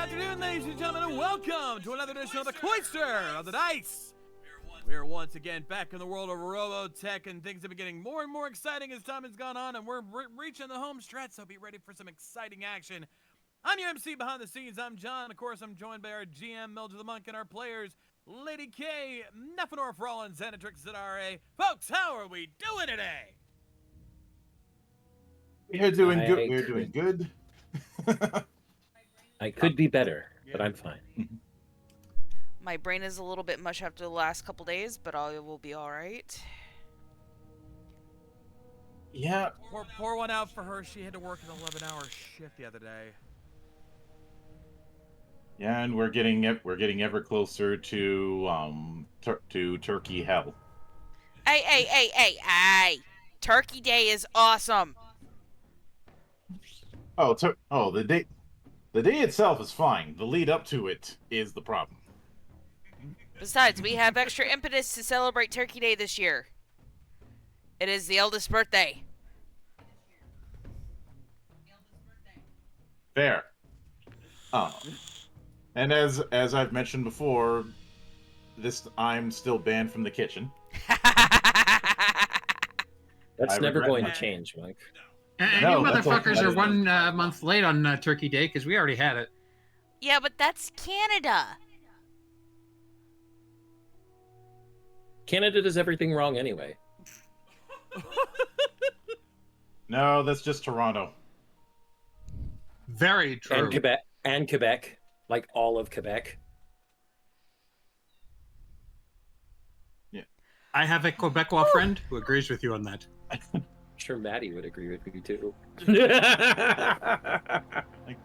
afternoon, ladies and gentlemen, and welcome to another edition of the Cloister of the Dice. We are once again back in the world of Robotech, and things have been getting more and more exciting as time has gone on, and we're reaching the home stretch, so be ready for some exciting action. I'm your MC behind the scenes. I'm John. Of course, I'm joined by our GM, Mildred the Monk, and our players, Lady K, Nephenor Rollins, and Xanatrix ZRA. Folks, how are we doing today? We're doing good. We're doing good. I could be better, but I'm fine. My brain is a little bit mush after the last couple days, but I will be all right. Yeah. Pour one out for her. She had to work an 11-hour shift the other day. Yeah, and we're getting ever closer to turkey hell. Hey! Turkey Day is awesome. The day itself is fine. The lead up to it is the problem. Besides, we have extra impetus to celebrate Turkey Day this year. It is the eldest birthday. Fair. And as I've mentioned before, I'm still banned from the kitchen. That's never going to change, Mike. And No, you that's motherfuckers all- are 1 month late on Turkey Day because we already had it. Yeah, but that's Canada. Canada does everything wrong anyway. No, that's just Toronto. Very true. And Quebec, like all of Quebec. I have a Quebecois friend who agrees with you on that. I'm sure Maddie would agree with me too. Like,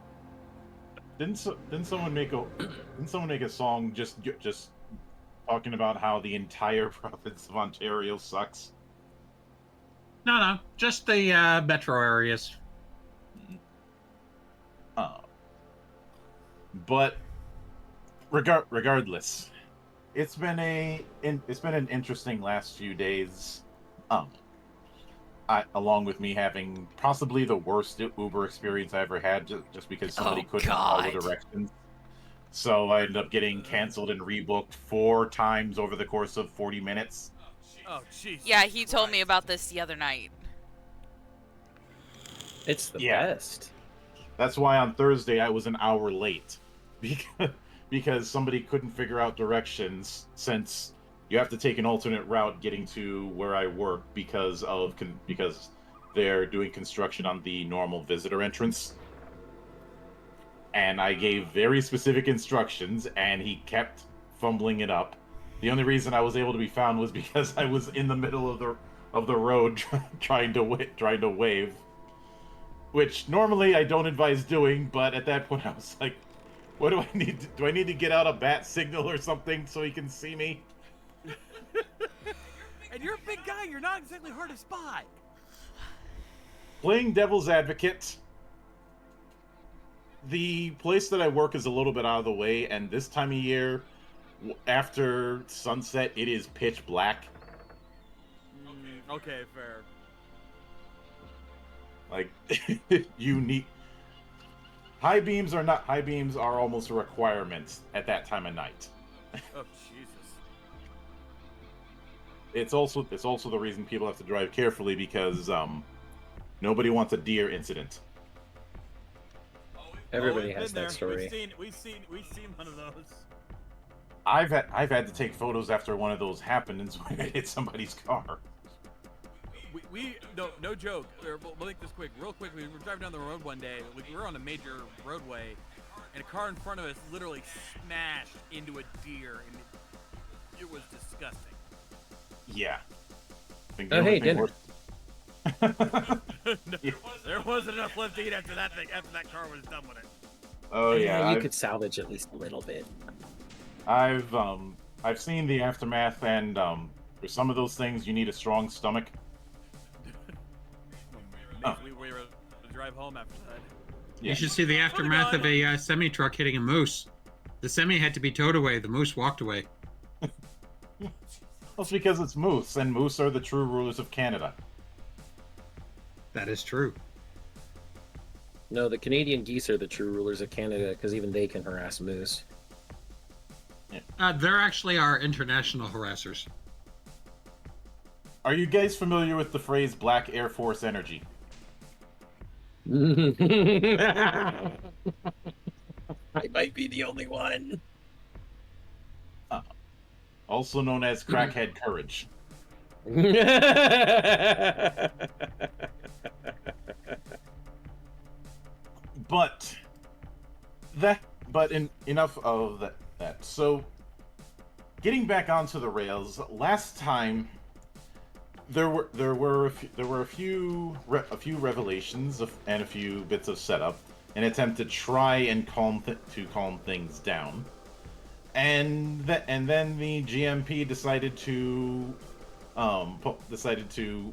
didn't someone make a song just talking about how the entire province of Ontario sucks? No, just the metro areas. But regardless, it's been an interesting last few days. Along with me having possibly the worst Uber experience I ever had, just because somebody couldn't follow directions. So I ended up getting canceled and rebooked 4 times over the course of 40 minutes. Oh, jeez. Yeah, he told me about this the other night. It's the Yeah. best. That's why on Thursday I was an hour late, because somebody couldn't figure out directions, since you have to take an alternate route getting to where I work because they're doing construction on the normal visitor entrance. And I gave very specific instructions, and he kept fumbling it up. The only reason I was able to be found was because I was in the middle of the road trying to wave, which normally I don't advise doing. But at that point, I was like, "What do I need? Do I need to get out a bat signal or something so he can see me?" And you're a big guy. You're not exactly hard to spot. Playing devil's advocate, the place that I work is a little bit out of the way, and this time of year, after sunset, it is pitch black. Okay, fair. Like, high beams are almost a requirement at that time of night. Oh, Jesus. It's also the reason people have to drive carefully, because nobody wants a deer incident. Everybody We've has been that there. story. We've seen one of those. I've had to take photos after one of those happened, and so I hit somebody's car. No joke. We'll make this quick. Real quick, we were driving down the road one day. We were on a major roadway, and a car in front of us literally smashed into a deer, and it was disgusting. Yeah. Oh, hey, dinner. There wasn't enough left to eat after that car was done with it. Oh yeah, you could salvage at least a little bit. I've seen the aftermath, and for some of those things, you need a strong stomach. We were able to drive home after that. Yeah. You should see the aftermath of a semi-truck hitting a moose. The semi had to be towed away. The moose walked away. Well, it's because it's moose, and moose are the true rulers of Canada. That is true. No, the Canadian geese are the true rulers of Canada because even they can harass moose. They're actually our international harassers. Are you guys familiar with the phrase Black Air Force Energy? I might be the only one. Also known as crackhead courage. But enough of that. So getting back onto the rails, last time there were a few revelations and a few bits of setup, an attempt to try and calm things down, and then the GMP decided to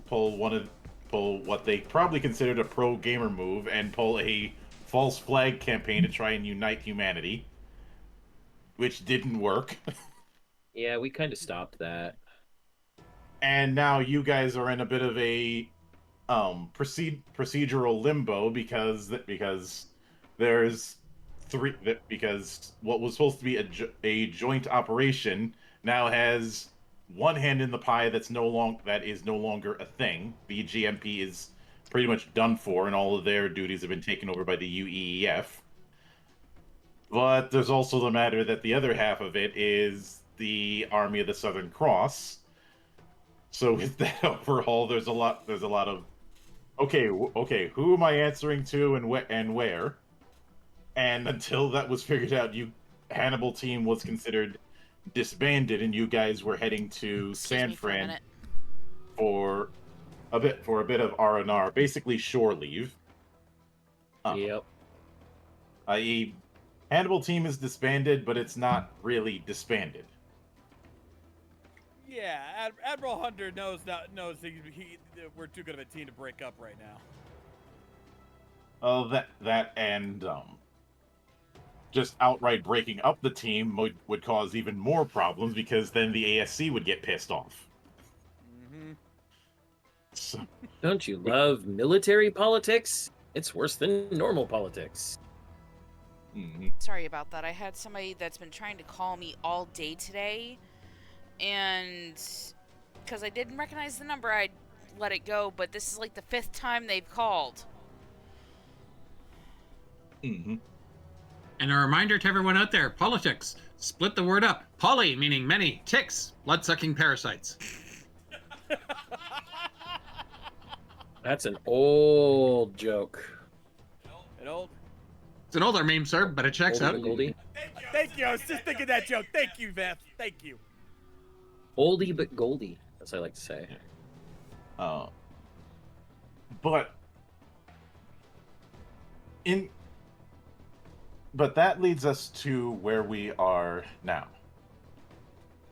pull what they probably considered a pro gamer move and pull a false flag campaign to try and unite humanity, which didn't work. Yeah, we kind of stopped that. And now you guys are in a bit of a procedural limbo because there's because what was supposed to be a joint operation now has one hand in the pie that is no longer a thing. The GMP is pretty much done for, and all of their duties have been taken over by the UEEF. But there's also the matter that the other half of it is the Army of the Southern Cross. So with that overhaul, there's a lot of okay, who am I answering to and where? And until that was figured out, Hannibal team was considered disbanded, and you guys were heading to San Fran for a bit of R&R, basically shore leave. Yep. I.e., Hannibal team is disbanded, but it's not really disbanded. Yeah, Admiral Hunter knows we're too good of a team to break up right now. Oh, that and just outright breaking up the team would cause even more problems because then the ASC would get pissed off. Mm-hmm. So, don't you love military politics? It's worse than normal politics. Mm-hmm. Sorry about that. I had somebody that's been trying to call me all day today, and because I didn't recognize the number, I let it go, but this is like the 5th time they've called. Mm-hmm. And a reminder to everyone out there, politics. Split the word up. Poly, meaning many. Ticks, blood-sucking parasites. That's an old joke. It's an older meme, sir, but it checks out. Goldie. Thank you. I was just thinking that joke. Thank you, Beth. Thank you. Oldie but Goldie, as I like to say. But that leads us to where we are now.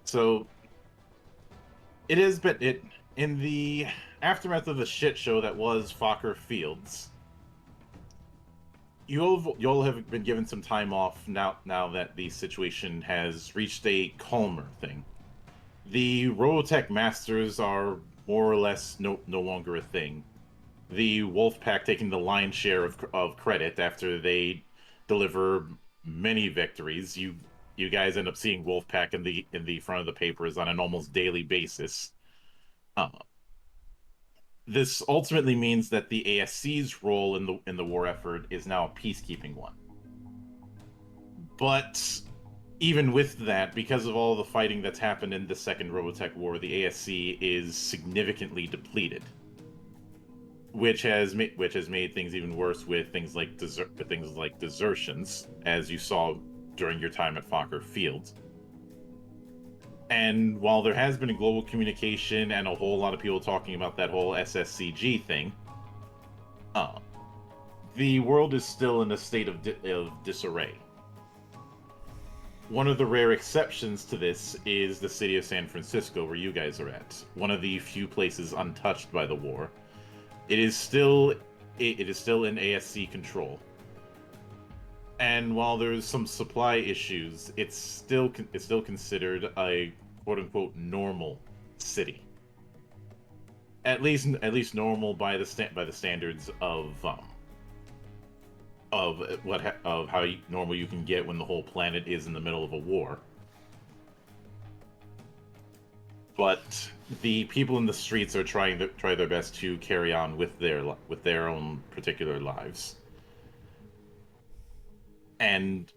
So in the aftermath of the shit show that was Fokker Fields, you all have been given some time off now that the situation has reached a calmer thing. The Robotech Masters are more or less no longer a thing. The Wolfpack taking the lion's share of credit after they deliver many victories. You guys end up seeing Wolfpack in the front of the papers on an almost daily basis. This ultimately means that the ASC's role in the war effort is now a peacekeeping one. But even with that, because of all the fighting that's happened in the Second Robotech War, the ASC is significantly depleted, which has made things even worse with things like desertions, as you saw during your time at Fokker Field. And while there has been a global communication and a whole lot of people talking about that whole SSCG thing, the world is still in a state of disarray. One of the rare exceptions to this is the city of San Francisco, where you guys are at. One of the few places untouched by the war. It is still in ASC control. And while there's some supply issues, it's still considered a quote-unquote normal city. At least normal by the standards of of how normal you can get when the whole planet is in the middle of a war. But the people in the streets are try their best to carry on with their own particular lives. And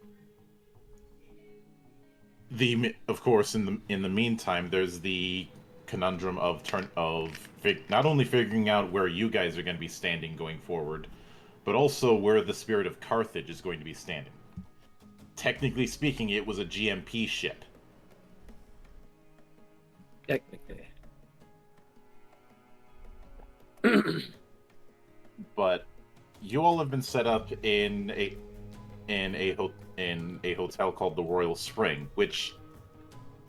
of course, in the meantime, there's the conundrum of not only figuring out where you guys are going to be standing going forward, but also where the spirit of Carthage is going to be standing. Technically speaking, it was a GMP ship. Technically. But you all have been set up in a hotel called the Royal Spring, which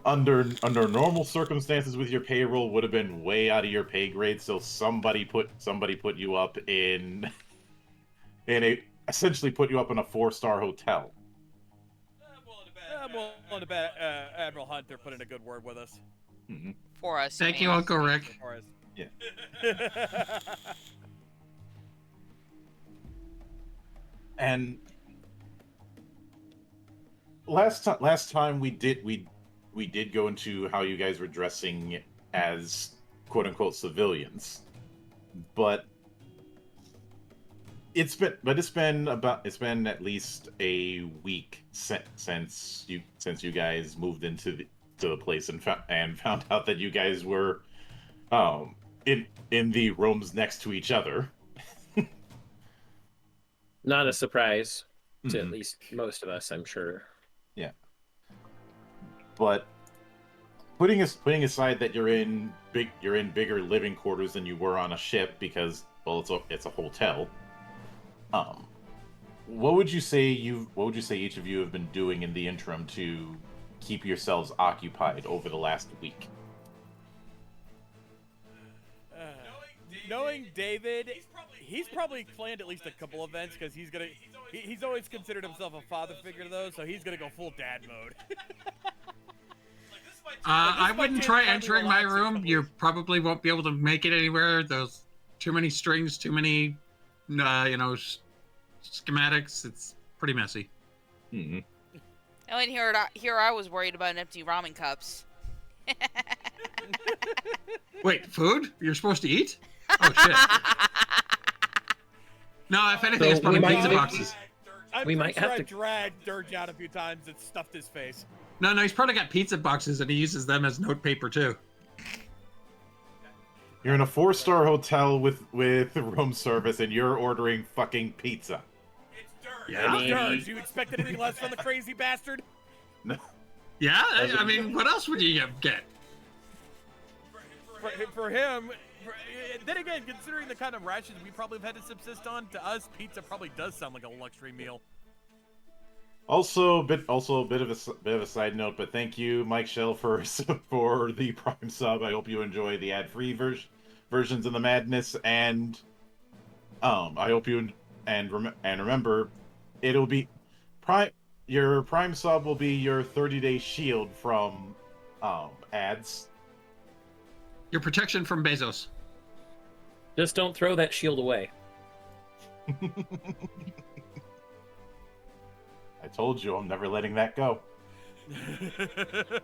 under normal circumstances with your payroll would have been way out of your pay grade. So somebody put you up essentially put you up in a 4-star hotel. I'm willing to bet Admiral Hunter put in a good word with us. Mm-hmm. For us. Thank you, Uncle Rick. For us. Yeah. And last time we did go into how you guys were dressing as quote unquote civilians, but it's been at least a week since you guys moved into the place and found out that you guys were in the rooms next to each other. Not a surprise to Mhm. at least most of us, I'm sure. Yeah. But putting aside that you're in bigger living quarters than you were on a ship because, well, it's a hotel. What would you say each of you have been doing in the interim to keep yourselves occupied over the last week? Knowing David, he's probably planned at least a couple events because he's always considered himself a father figure to those, so he's gonna go full dad mode. I wouldn't try entering my relaxing room. couple You weeks. probably won't be able to make it anywhere. There's too many strings, too many, schematics. It's pretty messy. Mm-hmm. Oh, and here I was worried about empty ramen cups. Wait, food? You're supposed to eat? Oh shit! No, if anything, So it's probably we might pizza have- boxes. I'm We pretty might sure have I to- dragged Dirge out a few times and stuffed his face. No, he's probably got pizza boxes and he uses them as note paper too. You're in a 4-star hotel with room service, and you're ordering fucking pizza. It's Dirge. Yeah? It's Dirge. You expect anything less from the crazy bastard? No. Yeah, I mean, what else would you get? For him, then again, considering the kind of rations we probably have had to subsist on, to us, pizza probably does sound like a luxury meal. Also a bit of a side note, but thank you, Mike Shell, for the Prime sub. I hope you enjoy the ad-free versions of the madness, and I hope you remember, it'll be your Prime sub will be your 30-day shield from ads. Your protection from Bezos. Just don't throw that shield away. I told you, I'm never letting that go.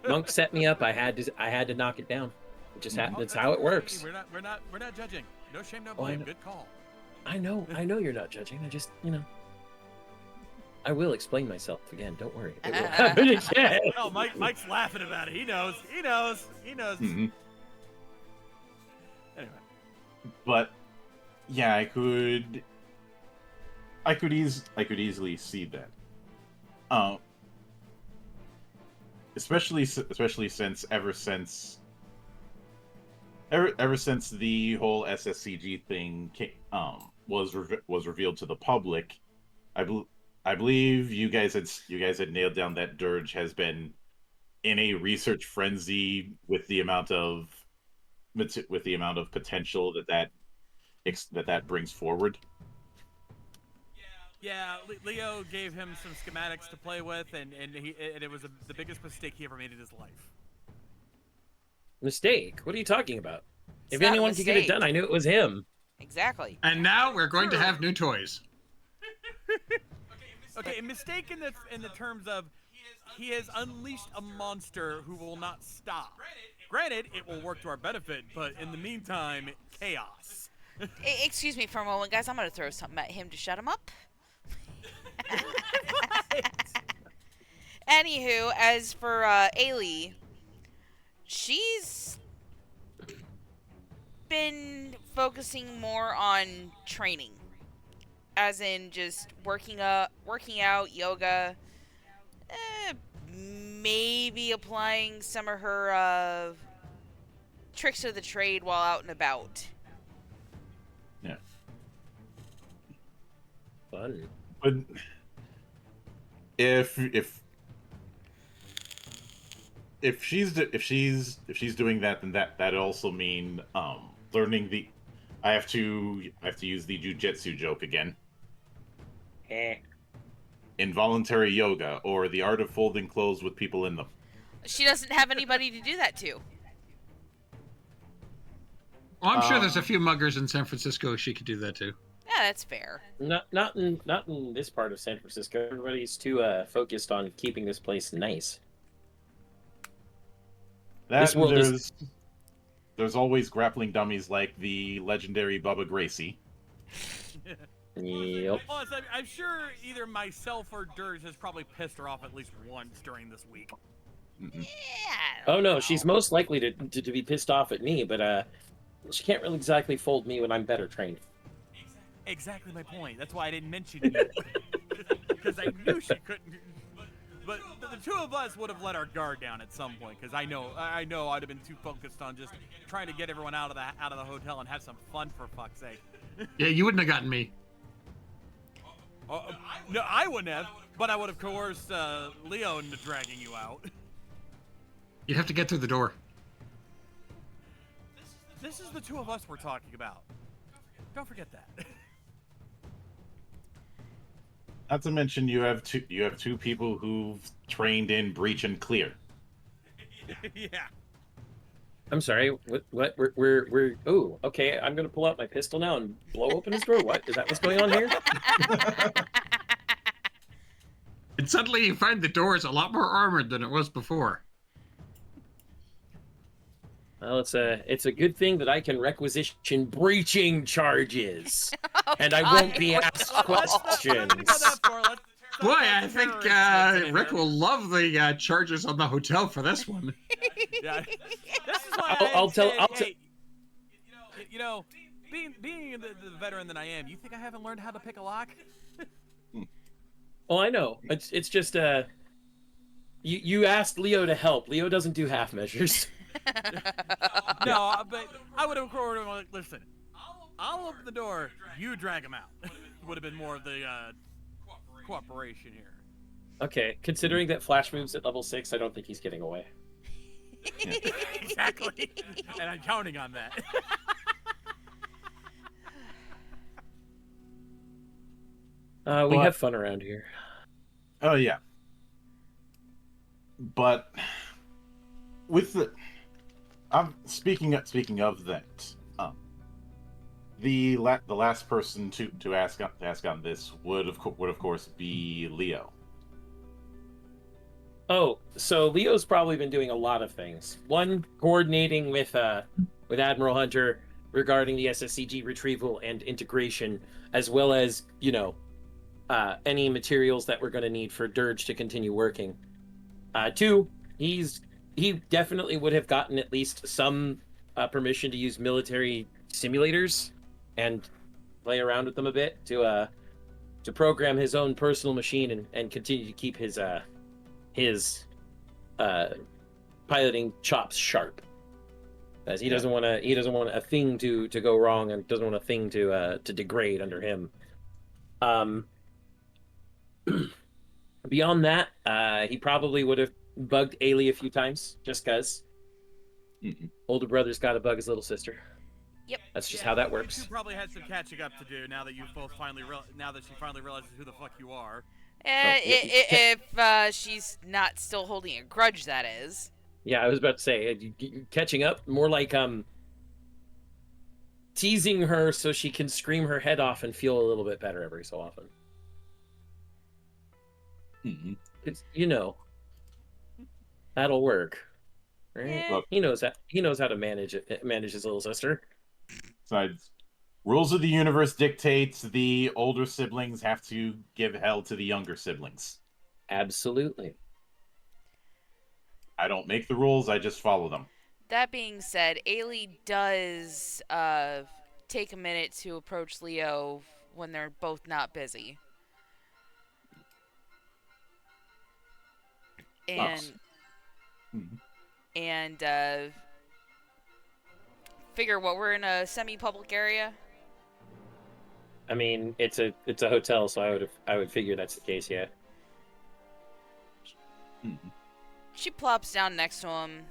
Monk set me up. I had to knock it down. It just that's how it works. We're not judging. No shame, no Oh, I blame. know. Good call. I know you're not judging. I just, I will explain myself again. Don't worry. It will happen again. Oh, Mike's laughing about it. He knows. Mhm. Anyway. But yeah, I could easily see that. Especially since ever since the whole SSCG thing was revealed to the public, I believe you guys had nailed down that Dirge has been in a research frenzy with the amount of potential that brings forward. Yeah, Leo gave him some schematics to play with, and it was the biggest mistake he ever made in his life. Mistake? What are you talking about? It's If not a anyone could get it mistake. done, I knew it was him. Exactly. And now we're going to have new toys. Okay, mistaken in the terms of he has unleashed a monster who will not stop. Granted, it will work to our benefit, but in the meantime, chaos. Excuse me for a moment, guys. I'm gonna throw something at him to shut him up. Anywho, as for Ailey, she's been focusing more on training, as in just working out, yoga, maybe applying some of her tricks of the trade while out and about. Yeah. Fun. But if she's doing that, then that also mean learning the. I have to use the jujitsu joke again. Involuntary yoga, or the art of folding clothes with people in them. She doesn't have anybody to do that to. Well, I'm sure there's a few muggers in San Francisco she could do that to. Yeah, that's fair. Not in this part of San Francisco. Everybody's too focused on keeping this place nice. This world there's always grappling dummies like the legendary Bubba Gracie. Yep. Plus, I'm sure either myself or Dirge has probably pissed her off at least once during this week. Yeah. Oh no, she's most likely to be pissed off at me, but she can't really exactly fold me when I'm better trained. Exactly my point. That's why I didn't mention you. Because I knew she couldn't. But the two of us would have let our guard down at some point. Because I know I'd have been too focused on just trying to get everyone out of the hotel and have some fun, for fuck's sake. Yeah, you wouldn't have gotten me. No, I wouldn't have. But I would have coerced Leo into dragging you out. You'd have to get through the door. This is the two of us we're talking about. Don't forget that. Not to mention you have two people who've trained in breach and clear. Yeah. I'm sorry. What? We're. Oh, okay. I'm gonna pull out my pistol now and blow open his door. What is that? What's going on here? And suddenly you find the door is a lot more armored than it was before. Well, it's a good thing that I can requisition breaching charges, and I won't be asked questions. Boy, I think Rick will love the charges on the hotel for this one. Yeah. This is why I'll tell. You know, being the veteran that I am, you think I haven't learned how to pick a lock? Oh, I know. It's just you asked Leo to help. Leo doesn't do half measures. No, but I would have like, listen, I'll open the door, you drag him out. Would have been more of the cooperation here. Okay, considering that Flash moves at level 6, I don't think he's getting away. Exactly, and I'm counting on that. We have fun around here. Oh yeah. But with the speaking of that, the last person to ask on this would of course be Leo. Oh, so Leo's probably been doing a lot of things. One, coordinating with Admiral Hunter regarding the SSCG retrieval and integration, as well as, any materials that we're going to need for Dirge to continue working. Two, he definitely would have gotten at least some permission to use military simulators and play around with them a bit to program his own personal machine and continue to keep his piloting chops sharp, as he doesn't want a thing to go wrong, and doesn't want a thing to degrade under him. Beyond that, he probably would have bugged Ailey a few times, just cause. Older brother's got to bug his little sister. Yep. That's just how that works. You probably had some catching up to do now that you both now that she finally realizes who the fuck you are. If she's not still holding a grudge, that is. Yeah, I was about to say, catching up, more like teasing her so she can scream her head off and feel a little bit better every so often. Mhm. It's, that'll work. Right? Yeah. Look, He knows that. He knows how to manage his little sister. besides, rules of the universe dictates the older siblings have to give hell to the younger siblings. Absolutely. I don't make the rules, I just follow them. That being said, Ailey does take a minute to approach Leo when they're both not busy. And Mhm. figure what, we're in a semi-public area. I mean, it's a hotel, so I would figure that's the case. Yeah. Mhm. She plops down next to him.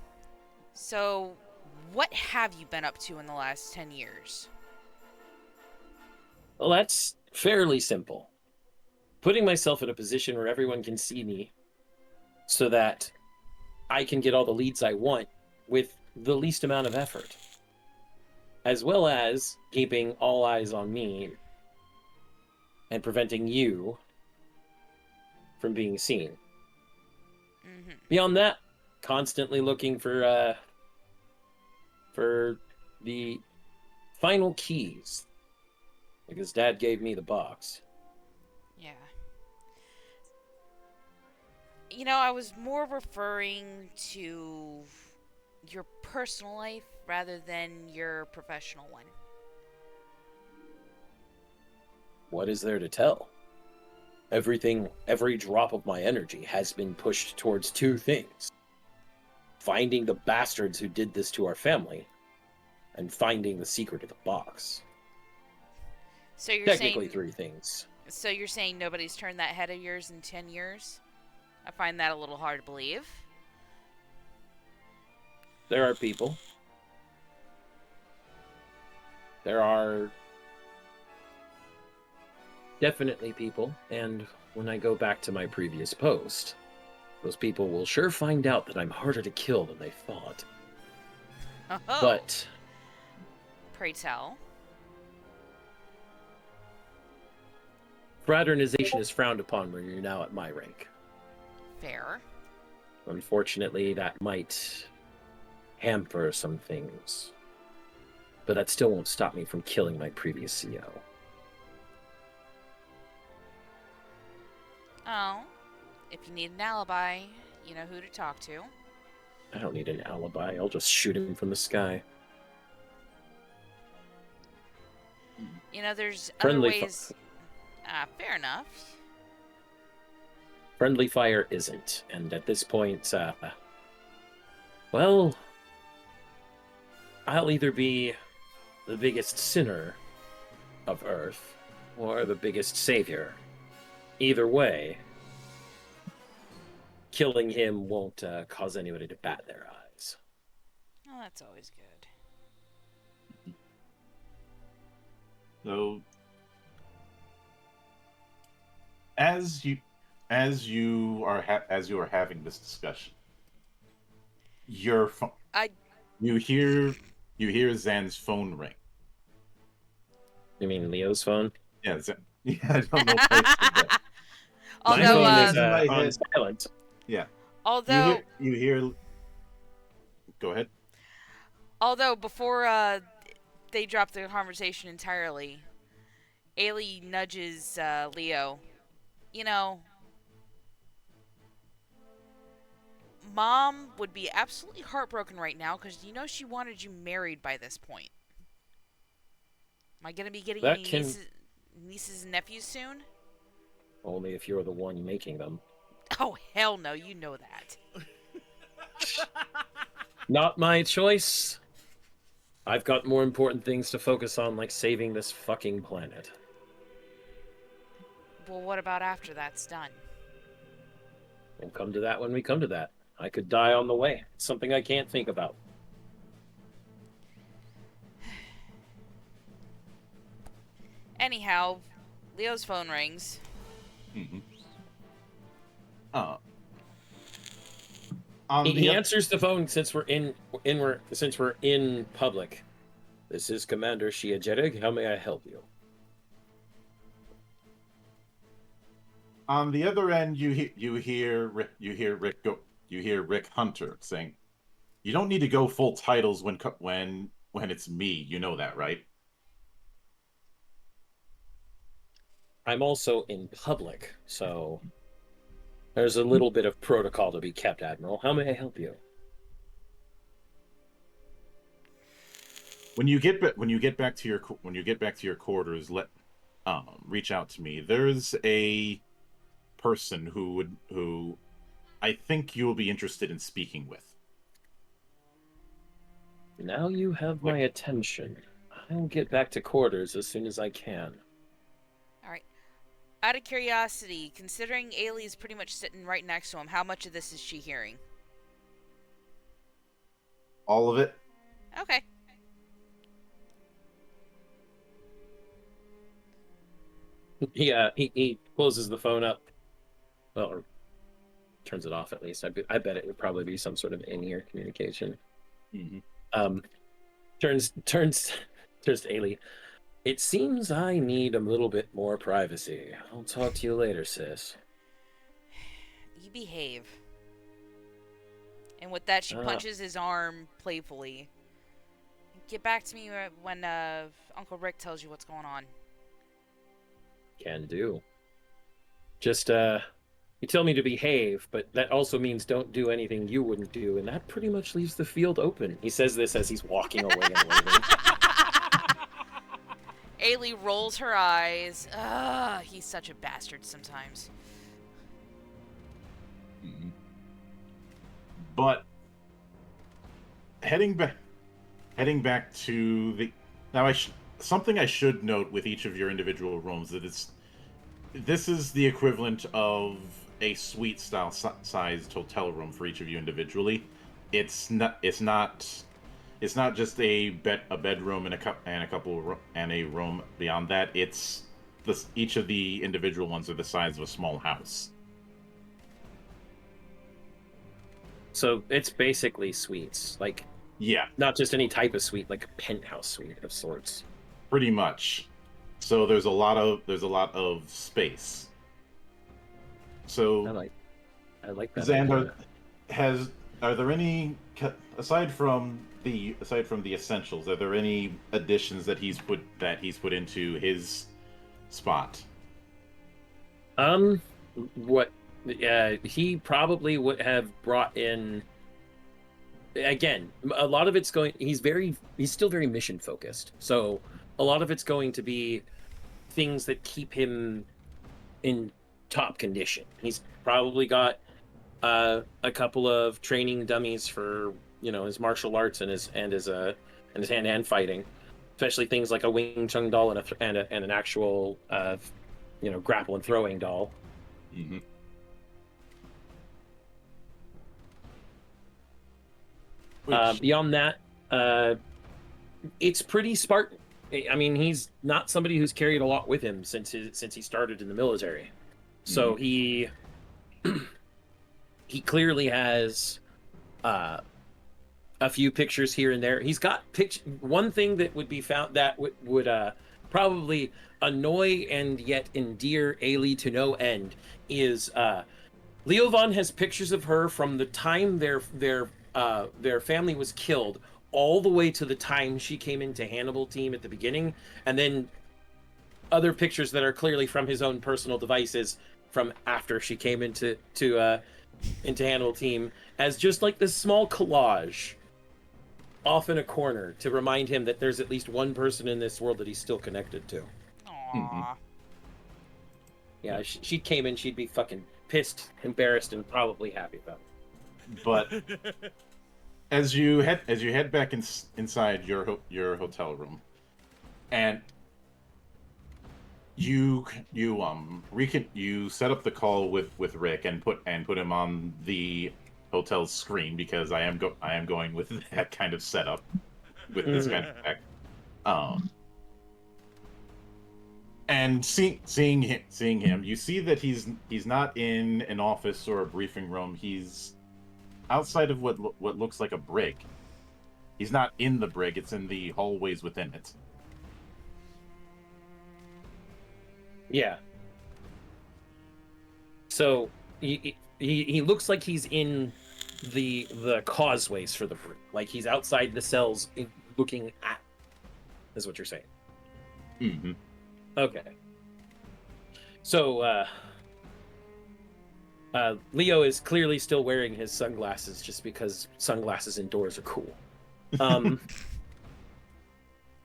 So, what have you been up to in the last 10 years? Well, that's fairly simple. Putting myself in a position where everyone can see me, so that I can get all the leads I want with the least amount of effort, as well as keeping all eyes on me and preventing you from being seen. Mm-hmm. Beyond that, constantly looking for the final keys, because Dad gave me the box. Yeah. I was more referring to your personal life rather than your professional one. What is there to tell? Every drop of my energy has been pushed towards two things: finding the bastards who did this to our family, and finding the secret of the box. So you're Technically, saying three things. So you're saying nobody's turned that head of yours in 10 years? I find that a little hard to believe. There are people. There are definitely people, and when I go back to my previous post, those people will sure find out that I'm harder to kill than they thought. Oh, But pray tell. fraternization is frowned upon when you're now at my rank. Fair. Unfortunately, that might hamper some things. But that still won't stop me from killing my previous CO. Oh, if you need an alibi, you know who to talk to. I don't need an alibi. I'll just shoot him from the sky. There's Friendly other ways. Fair enough. Friendly fire isn't, and at this point, well, I'll either be the biggest sinner of Earth or the biggest savior. Either way, killing him won't cause anybody to bat their eyes. Oh, that's always good. So, as you are having this discussion, you hear Zan's phone ring. You mean Leo's phone? Yeah, yeah, I don't know. If I said that. My Although, phone is in my on head. silent. Yeah. although, You hear. Go ahead. before they drop the conversation entirely, Ailey nudges Leo. Mom would be absolutely heartbroken right now because she wanted you married by this point. Am I gonna be getting That any can- nieces and nephews soon? Only if you're the one making them. Oh, hell no, you know that. Not my choice. I've got more important things to focus on, like saving this fucking planet. Well, what about after that's done? We'll come to that when we come to that. I could die on the way. It's something I can't think about. Anyhow, Leo's phone rings. Mm-hmm. He answers the phone since we're in public. This is Commander Shia Jeddig. How may I help you? On the other end, you hear Rick Hunter saying, "You don't need to go full titles when it's me. You know that, right?" I'm also in public, so there's a little bit of protocol to be kept, Admiral. How may I help you? When you get back to your quarters, reach out to me. There's a person who I think you'll be interested in speaking with. Now you have my attention. I'll get back to quarters as soon as I can. All right. Out of curiosity, considering Ailey's pretty much sitting right next to him, how much of this is she hearing? All of it. Okay. He closes the phone up. Well, or turns it off at least. I bet it would probably be some sort of in-ear communication. Mm-hmm. Turns to Ailey. It seems I need a little bit more privacy. I'll talk to you later, sis. You behave. And with that, she punches his arm playfully. Get back to me when Uncle Rick tells you what's going on. Can do. Just, you tell me to behave, but that also means don't do anything you wouldn't do, and that pretty much leaves the field open. He says this as he's walking away and waving. Ailey rolls her eyes. Ugh, he's such a bastard sometimes. Mm-hmm. But heading back to the now, something I should note with each of your individual rooms that this is the equivalent of a suite style sized hotel room for each of you individually. It's not just a bedroom and a room beyond that. It's each of the individual ones are the size of a small house. So it's basically suites, like, yeah, not just any type of suite, like a penthouse suite of sorts. Pretty much. So there's a lot of space. So I like that. Xander, are there any, aside from the essentials, are there any additions that he's put into his spot? What he probably would have brought in, again, a lot of it's going, he's still very mission focused, so a lot of it's going to be things that keep him in top condition. He's probably got a couple of training dummies for, his martial arts and his hand-to-hand fighting, especially things like a Wing Chun doll and an actual grapple and throwing doll. Mm-hmm. Beyond that, it's pretty Spartan. I mean, he's not somebody who's carried a lot with him since he started in the military. So he clearly has a few pictures here and there. He's got one thing that would be found that would probably annoy and yet endear Ailey to no end is Leovan has pictures of her from the time their family was killed all the way to the time she came into Hannibal team at the beginning, and then other pictures that are clearly from his own personal devices from after she came into Hannibal team, as just like this small collage off in a corner to remind him that there's at least one person in this world that he's still connected to. Aww. Mm-hmm. Yeah, she came in, she'd be fucking pissed, embarrassed, and probably happy about it. But as you head back inside your hotel room, and you set up the call with Rick and put him on the hotel's screen, because I am going with that kind of setup with this kind of tech. And seeing him, you see that he's not in an office or a briefing room. He's outside of what looks like a brig. He's not in the brig, it's in the hallways within it. Yeah. So he looks like he's in the causeways for the brute. Like he's outside the cells looking at, is what you're saying. Mm-hmm. Okay. So Leo is clearly still wearing his sunglasses just because sunglasses indoors are cool.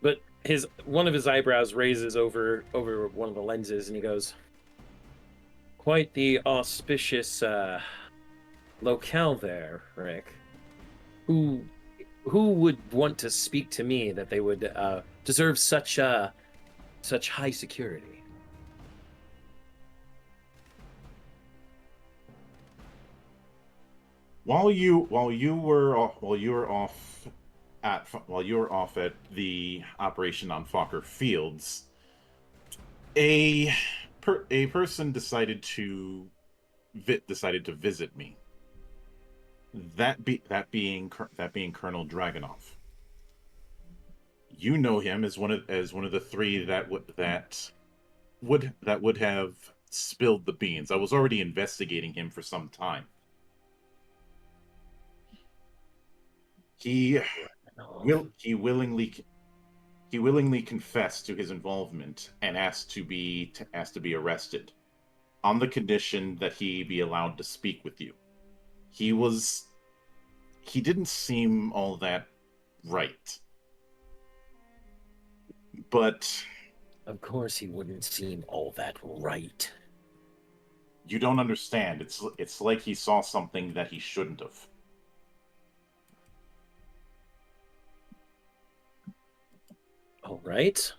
But one of his eyebrows raises over one of the lenses, and he goes, "Quite the auspicious locale there, Rick. Who would want to speak to me that they would deserve such high security?" While you were off at the operation on Fokker Fields, a person decided to visit me. That being Colonel Dragonov. You know him as one of the three that would have spilled the beans. I was already investigating him for some time. He willingly confessed to his involvement and asked to be arrested on the condition that he be allowed to speak with you. He didn't seem all that right. But of course he wouldn't seem all that right. You don't understand. It's like he saw something that he shouldn't have. All right.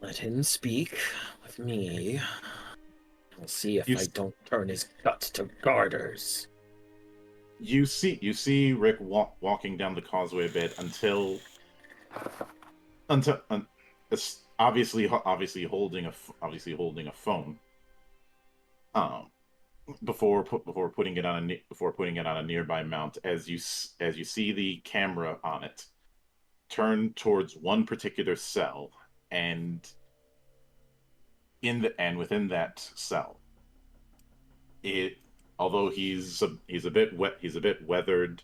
Let him speak with me. We'll see if I don't turn his guts to garters. You see Rick walking down the causeway a bit until obviously holding a phone. Before putting it on a nearby mount, as you see the camera on it turn towards one particular cell, and within that cell, although he's a bit weathered,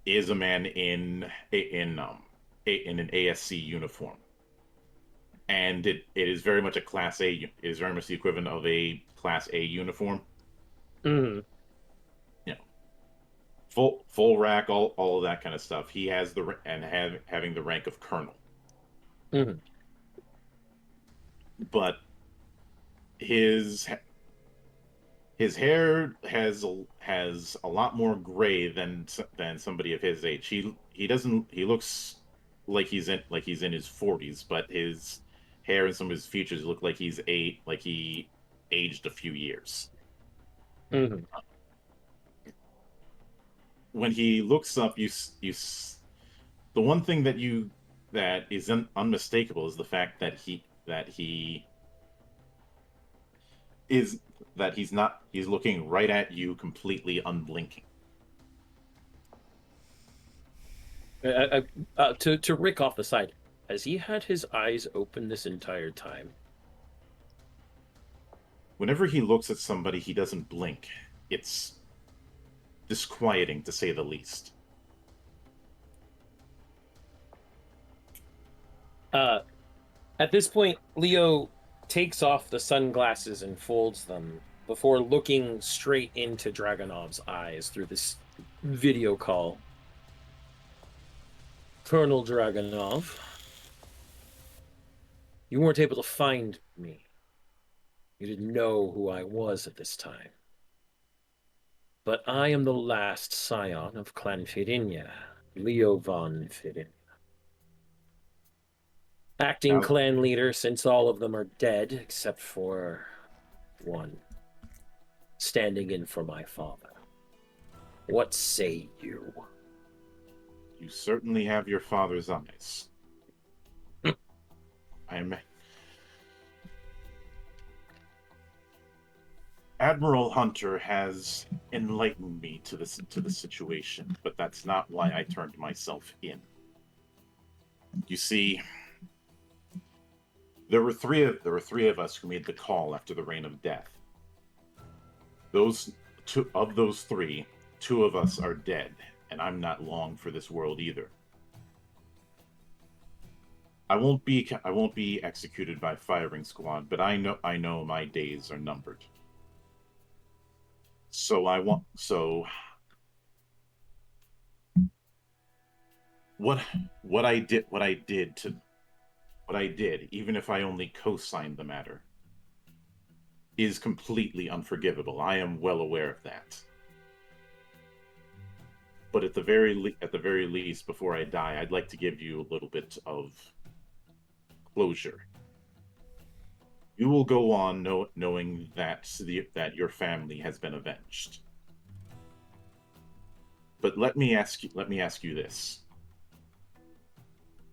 is a man in an ASC uniform, and it is very much a Class A. It is very much the equivalent of a Class A uniform. Mm. You know, full rack, all of that kind of stuff. He has having the rank of colonel. Mm. But his hair has a lot more gray than somebody of his age. He looks like he's in his 40s, but his hair and some of his features look like he aged a few years. Mm. When he looks up, the one thing that is unmistakable is the fact that he's looking right at you, completely unblinking. To Rick off the side, has he had his eyes open this entire time? Whenever he looks at somebody, he doesn't blink. It's disquieting, to say the least. At this point, Leo takes off the sunglasses and folds them before looking straight into Dragonov's eyes through this video call. Colonel Dragonov, you weren't able to find me. You didn't know who I was at this time. But I am the last scion of Clan Firinia, Leo von Firinia. Acting clan leader since all of them are dead, except for one. Standing in for my father. What say you? You certainly have your father's eyes. Admiral Hunter has enlightened me to the situation, but that's not why I turned myself in. You see, There were three of us who made the call after the Reign of Death. Those three, two of us are dead, and I'm not long for this world either. I won't be executed by firing squad, but I know my days are numbered. So what I did, even if I only co-signed the matter, is completely unforgivable. I am well aware of that. But at the very least, before I die, I'd like to give you a little bit of closure. You will go on knowing that your family has been avenged. But let me ask you this: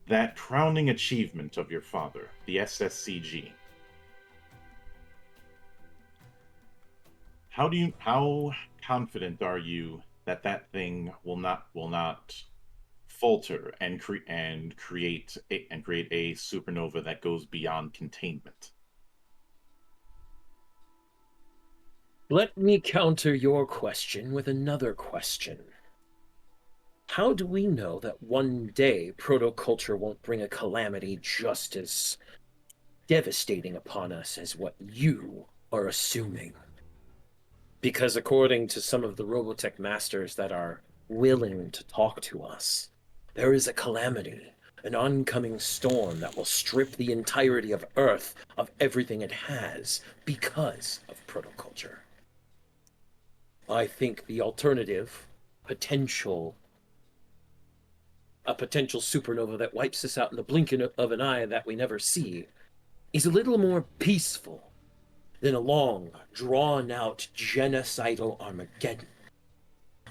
that crowning achievement of your father, the SSCG, how confident are you that thing will not falter and create a supernova that goes beyond containment? Let me counter your question with another question. How do we know that one day protoculture won't bring a calamity just as devastating upon us as what you are assuming? Because according to some of the Robotech masters that are willing to talk to us, there is a calamity, an oncoming storm that will strip the entirety of Earth of everything it has because of protoculture. I think the alternative, a potential supernova that wipes us out in the blink of an eye that we never see, is a little more peaceful than a long, drawn-out, genocidal Armageddon.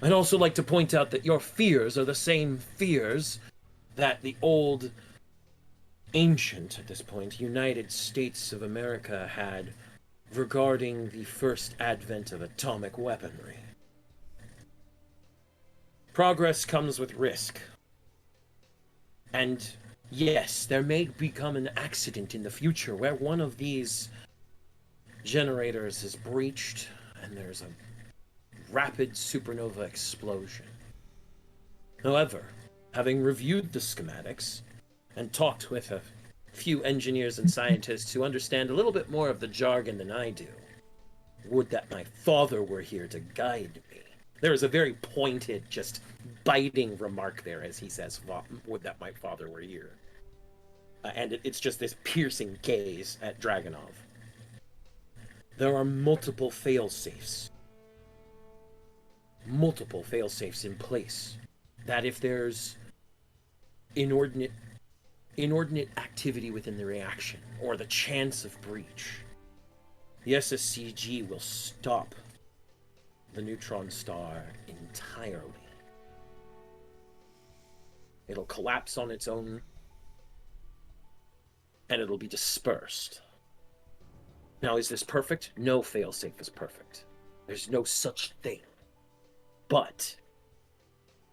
I'd also like to point out that your fears are the same fears that the old, ancient, at this point, United States of America had regarding the first advent of atomic weaponry. Progress comes with risk. And yes, there may become an accident in the future where one of these generators is breached and there's a rapid supernova explosion. However, having reviewed the schematics and talked with a few engineers and scientists who understand a little bit more of the jargon than I do, would that my father were here to guide me. There is a very pointed, just biting remark there as he says, would that my father were here. And it's just this piercing gaze at Dragonov. There are multiple fail-safes in place, that if there's inordinate activity within the reaction, or the chance of breach, the SSCG will stop the neutron star entirely. It'll collapse on its own, and it'll be dispersed. Now, is this perfect? No failsafe is perfect. There's no such thing. But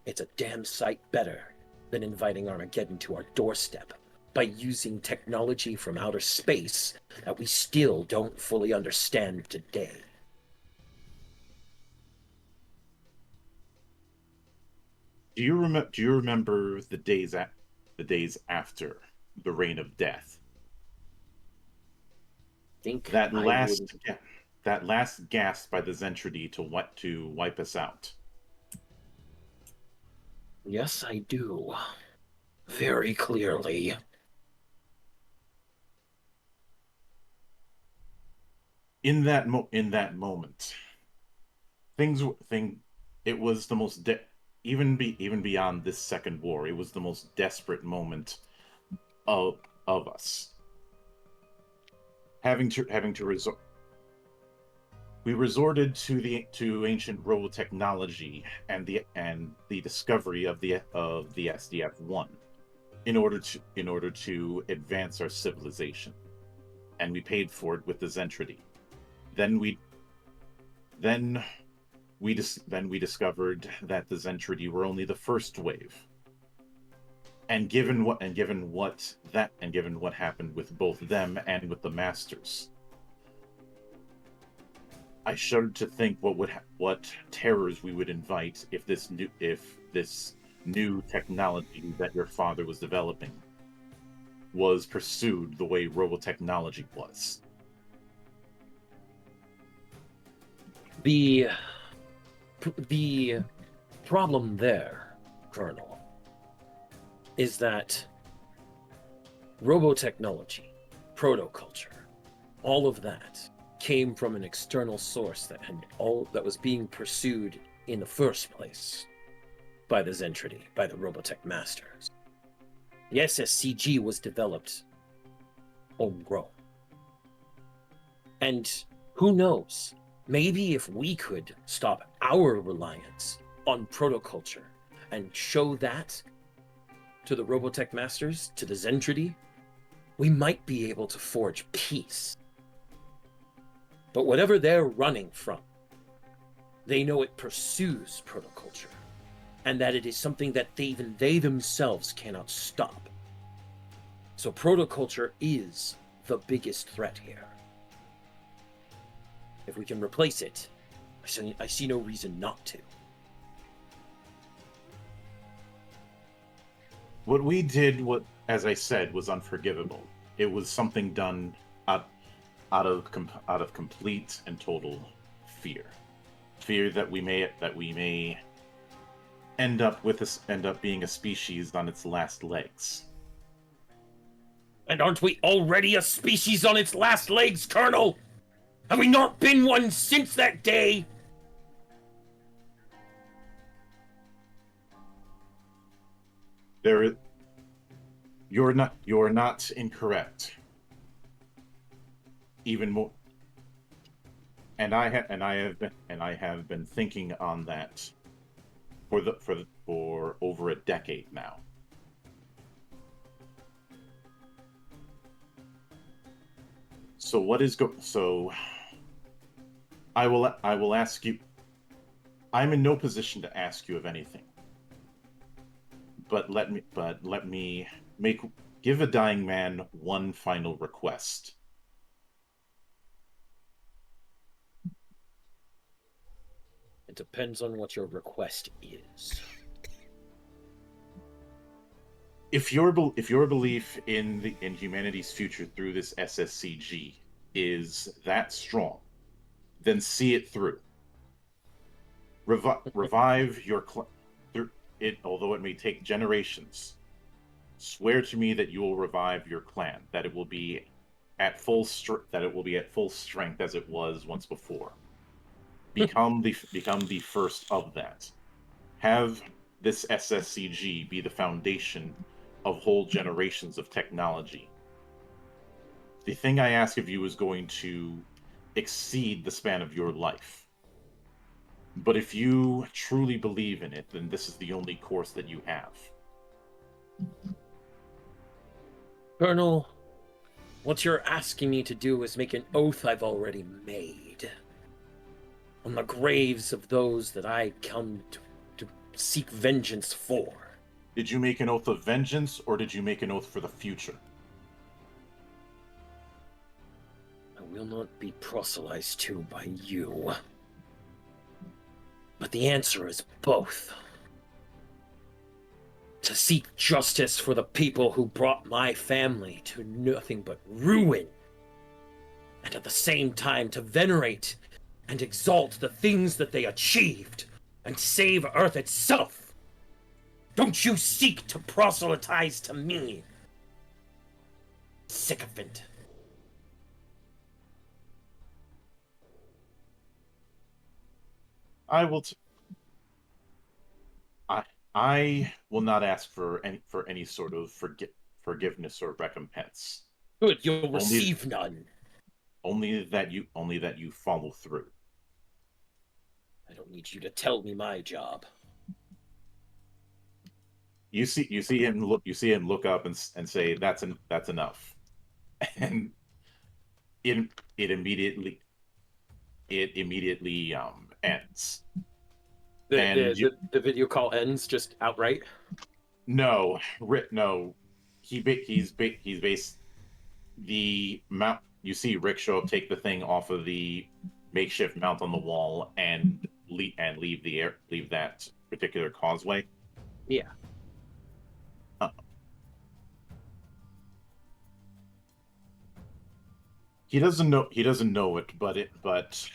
it's a damn sight better than inviting Armageddon to our doorstep by using technology from outer space that we still don't fully understand today. Do you remember the days after the Reign of Death? That last gasp by the Zentradi to wipe us out. Yes, I do. Very clearly. In that moment, it was the most even beyond this second war, it was the most desperate moment of us. We resorted to ancient robotechnology and the discovery of the SDF-1 in order to advance our civilization, and we paid for it with the Zentradi. Then we discovered that the Zentradi were only the first wave, And given what happened with both them and with the Masters, I shudder to think what terrors we would invite if this new technology that your father was developing was pursued the way robotechnology was. The problem there, Colonel, is that robotechnology, protoculture, all of that came from an external source that was being pursued in the first place by the Zentrity, by the Robotech Masters. The SSCG was developed homegrown. And who knows, maybe if we could stop our reliance on protoculture and show that to the Robotech Masters, to the Zentrity, we might be able to forge peace. But whatever they're running from, they know it pursues protoculture, and that it is something that even they themselves cannot stop. So protoculture is the biggest threat here. If we can replace it, I see no reason not to. What we did, as I said, was unforgivable. It was something done out of complete and total fear that we may end up being a species on its last legs. And aren't we already a species on its last legs, Colonel? Have we not been one since that day? You're not incorrect. Even more, and I have been thinking on that for over a decade now. So I will ask you. I'm in no position to ask you of anything. But let me give a dying man one final request. It depends on what your request is. If your belief in humanity's future through this SSCG is that strong, then see it through. Revive your although it may take generations. Swear to me that you will revive your clan, that it will be at full strength as it was once before. Become the first of that. Have this SSCG be the foundation of whole generations of technology. The thing I ask of you is going to exceed the span of your life. But if you truly believe in it, then this is the only course that you have. Colonel, what you're asking me to do is make an oath I've already made. On the graves of those that I come to seek vengeance for. Did you make an oath of vengeance, or did you make an oath for the future? I will not be proselytized to by you. But the answer is both. To seek justice for the people who brought my family to nothing but ruin. And at the same time to venerate and exalt the things that they achieved and save Earth itself. Don't you seek to proselytize to me, sycophant. I will not ask for any sort of forgiveness or recompense. Good, you'll receive none. Only that you follow through. I don't need you to tell me my job. You see him look up and say that's enough, and it immediately ends. The video call ends just outright? No, Rick. No, he's based the mount. You see Rick show up, take the thing off of the makeshift mount on the wall, and leave that particular causeway. Yeah. Uh, he doesn't know. He doesn't know it, but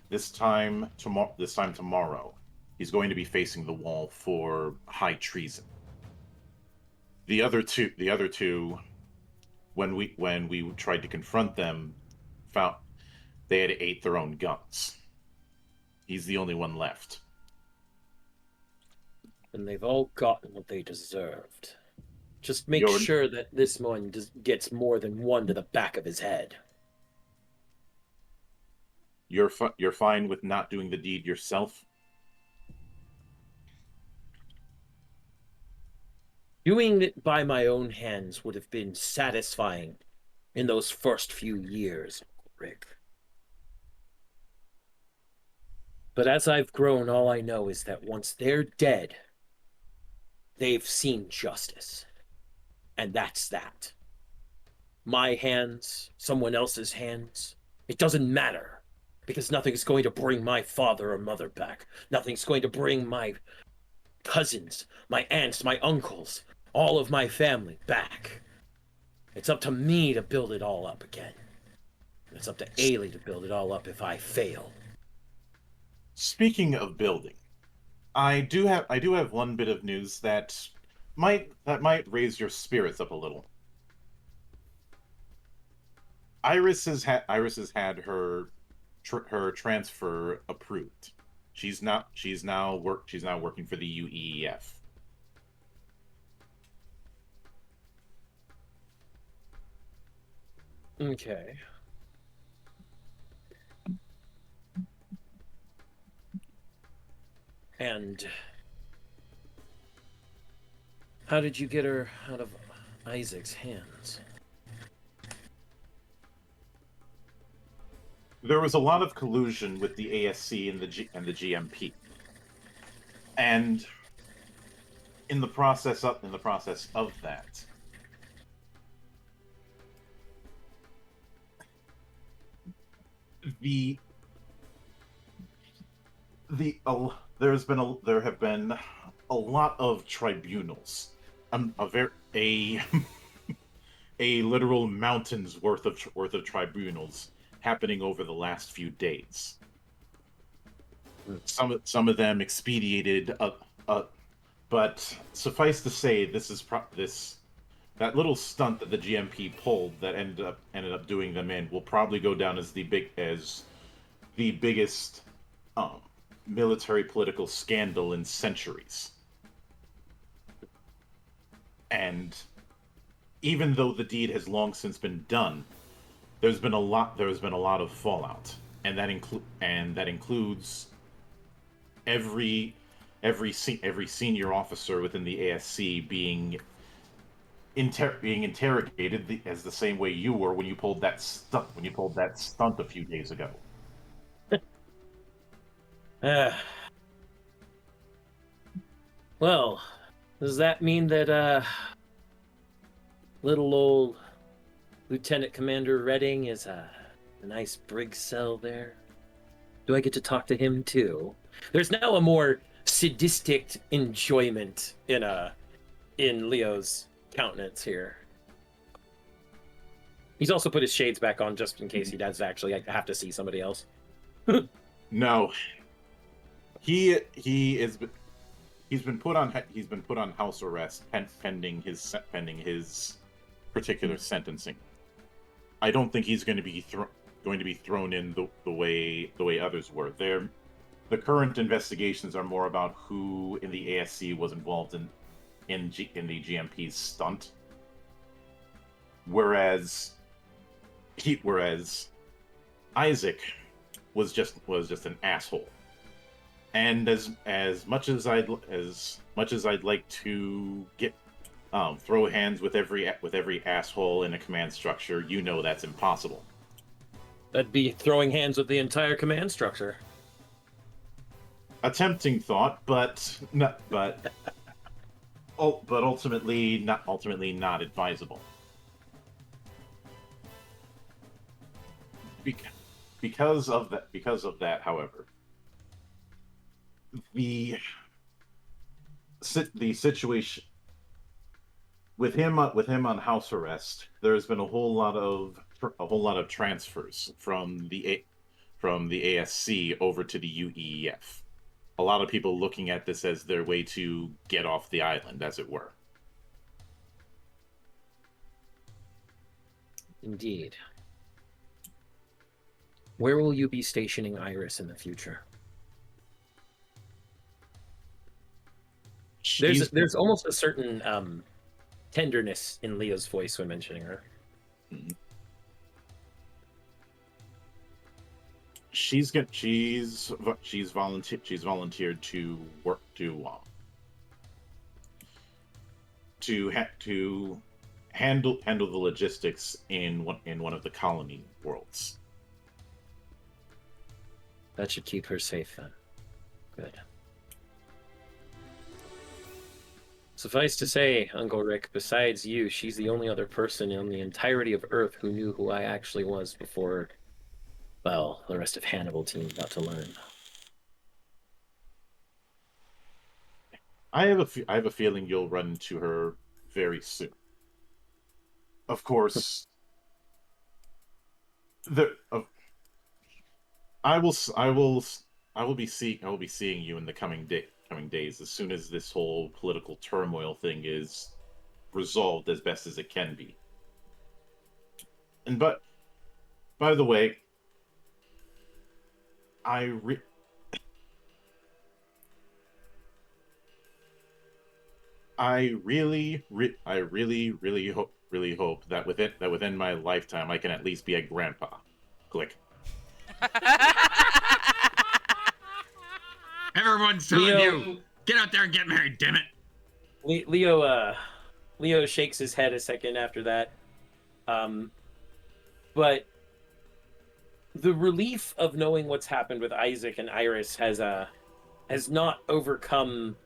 this time tomorrow, he's going to be facing the wall for high treason. The other two, when we tried to confront them, found they had ate their own guns. He's the only one left. And they've all gotten what they deserved. Just make You're- sure that this one gets more than one to the back of his head. You're fine with not doing the deed yourself? Doing it by my own hands would have been satisfying in those first few years, Rick. But as I've grown, all I know is that once they're dead, they've seen justice. And that's that. My hands, someone else's hands, it doesn't matter. Because nothing's going to bring my father or mother back. Nothing's going to bring my cousins, my aunts, my uncles, all of my family back. It's up to me to build it all up again. It's up to Ailey to build it all up if I fail. Speaking of building, I do have one bit of news that might raise your spirits up a little. Iris has had her transfer approved. She's now working for the UEEF. Okay. And how did you get her out of Isaac's hands? There was a lot of collusion with the ASC and the GMP, and in the process of that, there have been a lot of tribunals, a a literal mountain's worth of tribunals happening over the last few days. Some of them expedited, but suffice to say, that little stunt that the GMP pulled that ended up doing them in will probably go down as the biggest military political scandal in centuries. And even though the deed has long since been done, there's been a lot of fallout, and that includes every senior officer within the ASC being interrogated as the same way you were when you pulled that stunt a few days ago. Well, does that mean that little old Lieutenant Commander Redding is a nice brig cell there? Do I get to talk to him too? There's now a more sadistic enjoyment in Leo's countenance here. He's also put his shades back on just in case he does actually have to see somebody else. No, he's been put on house arrest pending his particular sentencing. I don't think he's going to be thrown in the way others were. The current investigations are more about who in the ASC was involved in the GMP's stunt, whereas Isaac was just an asshole. And as much as I'd like to get throw hands with every asshole in a command structure, you know that's impossible. That'd be throwing hands with the entire command structure. A tempting thought, but but ultimately not advisable. Bec- because of that, however, the the situation with him on house arrest, there's been a whole lot of transfers from the ASC over to the UEF. A lot of people looking at this as their way to get off the island, as it were. Indeed. Where will you be stationing Iris in the future? There's almost a certain tenderness in Leo's voice when mentioning her. She's volunteered to work to handle the logistics in one of the colony worlds. That should keep her safe then. Good. Suffice to say, Uncle Rick, besides you, she's the only other person in the entirety of Earth who knew who I actually was before, well, the rest of Hannibal team got to learn. I have a feeling you'll run into her very soon. Of course, I will be seeing you in the coming days, as soon as this whole political turmoil thing is resolved as best as it can be. And by the way, I really hope that within my lifetime I can at least be a grandpa. Click. Everyone's telling Leo- you, get out there and get married, damn it. Leo shakes his head a second after that. But the relief of knowing what's happened with Isaac and Iris has not overcome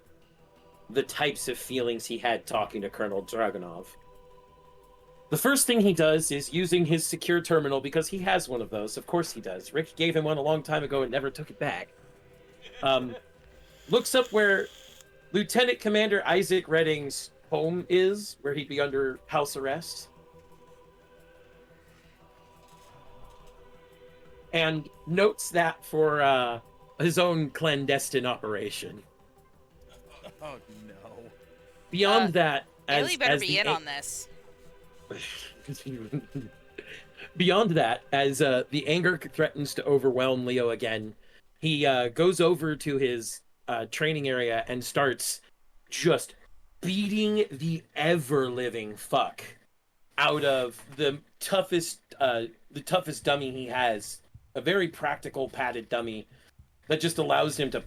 the types of feelings he had talking to Colonel Dragunov. The first thing he does is using his secure terminal, because he has one of those. Of course he does. Rick gave him one a long time ago and never took it back. Looks up where Lieutenant Commander Isaac Redding's home is, where he'd be under house arrest. And notes that for his own clandestine operation. Oh no. Beyond that, Haley better as be the in on this. Beyond that, as the anger threatens to overwhelm Leo again, he goes over to his training area and starts just beating the ever-living fuck out of the toughest dummy he has. A very practical padded dummy that just allows him to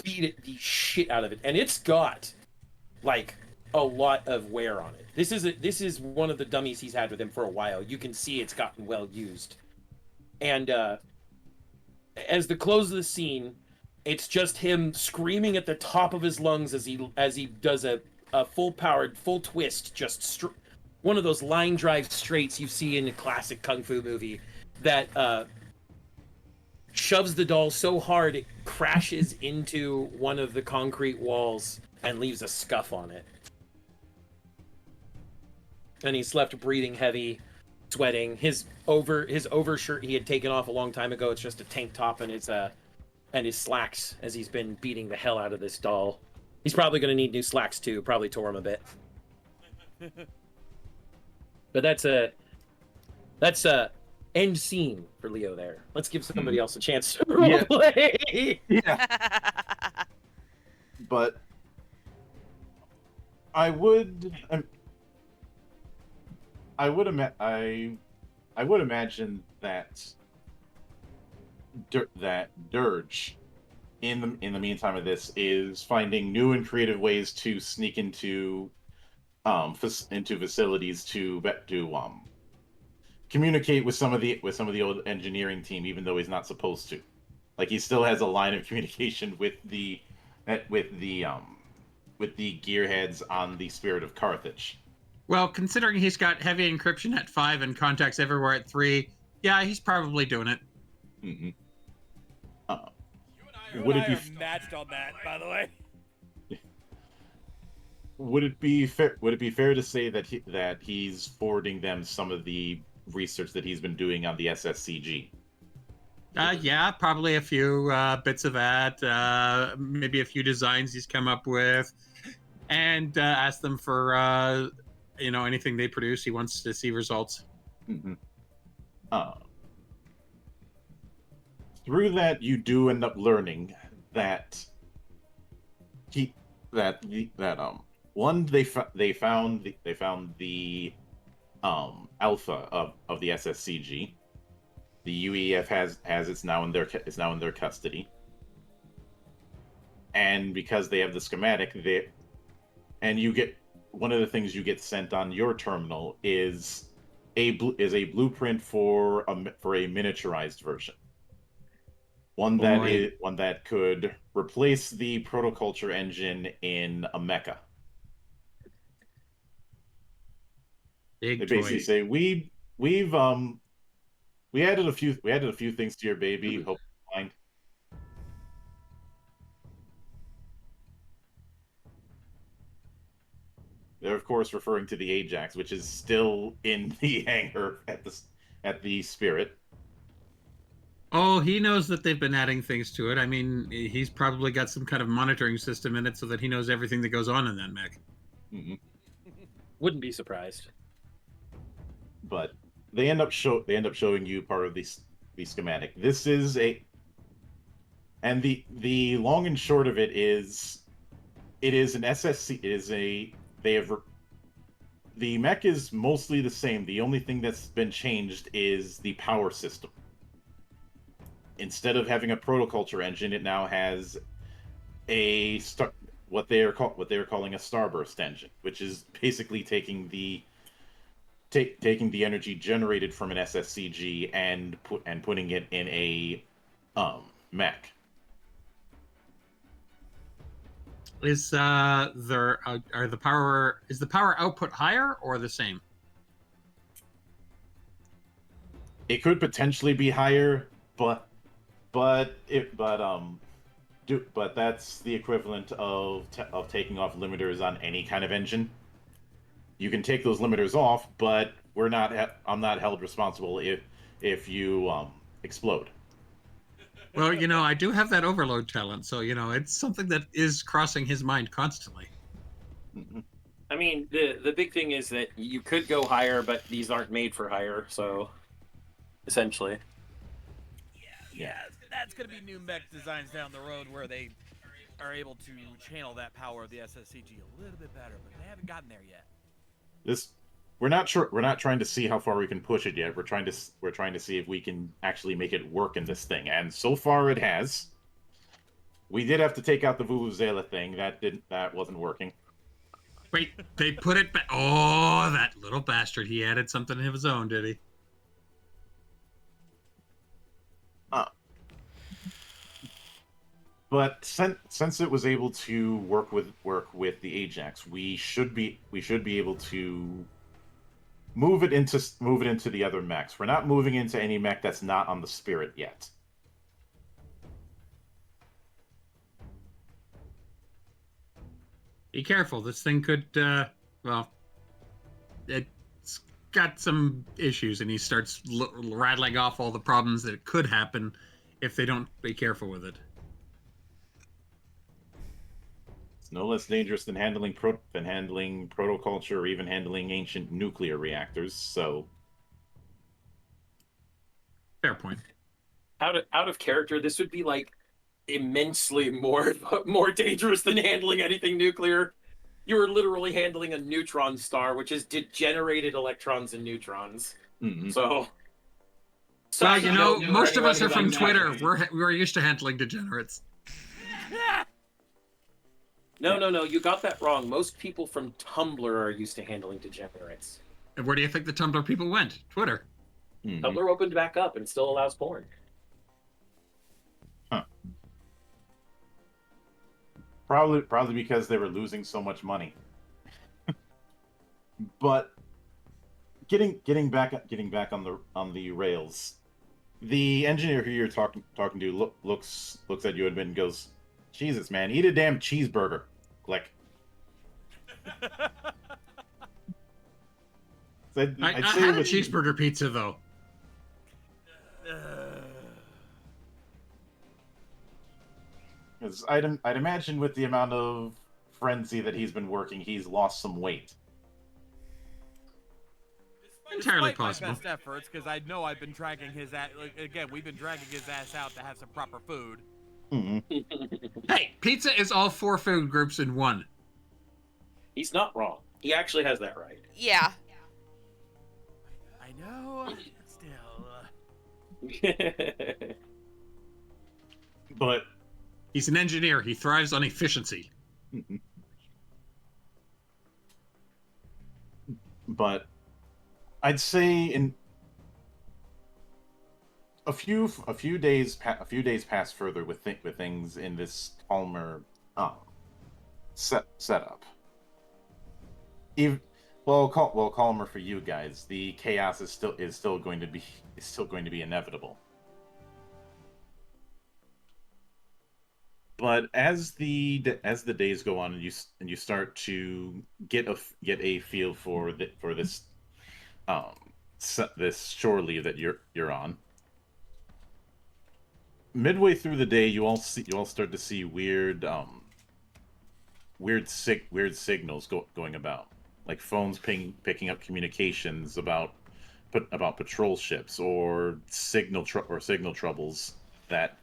beat the shit out of it. And it's got, like, a lot of wear on it. This is one of the dummies he's had with him for a while. You can see it's gotten well used. And as the close of the scene, it's just him screaming at the top of his lungs as he does a full-powered, full twist, just one of those line drive straights you see in a classic kung fu movie that shoves the doll so hard it crashes into one of the concrete walls and leaves a scuff on it. And he's left breathing heavy, sweating. His overshirt he had taken off a long time ago. It's just a tank top and his slacks as he's been beating the hell out of this doll. He's probably going to need new slacks too. Probably tore him a bit. But that's a end scene for Leo there. Let's give somebody else a chance to roleplay. Yeah. But I would imagine that Dirge, in the meantime of this, is finding new and creative ways to sneak into facilities to communicate with some of the old engineering team, even though he's not supposed to. Like, he still has a line of communication with the gearheads on the Spirit of Carthage. Well, considering he's got heavy encryption at 5 and contacts everywhere at 3, yeah, he's probably doing it. Mm-hmm. You Would and it I be are matched on that, by the way. Would it be fair? Would it be fair to say that he's forwarding them some of the research that he's been doing on the SSCG? Yeah, probably a few bits of that, maybe a few designs he's come up with, and ask them for anything they produce. He wants to see results. Mm-hmm. Through that, you do end up learning that one they found the alpha of the SSCG. The UEF it's now in their custody, and because they have the schematic, you get one of the things you get sent on your terminal is a blueprint for a miniaturized version. One that could replace the protoculture engine in a mecha. They basically say we added a few things to your baby. Hope you mind. They're of course referring to the Ajax, which is still in the hangar at the Spirit. Oh, he knows that they've been adding things to it. I mean, he's probably got some kind of monitoring system in it so that he knows everything that goes on in that mech. Mm-hmm. Wouldn't be surprised. But they end up showing you part of the schematic. This is the long and short of it is an SSC. The mech is mostly the same. The only thing that's been changed is the power system. Instead of having a protoculture engine, it now has what they are calling a starburst engine, which is basically taking the energy generated from an SSCG and putting it in a mech. Is the power output higher or the same? It could potentially be higher, but that's the equivalent of taking off limiters on any kind of engine. You can take those limiters off, but I'm not held responsible if you explode. Well, I do have that overload talent, so it's something that is crossing his mind constantly. Mm-hmm. I mean, the big thing is that you could go higher, but these aren't made for higher, so essentially. Yeah, that's going to be new mech designs down the road where they are able to channel that power of the SSCG a little bit better, but they haven't gotten there yet. We're not sure. We're not trying to see how far we can push it yet. We're trying to see if we can actually make it work in this thing, and so far it has. We did have to take out the Vuvuzela thing. That wasn't working. Wait, they put it back. Oh, that little bastard! He added something of his own, did he? But since it was able to work with the Ajax, we should be able to move it into the other mechs. We're not moving into any mech that's not on the Spirit yet. Be careful. This thing could, it's got some issues, and he starts rattling off all the problems that could happen if they don't be careful with it. It's no less dangerous than handling protoculture or even handling ancient nuclear reactors. So, fair point. Out of character, this would be like immensely more dangerous than handling anything nuclear. You are literally handling a neutron star, which is degenerated electrons and neutrons. Mm-hmm. So well, most of us are from Twitter. We're used to handling degenerates. No, you got that wrong. Most people from Tumblr are used to handling degenerates. And where do you think the Tumblr people went? Twitter. Mm-hmm. Tumblr opened back up and still allows porn. Huh. Probably because they were losing so much money. But getting back on the rails, the engineer who you're talking to looks at you and goes, "Jesus, man, eat a damn cheeseburger." Like, I say had a with- cheeseburger pizza though. Because I'd imagine with the amount of frenzy that he's been working, he's lost some weight. Entirely Despite my possible. best efforts, because I know I've been dragging his ass. Like, again, we've been dragging his ass out to have some proper food. Hey, pizza is all 4 food groups in one. He's not wrong. He actually has that right. Yeah. I know. Still. But He's an engineer. He thrives on efficiency. but I'd say in a few days pass further with things in this calmer setup. Even calmer for you guys. The chaos is still going to be inevitable. But as the days go on and you start to get a feel for this this shore leave that you're on. Midway through the day, you all start to see weird signals going about, like phones picking up communications about patrol ships or signal troubles that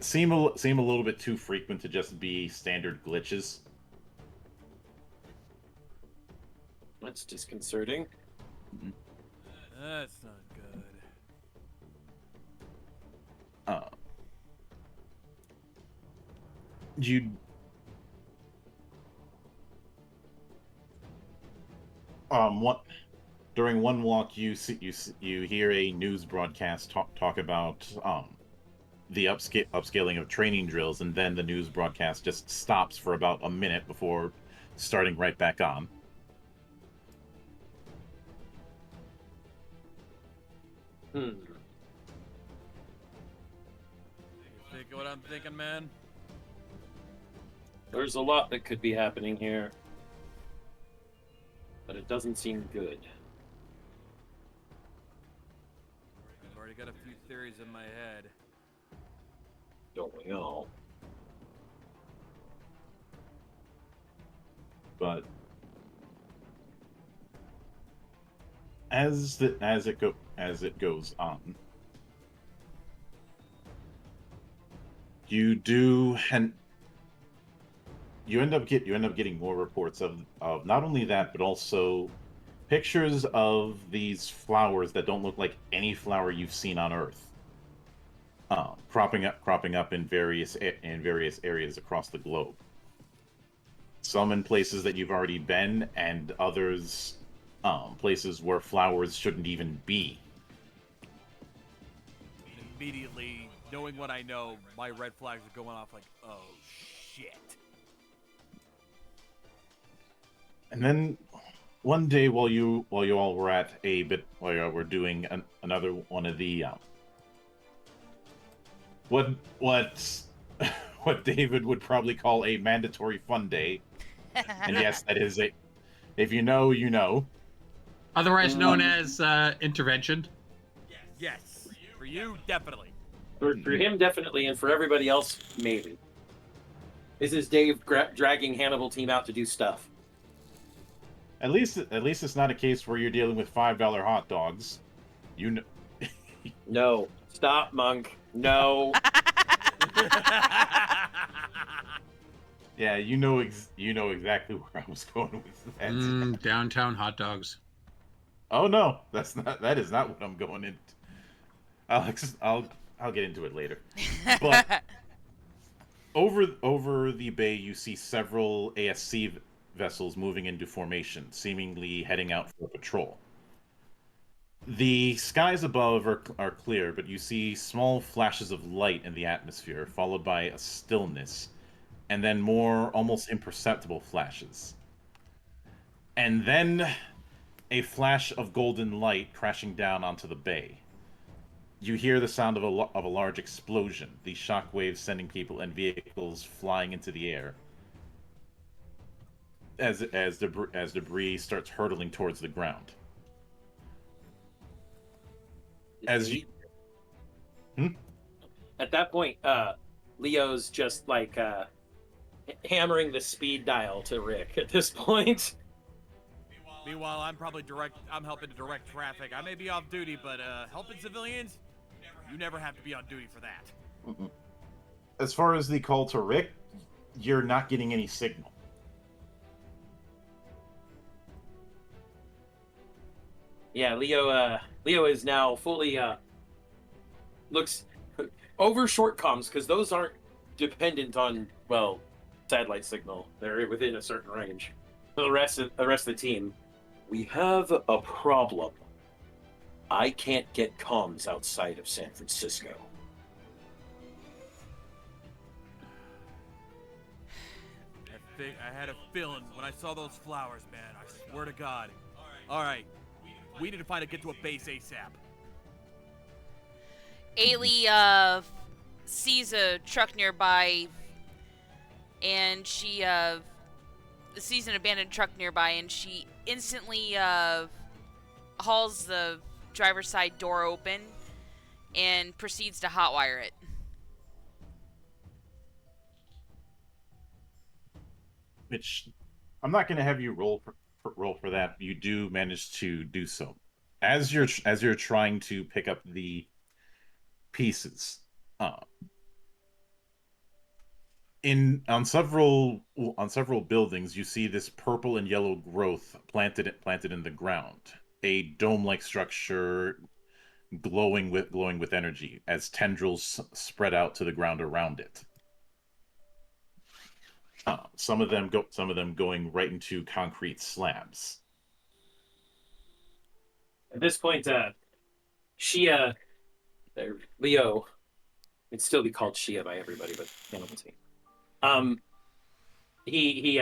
seem a little bit too frequent to just be standard glitches. That's disconcerting. That's not good. During one walk, you hear a news broadcast talk about the upscaling of training drills, and then the news broadcast just stops for about a minute before starting right back on. You think what I'm thinking, man? There's a lot that could be happening here, but it doesn't seem good. I've already got a few theories in my head. Don't we all? But as it goes on, you end up getting more reports of not only that, but also pictures of these flowers that don't look like any flower you've seen on Earth, cropping up in various areas across the globe. Some in places that you've already been, and others places where flowers shouldn't even be. Immediately, knowing what I know, my red flags are going off like, oh shit. And then one day, while you all were we're doing another one of the what David would probably call a mandatory fun day. And yes, that is it. If you know, you know. Otherwise known as intervention. Yes. For you, definitely. For him, definitely, and for everybody else, maybe. This is Dave dragging Hannibal team out to do stuff. At least it's not a case where you're dealing with $5 hot dogs. You know. No. Stop, Monk. No. Yeah, you know exactly where I was going with that. Downtown hot dogs. Oh no, that is not what I'm going into. I'll get into it later. But over the bay, you see several ASC vessels moving into formation, seemingly heading out for a patrol. The skies above are clear, but you see small flashes of light in the atmosphere, followed by a stillness, and then more almost imperceptible flashes. And then a flash of golden light crashing down onto the bay. You hear the sound of a large explosion, the shockwaves sending people and vehicles flying into the air as debris starts hurtling towards the ground. As you... At that point, Leo's just like hammering the speed dial to Rick at this point. Meanwhile, I'm helping to direct traffic. I may be off duty, but helping civilians, you never have to be on duty for that. Mm-mm. As far as the call to Rick, you're not getting any signal. Yeah, Leo is now fully looks over short comms because those aren't dependent on satellite signal. They're within a certain range. For the rest of the team, we have a problem. I can't get comms outside of San Francisco. I had a feeling when I saw those flowers, man. I swear to God. All right, we need to get to a base ASAP. Ailey sees a truck nearby, and she sees an abandoned truck nearby, and she instantly hauls the driver's side door open and proceeds to hotwire it. Which I'm not going to have you roll for that. You do manage to do so. As you're trying to pick up the pieces, on several buildings, you see this purple and yellow growth planted in the ground, a dome-like structure glowing with energy as tendrils spread out to the ground around it. Some of them going right into concrete slabs. At this point, Leo, it'd still be called Shia by everybody, but he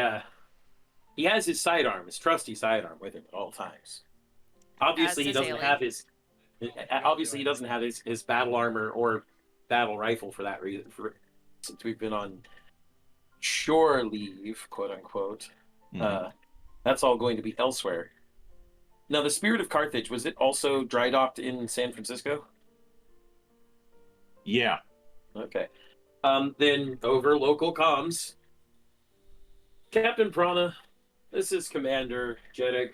has his sidearm, his trusty sidearm, with him at all times. Obviously, he doesn't have his battle armor or battle rifle for that reason. Since we've been on shore leave, quote unquote, that's all going to be elsewhere. Now, the Spirit of Carthage, was it also dry docked in San Francisco? Yeah. Okay. Then over local comms, Captain Prana, this is Commander Jedek.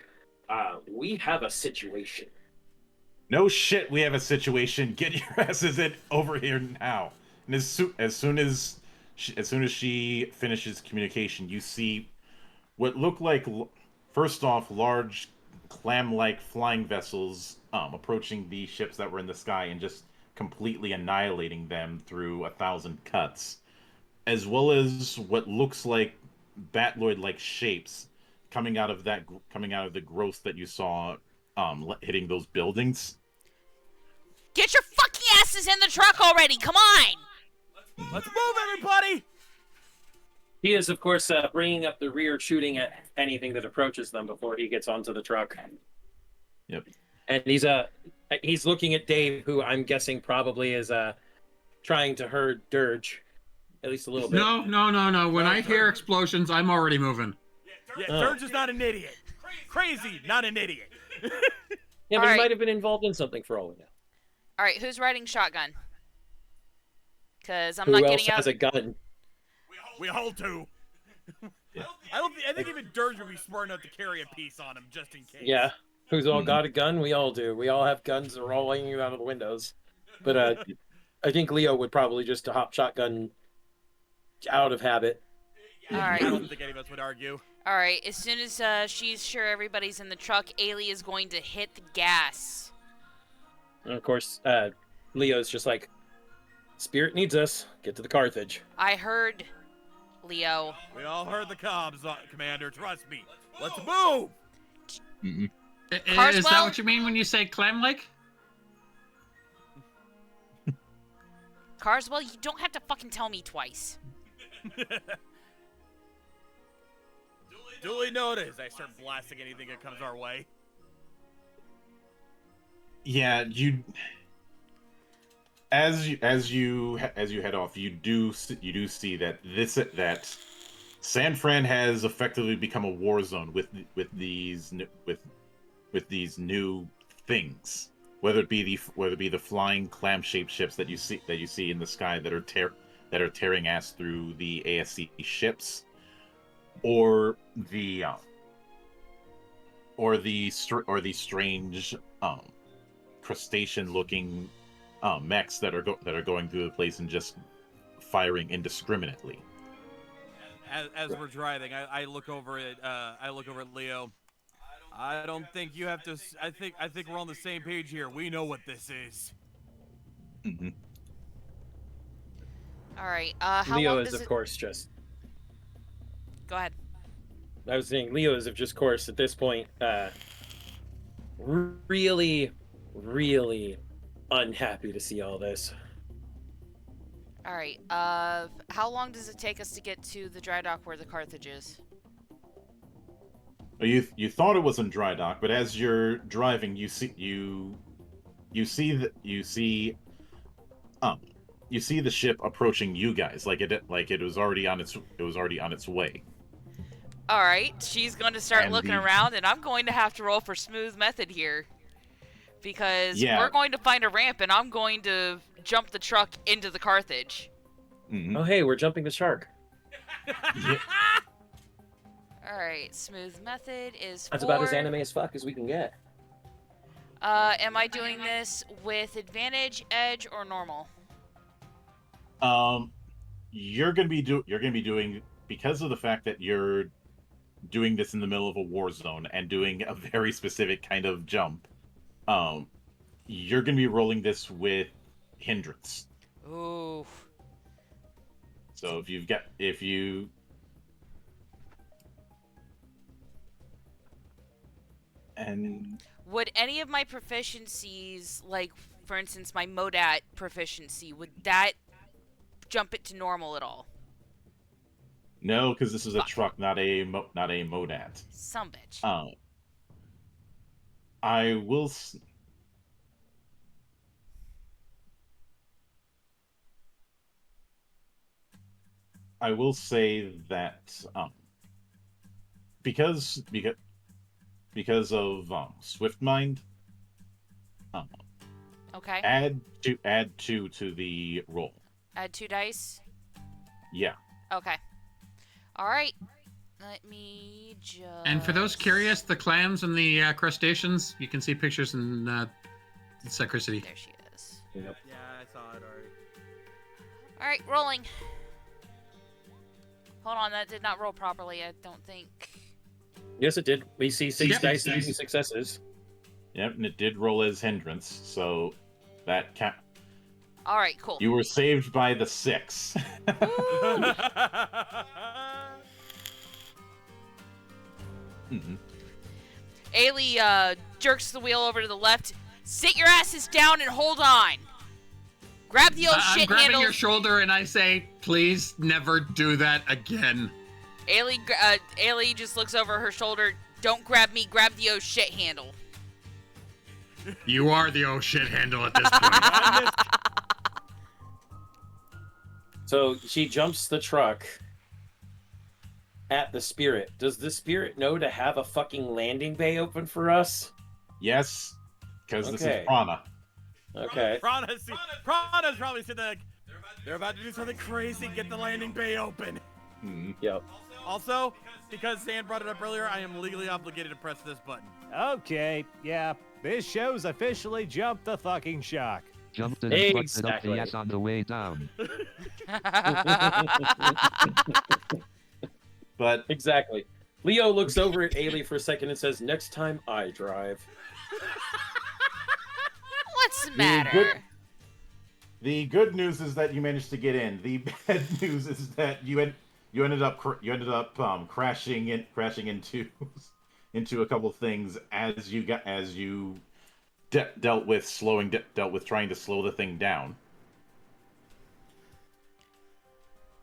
We have a situation. No shit, we have a situation. Get your asses over here now. And as soon as she finishes communication, you see what look like, first off, large clam-like flying vessels approaching the ships that were in the sky and just completely annihilating them through 1,000 cuts, as well as what looks like Batloid-like shapes coming out of the growth that you saw hitting those buildings. Get your fucking asses in the truck already! Come on! Let's move, everybody! He is, of course, bringing up the rear, shooting at anything that approaches them before he gets onto the truck. Yep. And he's looking at Dave, who I'm guessing probably is trying to herd Dirge, at least a little bit. No. When I hear explosions, I'm already moving. Yeah, Dirge is not an idiot. Crazy, not an idiot. Yeah, but he might have been involved in something for all we know. All right, who's riding shotgun? Because I'm Who not else getting out. has a gun? We all do. I think even Dirge would be smart enough to carry a piece on him just in case. Yeah. Who's all got a gun? We all do. We all have guns that are all hanging out of the windows. But I think Leo would probably just hop shotgun out of habit. All right. I don't think any of us would argue. All right. As soon as she's sure everybody's in the truck, Ailey is going to hit the gas. And of course, Leo's just like, Spirit needs us. Get to the Carthage. I heard, Leo. We all heard the comms, Commander. Trust me. Let's move. Is that what you mean when you say clam lake? Carswell, you don't have to fucking tell me twice. Duly noted. I start blasting anything that comes our way. Yeah, as you head off, you do see that San Fran has effectively become a war zone with these new things. Whether it be the flying clam-shaped ships that you see in the sky that are tearing ass through the ASC ships, or the strange crustacean-looking mechs that are going through the place and just firing indiscriminately. As we're driving, I look over at Leo. I don't think you have to. I think we're on the same page here. We know what this is. Mm-hmm. All right. How Leo long is, does of it... course, just. Go ahead. I was saying Leo is, of just course, at this point, really, really unhappy to see all this. All right. How long does it take us to get to the dry dock where the Carthage is? Well, you thought it was in dry dock, but as you're driving, you see the ship approaching you guys, like it was already on its way. All right. She's going to start And looking around, and I'm going to have to roll for smooth method here, because we're going to find a ramp, and I'm going to jump the truck into the Carthage. Mm-hmm. Oh, hey, we're jumping the shark. Yeah. Alright, smooth method is 4. That's about as anime as fuck as we can get. Am I doing this with advantage, edge, or normal? You're gonna be doing, because of the fact that you're doing this in the middle of a war zone and doing a very specific kind of jump. You're gonna be rolling this with hindrance. Ooh. So and would any of my proficiencies, like for instance my Modat proficiency, would that jump it to normal at all? no, because this is a truck, not a Modat. Some bitch. I will say that because of Swift Mind, Okay. add 2 to the roll. Add 2 dice. Yeah. Okay. All right. Let me just. And for those curious, the clams and the crustaceans, you can see pictures in Secret There she is. Yep. Yeah, I saw it already. All right, rolling. Hold on, that did not roll properly. I don't think. Yes, it did. We see 6 Yep. dice and 2 successes. Yep, and it did roll as hindrance, so that All right, cool. you were saved by the 6. Mm-hmm. Ailey jerks the wheel over to the left. Sit your asses down and hold on. Grab the old I'm shit grabbing handle. your shoulder and I say, please never do that again. Ailey just looks over her shoulder. Don't grab me. Grab the old shit handle. You are the oh shit handle at this point. So she jumps the truck at the spirit. Does the spirit know to have a fucking landing bay open for us? Yes, because this Okay. is Prana. Okay. Prana's probably sitting there like, they're about to do something crazy. Get the landing bay open. Mm-hmm. Yep. Also, because Sand brought it up earlier, I am legally obligated to press this button. Okay, yeah, this show's officially jumped the fucking shark. Jumped and fucked it up Exactly. the ass on the way down. But Exactly. Leo looks over at Ailey for a second and says, next time I drive. What's the matter? the good news is that you managed to get in. The bad news is that you ended up crashing into a couple things as you dealt with trying to slow the thing down.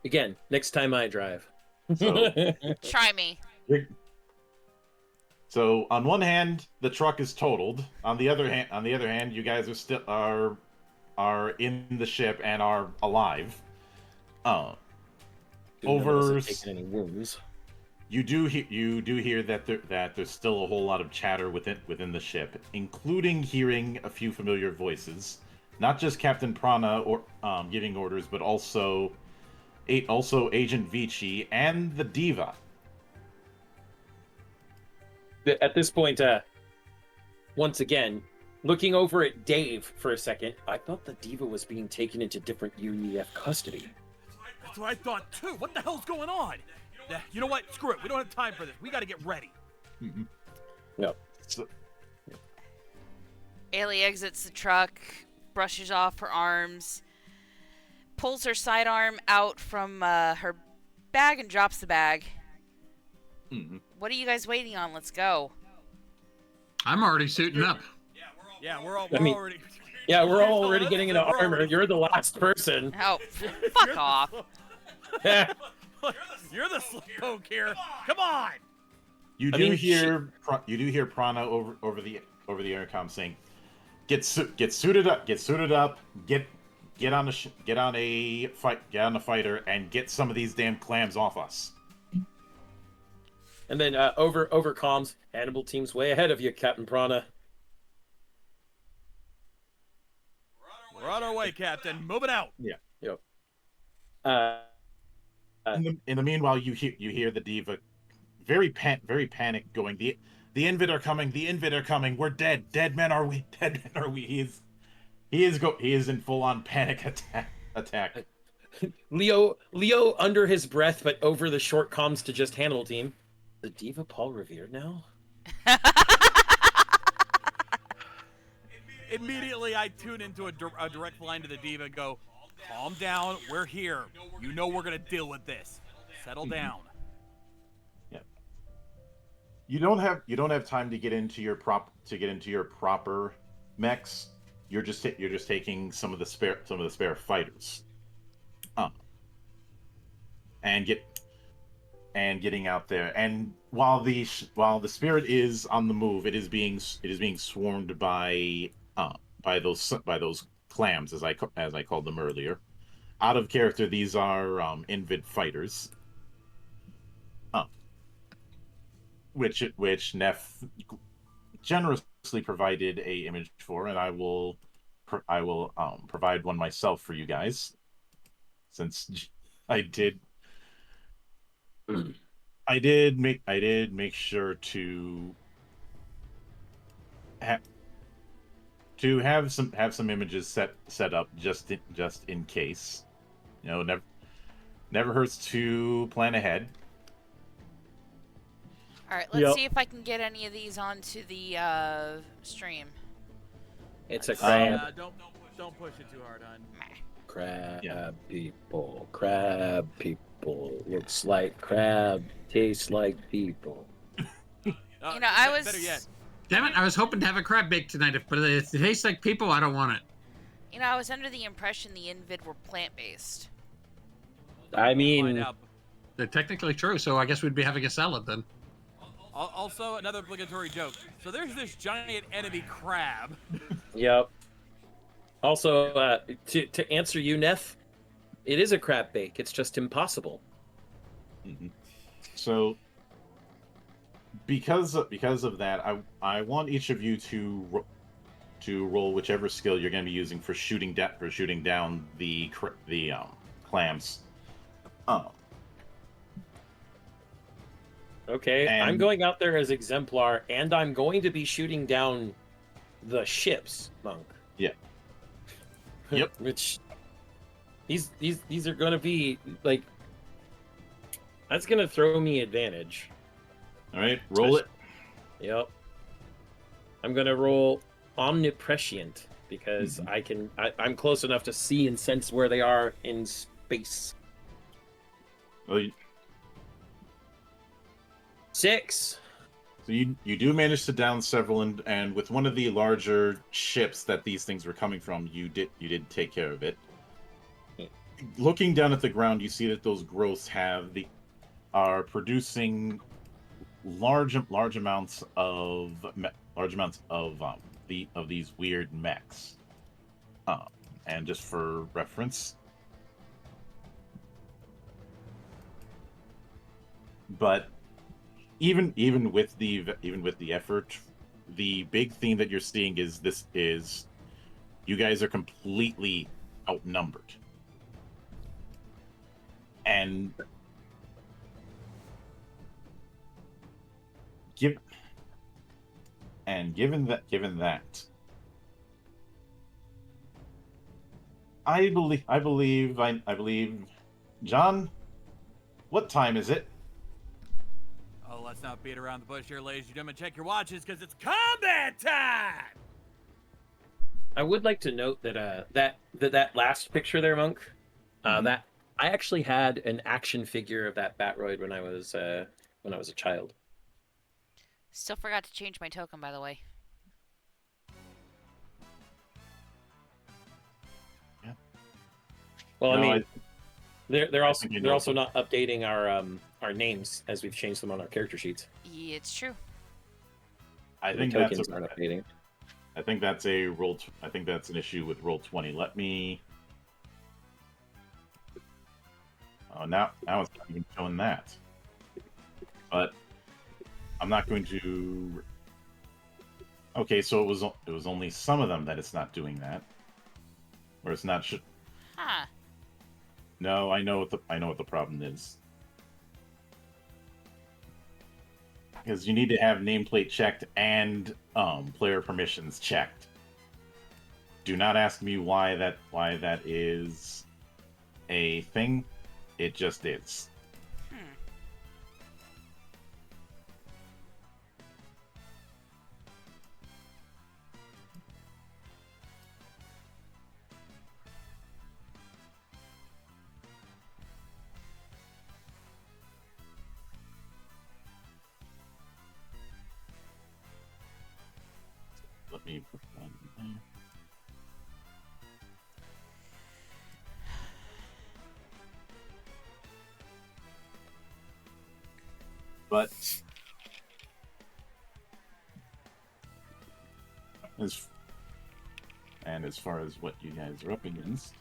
Again, next time I drive. So, Try me. so on one hand, the truck is totaled. On the other hand, you guys are in the ship and are alive. Taking any wounds. You do hear that there's still a whole lot of chatter within the ship, including hearing a few familiar voices, not just Captain Prana or giving orders, but also Agent Vici and the Diva. At this point, once again, looking over at Dave for a second, I thought the Diva was being taken into different UEF custody. That's what I thought too. What the hell's going on? You know what? Screw it. We don't have time for this. We got to get ready. Mm-hmm. Yep. So, Ailey exits the truck, brushes off her arms, pulls her sidearm out from her bag and drops the bag. mm-hmm. What are you guys waiting on? Let's go. I'm already suiting up. Yeah, we're I mean, already. Yeah, we're all already getting into armor. You're the last person. Oh, fuck off. You're the slowpoke here. Come on. You do hear Prana over the intercom saying, "Get suited up, get on a fighter, and get some of these damn clams off us." And then over comms, Hannibal team's way ahead of you, Captain Prana. We're on our way, Captain. Moving out. Yeah. Yep. In the meanwhile, you hear the Diva very panicked, going, "The Invid are coming! The Invid are coming! We're dead! Dead men are we? Dead men are we?" He is in full on panic attack. Leo under his breath, but over the short comms to just Hannibal team. The Diva Paul revered now? Immediately, I tune into a direct line to the Diva and go, "Calm down. We're here. You know we're gonna deal with this. Settle down." Yeah. You don't have time to get into your proper mechs. You're just taking some of the spare fighters. And getting out there. And while the spirit is on the move, it is being swarmed by those clams, as I called them earlier. Out of character, these are Invid fighters, which Neff generously provided a image for, and I will provide one myself for you guys, since I did make sure to have some images set up just in case. You know, never hurts to plan ahead. All right, let's see if I can get any of these onto the stream. It's a crab. Don't push it too hard, hon. Crab people. Looks like crab, tastes like people. You know, I was. Better yet. Damn it! I was hoping to have a crab bake tonight, but if it tastes like people, I don't want it. You know, I was under the impression the Invid were plant-based. I mean, They're technically true, so I guess we'd be having a salad then. Also, another obligatory joke. So there's this giant enemy crab. yep. Also, to answer you, Neff, it is a crab bake. It's just impossible. Mm-hmm. So, because of that, I want each of you to roll whichever skill you're going to be using for shooting down the clams. Okay, I'm going out there as Exemplar, and I'm going to be shooting down the ships, Monk. Yeah. Yep. Which these are going to be like, that's going to throw me advantage. All right, roll it. Yep. I'm going to roll Omniprescient because I'm close enough to see and sense where they are in space. Well, 6. So you do manage to down several, and with one of the larger ships that these things were coming from, you did take care of it. Looking down at the ground, you see that those growths are producing large amounts of these weird mechs. And just for reference, but even with the effort, the big theme that you're seeing is you guys are completely outnumbered. And given that, I believe, John, what time is it? Oh, let's not beat around the bush here, ladies and gentlemen. Check your watches, because it's combat time! I would like to note that that last picture there, Monk, that I actually had an action figure of that Batroid when I was a child. Still forgot to change my token, by the way. Yeah. Well, No, I mean, they're also know. not updating our names as we've changed them on our character sheets. Yeah, it's true. I The think tokens aren't updating. I think that's I think that's an issue with Roll20. Let me. Oh, now it's not even showing that. But I'm not going to. Okay, so it was only some of them that it's not doing that, or it's not. Huh. No, I know what the problem is. Because you need to have nameplate checked and player permissions checked. Do not ask me why that is a thing. It just is. Let me put that in there. But as far as what you guys are up against,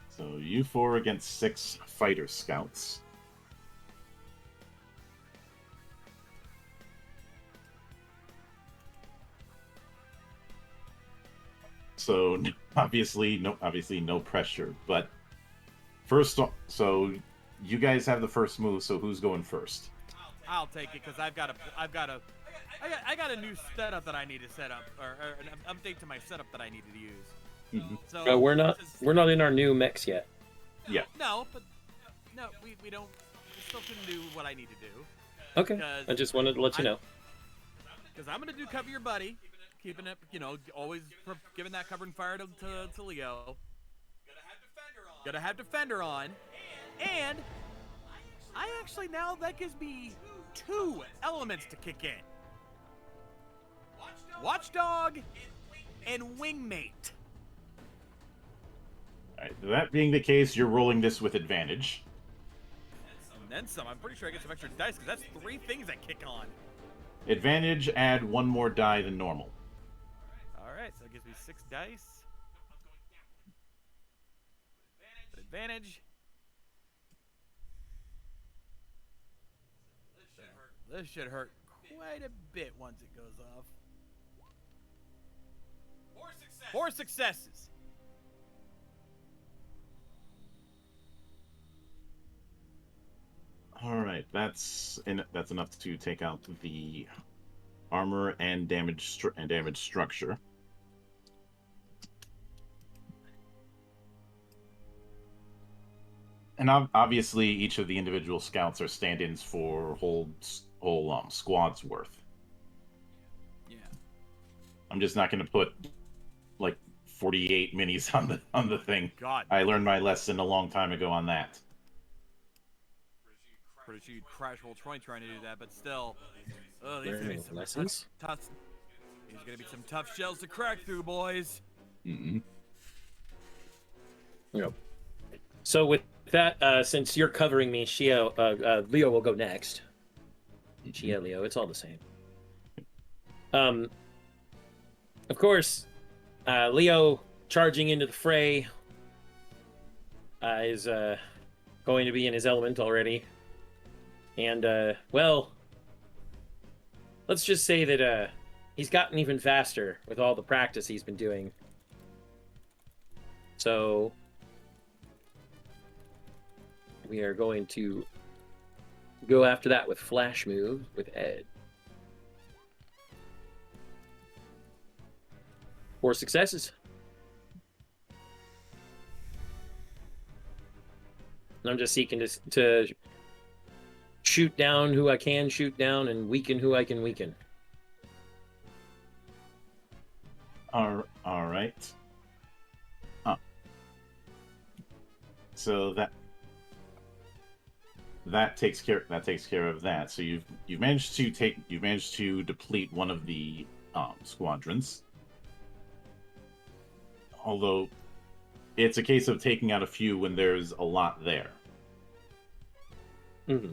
so you four against 6 fighter scouts. So obviously no pressure. But first, so you guys have the first move. So who's going first? I'll take it, because I got a new setup that I need to set up, or an update to my setup that I needed to use. Mm-hmm. So We're not in our new mechs yet. Yeah. No, but no, we don't. We still can do what I need to do. Okay. I just wanted to let you know. Because I'm gonna do cover your buddy, keeping it, always giving that covering fire to Leo. Gotta have defender on, and I actually, now that gives me 2 elements to kick in. Watchdog and Wingmate. Alright, that being the case, you're rolling this with advantage. And then some. I'm pretty sure I get some extra dice, because that's 3 things I kick on. Advantage, add 1 more die than normal. Alright, so it gives me 6 dice. Advantage. This should hurt quite a bit once it goes off. 4 successes. All right, that's enough to take out the armor and damage structure. And obviously, each of the individual scouts are stand-ins for whole squads worth. I'm just not going to put like 48 minis on the thing. God. I learned my lesson a long time ago on that. Pretty sure you'd crash roll 20 trying to do that, but still. Oh, these are gonna be Learning some lessons. tough. These are gonna be some tough shells to crack through, boys. Mm-hmm. Yep. So with that, since you're covering me, Leo will go next. Shia, Leo, it's all the same. Of course, Leo charging into the fray is going to be in his element already. And, well, let's just say that he's gotten even faster with all the practice he's been doing. So we are going to go after that with Flash Move with Ed. 4 successes. And I'm just seeking to shoot down who I can shoot down and weaken who I can weaken. All right. So that takes care of that. So you've managed to deplete one of the squadrons. Although it's a case of taking out a few when there's a lot there. Mm-hmm.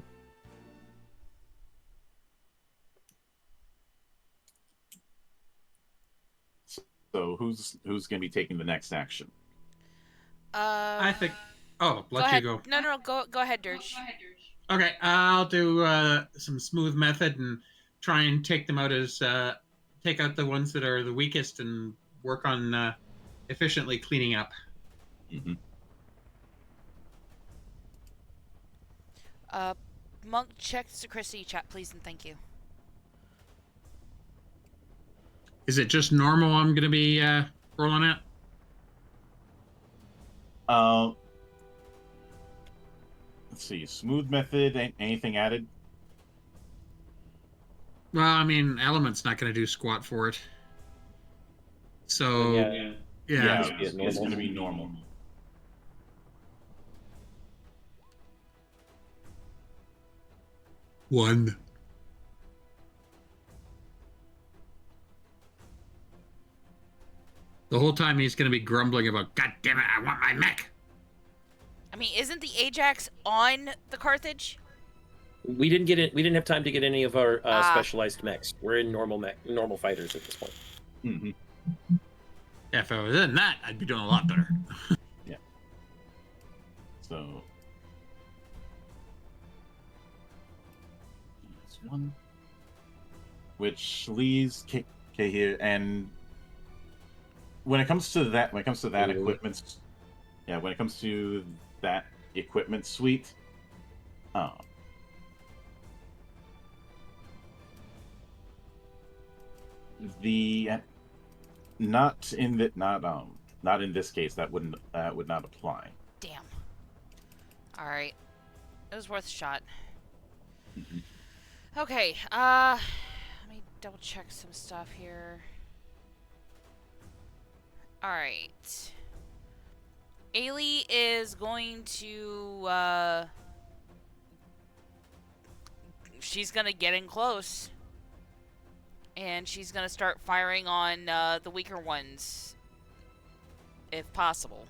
So who's going to be taking the next action? I think. Oh, Go let ahead. you go. No, go ahead, Dirge. Okay, I'll do some smooth method and try and take them out as take out the ones that are the weakest and work on efficiently cleaning up. Mm-hmm. Monk, check the Christy chat, please, and thank you. Is it just normal I'm going to be rolling at? Let's see. Smooth method. Anything added? Well, I mean, Element's not going to do squat for it. So, yeah. It's going to be normal. One. The whole time he's going to be grumbling about, God damn it, I want my mech. I mean, isn't the Ajax on the Carthage? We didn't get it. We didn't have time to get any of our specialized mechs. We're in normal fighters at this point. Mm-hmm. Yeah, if I was in that, I'd be doing a lot better. Yeah. So that's one, which leaves K here, and when it comes to that equipment, when it comes to that equipment suite, not in this case that would not apply. Damn. All right, it was worth a shot. Mm-hmm. Okay. Let me double check some stuff here. All right. Ailey is going to, she's gonna get in close. And she's gonna start firing on the weaker ones, if possible.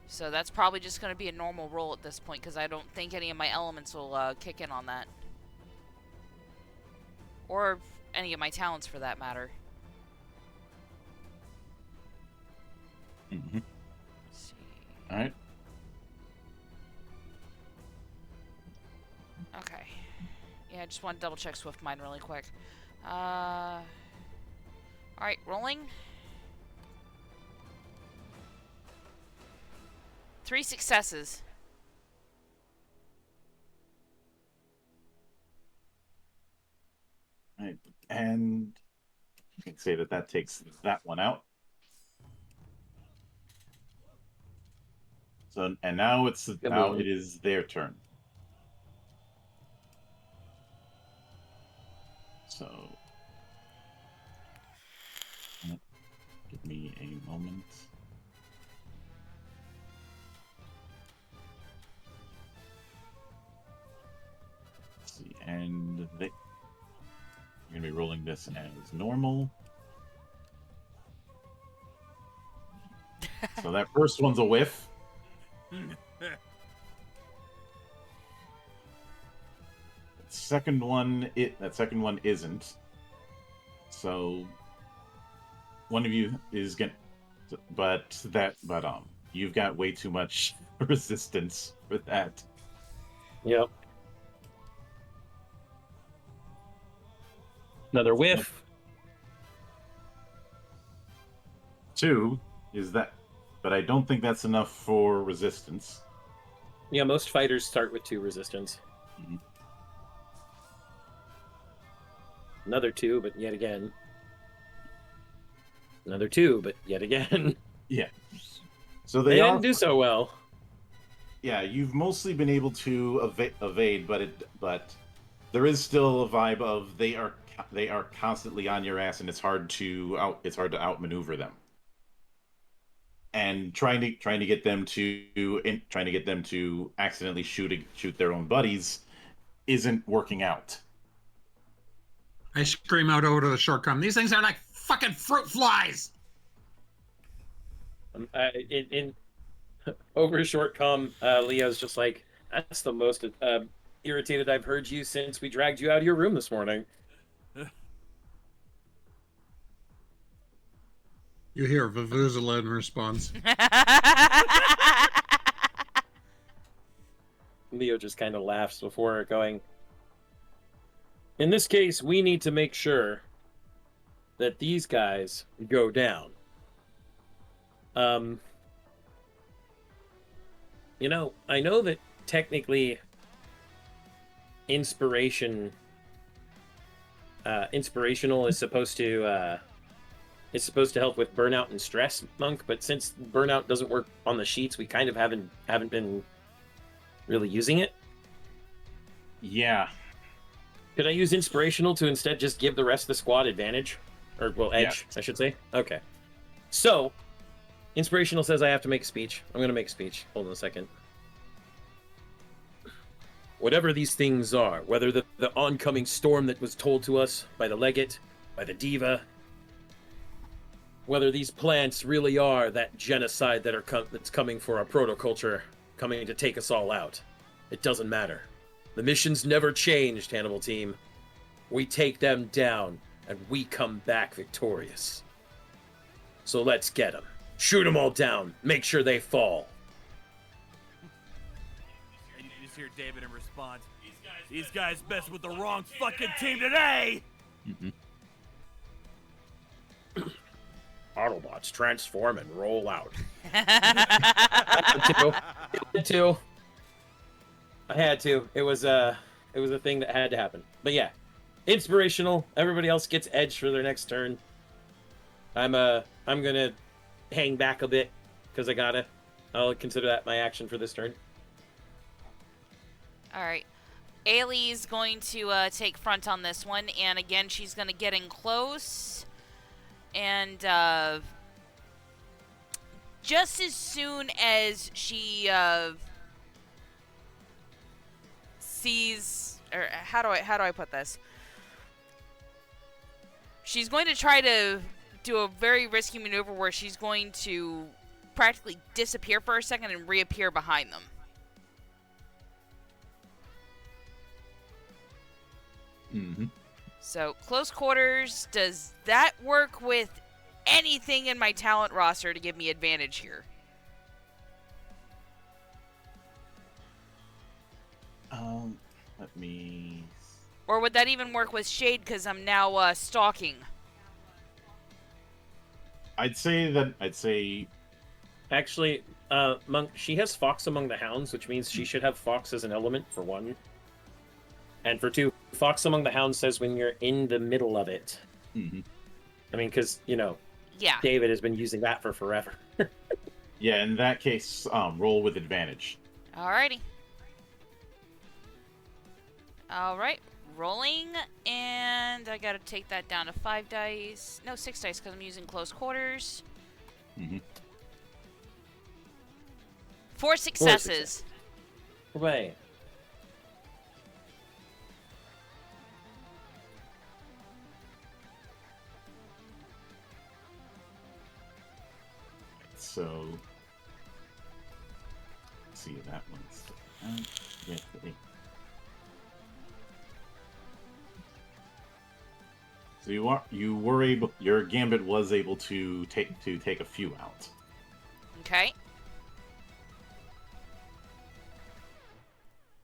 So that's probably just gonna be a normal roll at this point, because I don't think any of my elements will kick in on that. Or any of my talents, for that matter. Mm-hmm. Let's see. All right. Okay. Yeah, I just want to double check Swift Mine really quick. Alright, rolling. 3 successes. All right. And you can say that takes that one out. So, and now it is their turn. So Give me a moment. Let's see, and you're gonna be rolling this as normal. So that first one's a whiff. That second one isn't. So one of you is gonna, but you've got way too much resistance for that. Yep. Another whiff. 2 is that, but I don't think that's enough for resistance. Yeah, most fighters start with 2 resistance. Mhm. Another 2, but yet again. Another 2, but yet again. Yeah. So They they didn't are. do so well. Yeah, you've mostly been able to evade, but there is still a vibe of they are constantly on your ass, and it's hard to outmaneuver them. And trying to get them to accidentally shoot their own buddies isn't working out. I scream out over to the shortcom. These things are like fucking fruit flies. In over a short com, Leo's just like, that's the most irritated I've heard you since we dragged you out of your room this morning. You hear Vuvuzela in response. Leo just kind of laughs before going, in this case, we need to make sure that these guys go down. You know, I know that technically inspirational is supposed to help with burnout and stress, Monk, but since burnout doesn't work on the sheets, we kind of haven't been really using it. Yeah. Could I use inspirational to instead just give the rest of the squad advantage? Or, well, edge, I should say. Okay. So, inspirational says I have to make a speech. I'm going to make a speech. Hold on a second. Whatever these things are, whether the oncoming storm that was told to us by the legate, by the diva, whether these plants really are that genocide that's coming for our protoculture, coming to take us all out, it doesn't matter. The mission's never changed, Hannibal team. We take them down, and we come back victorious. So let's get them. Shoot them all down. Make sure they fall. And you just hear David in response. These guys messed with the wrong fucking team today! Autobots transform and roll out. I had to. It was a thing that had to happen. But yeah, inspirational. Everybody else gets edge for their next turn. I'm gonna hang back a bit because I'll consider that my action for this turn. All right. Ailey's going to take front on this one, and again, she's going to get in close. And just as soon as she sees, or how do I put this? She's going to try to do a very risky maneuver where she's going to practically disappear for a second and reappear behind them. Mm-hmm. So, close quarters, does that work with anything in my talent roster to give me advantage here? Let me... Or would that even work with Shade because I'm now stalking? I'd say... Actually, Monk, she has Fox Among the Hounds, which means she should have Fox as an element, for one. And for two, Fox Among the Hounds says when you're in the middle of it. Mm-hmm. I mean, because, yeah. David has been using that for forever. Yeah, in that case, roll with advantage. Alrighty. Alright. rolling, and I gotta take that down to 5 dice. No, 6 dice because I'm using close quarters. Mm-hmm. 4 successes. Hooray. So, let's see that one's. So you were able, your gambit was able to take a few out. Okay.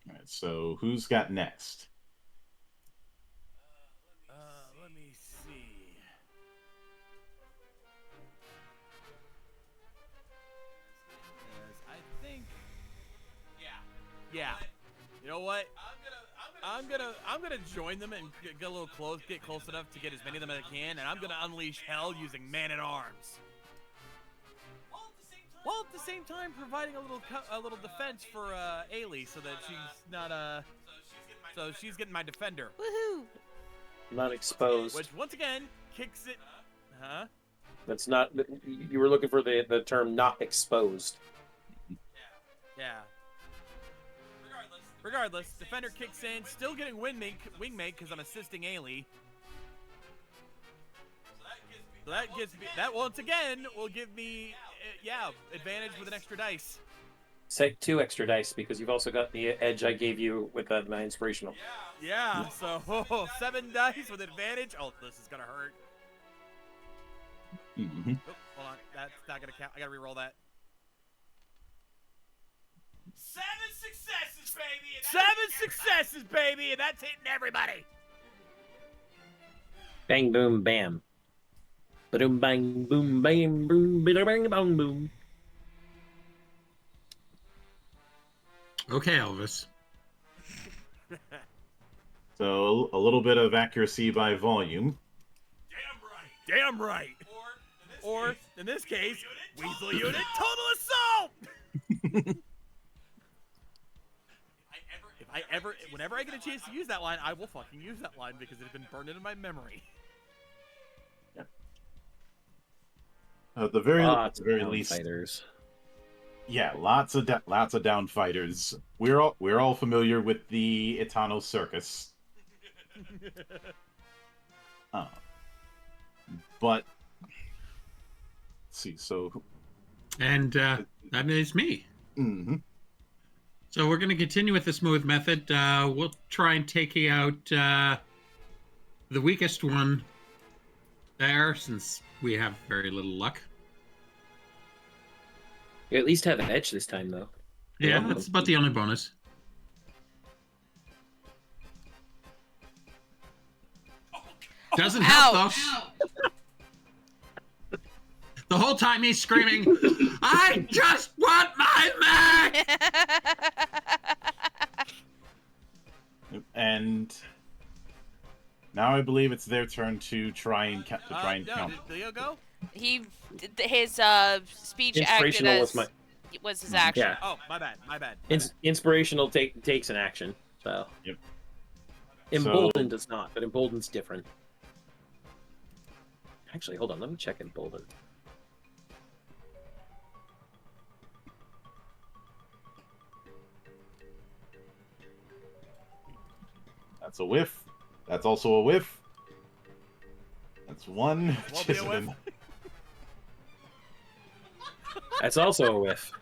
All right. So who's got next? Let me see. I think. Yeah. You know what? I'm gonna join them and get a little close, get close enough to get as many of them as I can, and I'm gonna unleash hell using man-at-arms. While at the same time providing a little defense for Ailey, so that she's not so she's getting my defender. Woohoo! Not exposed. Which once again kicks it. Huh? That's not. You were looking for the term "not exposed." Yeah. Regardless, defender kicks in, still getting wingmate because I'm assisting Ailey. So that gives me that once again will give me advantage with an extra dice. Say 2 extra dice because you've also got the edge I gave you with my inspirational. Yeah. So 7 dice with advantage. Oh, this is gonna hurt. Mm-hmm. Oh, hold on, that's not gonna count. I gotta re-roll that. 7 successes, baby! And 7 successes, baby! And that's hitting everybody! Bang, boom, bam. Ba-doom, bang, boom, bam, boom, bang, bang, boom. Okay, Elvis. So a little bit of accuracy by volume. Damn right! Or, in this case, Weasel Unit Total Assault! Whenever I get a chance to use that line, I will fucking use that line because it has been burned into my memory. At the very least, Fighters. yeah, lots of down fighters. We're all familiar with the Itano Circus. But let's see. So, And that is me. mm-hmm. So we're going to continue with the smooth method. We'll try and take out the weakest one there, since we have very little luck. You at least have an edge this time, though. Yeah, that's about the only bonus. Doesn't help, though. The whole time he's screaming, I just want my Mac! And now I believe it's their turn to try and count. Did Leo go? His speech acted Inspirational as was his action. Yeah. Oh, my bad. Inspirational takes an action. So. Yep. Embolden does not, but Embolden's different. Actually, hold on. Let me check Embolden. That's a whiff. That's also a whiff. That's one. Won't be a whiff. That's also a whiff.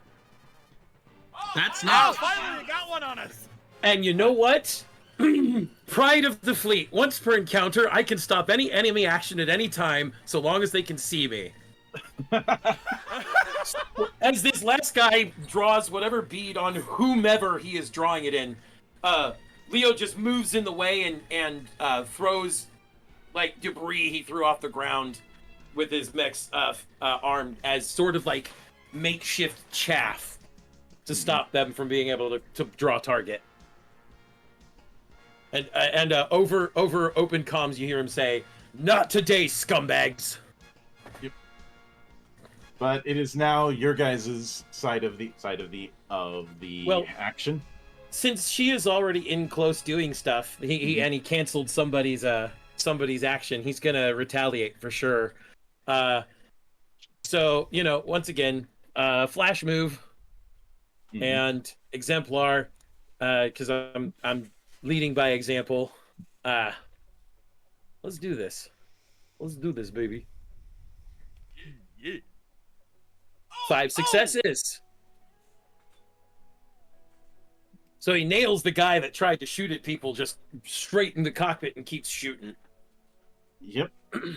That's Oh, not. finally, you got one on us. And you know what? Pride of the fleet. Once per encounter, I can stop any enemy action at any time, so long as they can see me. As this last guy draws whatever bead on whomever he is drawing it in, Leo just moves in the way and throws like debris he threw off the ground with his mech's arm as sort of like makeshift chaff to stop them from being able to draw target. And over open comms, you hear him say, "Not today, scumbags." Yep. But it is now your guys' side of the Well, action. since she is already in close doing stuff, he canceled somebody's action, he's gonna retaliate for sure. So once again, flash move and exemplar, because I'm leading by example. Let's do this. Let's do this, baby. Yeah. 5 successes. So he nails the guy that tried to shoot at people just straight in the cockpit and keeps shooting. Yep. And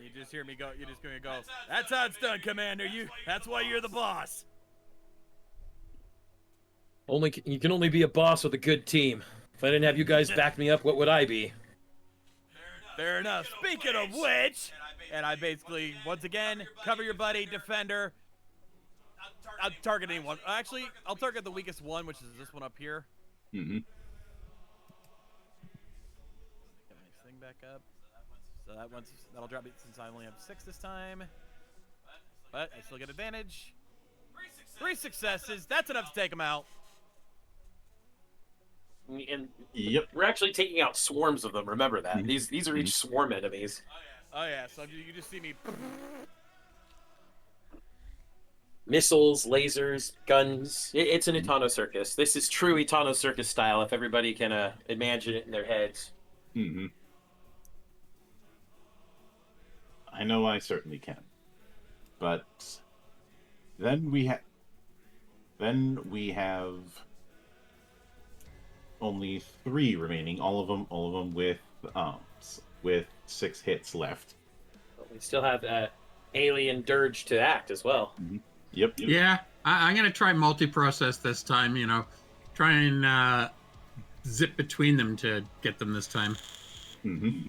you just hear me go. You're just gonna go. That's how it's done, Commander. That's why you're the boss. You can only be a boss with a good team. If I didn't have you guys back me up, what would I be? Fair enough. Speaking of which, and I basically, once again, cover your buddy, defender. I'm targeting one. Actually, I'll target the weakest one, which is this one up here. Mm-hmm. Get my thing back up. So that'll drop me since I only have 6 this time. But I still get advantage. 3 successes. That's enough to take him out. And Yep. we're actually taking out swarms of them. Remember that. These are each swarm enemies. Oh yeah. So you just see me. Missiles, lasers, guns. It's an Etano Circus. This is true Etano Circus style, if everybody can imagine it in their heads. Mm-hmm. I know I certainly can. But then we have only 3 remaining. All of them with 6 hits left. We still have Alien Dirge to act as well. Mm-hmm. Yep. Yeah, I'm gonna try multi-process this time. Try and zip between them to get them this time. Mm-hmm.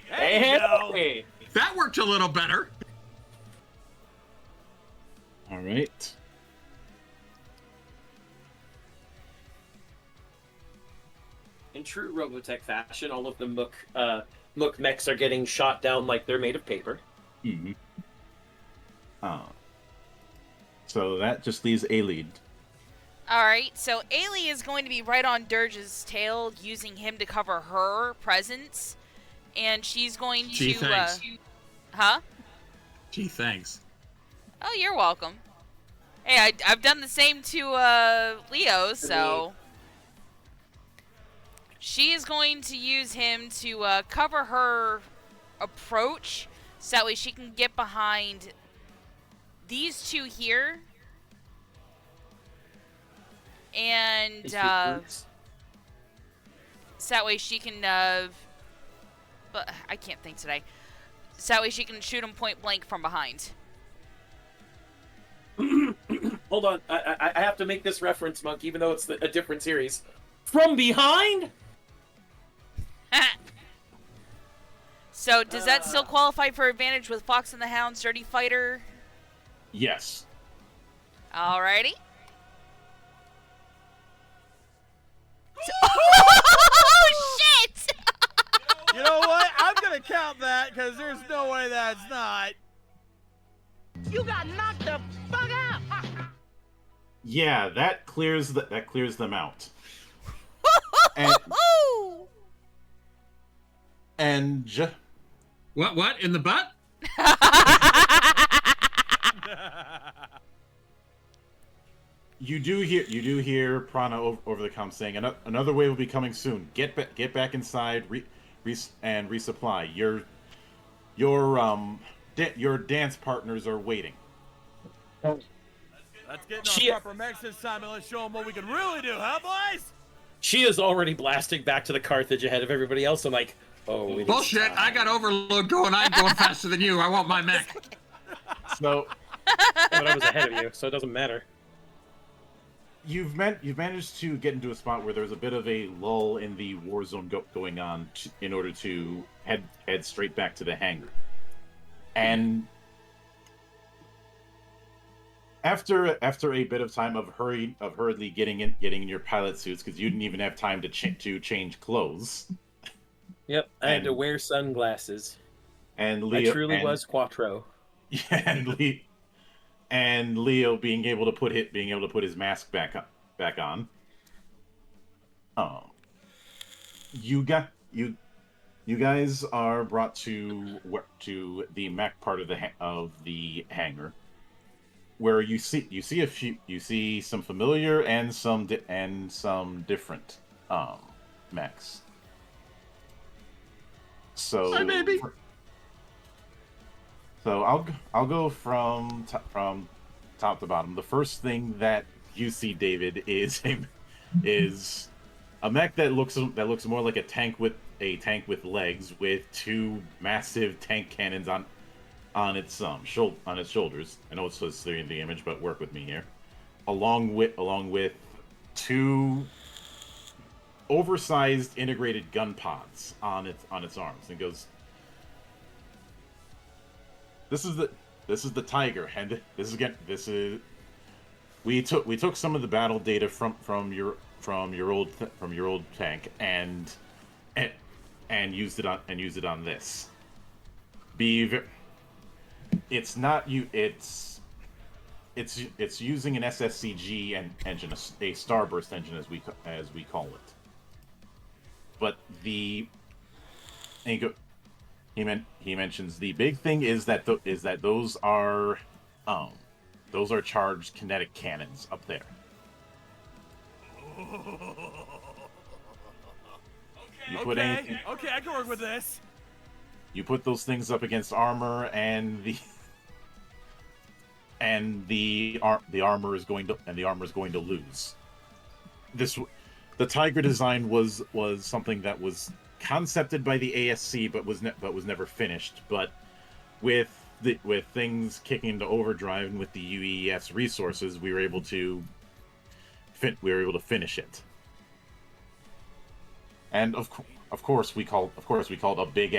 Hey! That worked a little better. All right. In true Robotech fashion, all of the Mook mechs are getting shot down like they're made of paper. Mm-hmm. So that just leaves a lead. Alright, so Ailey is going to be right on Dirge's tail, using him to cover her presence. And she's going Gee, to... thanks. Huh? Gee, thanks. Oh, you're welcome. Hey, I've done the same to Leo, so... She is going to use him to cover her approach, so that way she can get behind these 2 here. And so that way she can but I can't think today. So that way she can shoot him point blank from behind. Hold on, I have to make this reference, Monk, even though it's a different series. From behind? So does that still qualify for advantage with Fox and the Hound, Sturdy Fighter? Yes. Alrighty. Oh shit! You know what? I'm gonna count that because there's no way that's not. You got knocked the fuck out! Yeah, that clears them out. What in the butt? You do hear Prana over the comm saying another wave will be coming soon. Get back inside and resupply. Your dance partners are waiting. Let's get in our proper mechs this time and let's show them what we can really do, huh, boys? She is already blasting back to the Carthage ahead of everybody else. I'm like, oh, we Bullshit! need I got overload going. I'm going faster than you. I want my mech. So, but I was ahead of you, so it doesn't matter. You've managed to get into a spot where there's a bit of a lull in the war zone going on in order to head straight back to the hangar. And after a bit of time of hurriedly getting in your pilot suits, because you didn't even have time to change clothes. Yep, I had to wear sunglasses. and I Leo truly and, was Quattro. and Leo being able to put his mask back on. You got you guys are brought to the mech part of the hangar, where you see some familiar and some different mechs. So Hi, baby. So I'll go from top to bottom. The first thing that you see, David, is a mech that looks more like a tank with legs, with two massive tank cannons on its shoulders. I know it's supposed to be in the image, but work with me here. Along with two oversized integrated gun pods on its arms, and goes. This is the Tiger, and we took some of the battle data from your old tank and used it on this. It's not you. It's using an SSCG engine, a starburst engine as we call it. But he mentions the big thing is that those are charged kinetic cannons up there. Okay, I can work with this. You put those things up against armor, and the armor is going to lose. The Tiger design was something that was concepted by the ASC, but was never finished. But with things kicking into overdrive and with the UES resources, we were able to finish it. And of course we called a big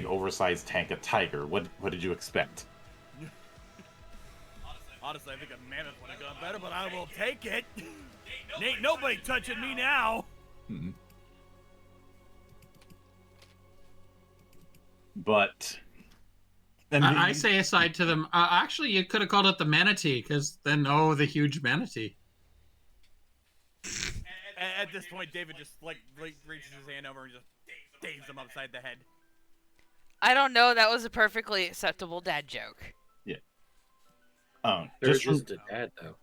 oversized tank a Tiger. What did you expect? Honestly, I think a mammoth would have gone better, but I will take it. Ain't nobody touching me now. Mm-hmm. But I say aside to them, actually, you could have called it the manatee, because then, the huge manatee. At this point, David just reaches his hand over and just daves him upside the head. I don't know. That was a perfectly acceptable dad joke. Yeah. There's just a dad though.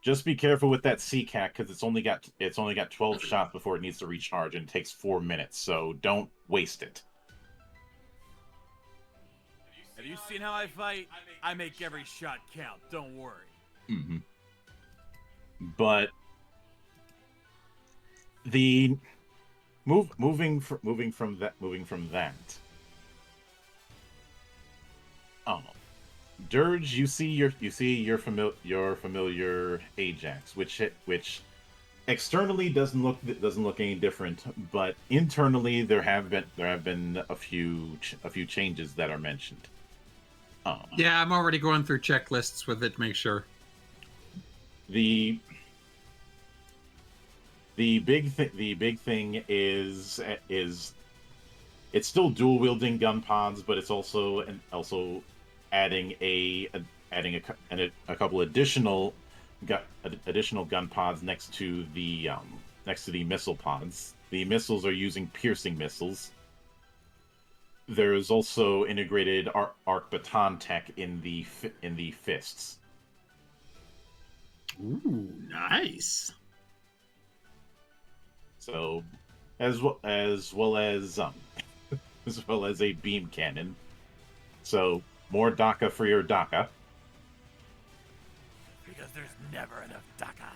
Just be careful with that CCAC, because it's only got 12 shots before it needs to recharge, and it takes 4 minutes. So don't waste it. Have you seen how I fight? I make every shot count. Don't worry. Mm-hmm. But the moving from that. Dirge, you see your familiar Ajax, which externally doesn't look any different, but internally there have been a few changes that are mentioned. Yeah, I'm already going through checklists with it to make sure. The big thing is it's still dual wielding gun pods, but it's also adding a couple additional gun pods next to the missile pods. The missiles are using piercing missiles. There is also integrated arc baton tech in the fists. Ooh, nice. So, as well as a beam cannon. So more DACA for your DACA. Because there's never enough DACA.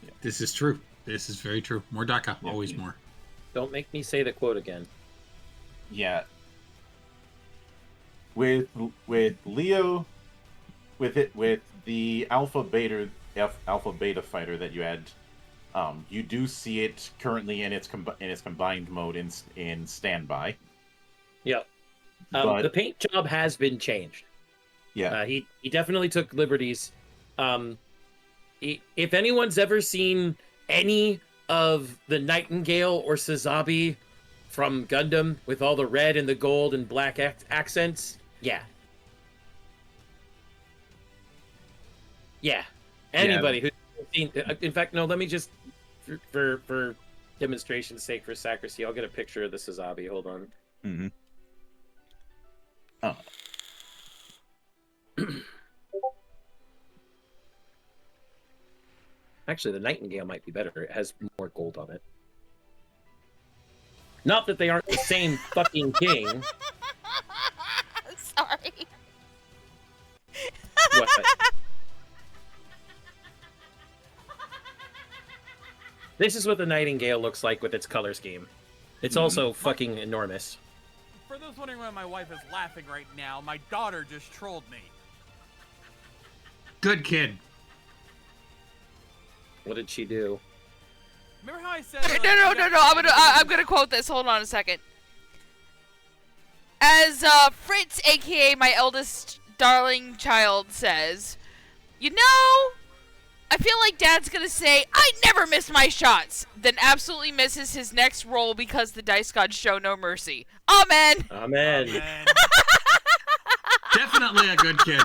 Yeah. This is true. This is very true. More DACA, Yeah. always more. Don't make me say the quote again. Yeah. With Leo, with the alpha beta fighter that you had, you do see it currently in its combined mode in standby. Yep. But the paint job has been changed. yeah, He definitely took liberties. If anyone's ever seen any of the Nightingale or Sazabi from Gundam with all the red and the gold and black accents. Yeah. Yeah. Anybody who's seen... In fact, no, let me just... For demonstration's sake, for sacristy, I'll get a picture of the Sazabi. Hold on. Mm-hmm. Oh. Actually, the Nightingale might be better. It has more gold on it. Not that they aren't the same fucking king. Sorry. What? This is what the Nightingale looks like with its color scheme. It's also fucking enormous. For those wondering why my wife is laughing right now, my daughter just trolled me. Good kid. What did she do? Remember how I said? No. I'm gonna quote this. Hold on a second. As Fritz, aka my eldest darling child, says, you know, I feel like Dad's gonna say, I never miss my shots, then absolutely misses his next roll because the dice gods show no mercy. Amen. Amen. Amen. Definitely a good kid.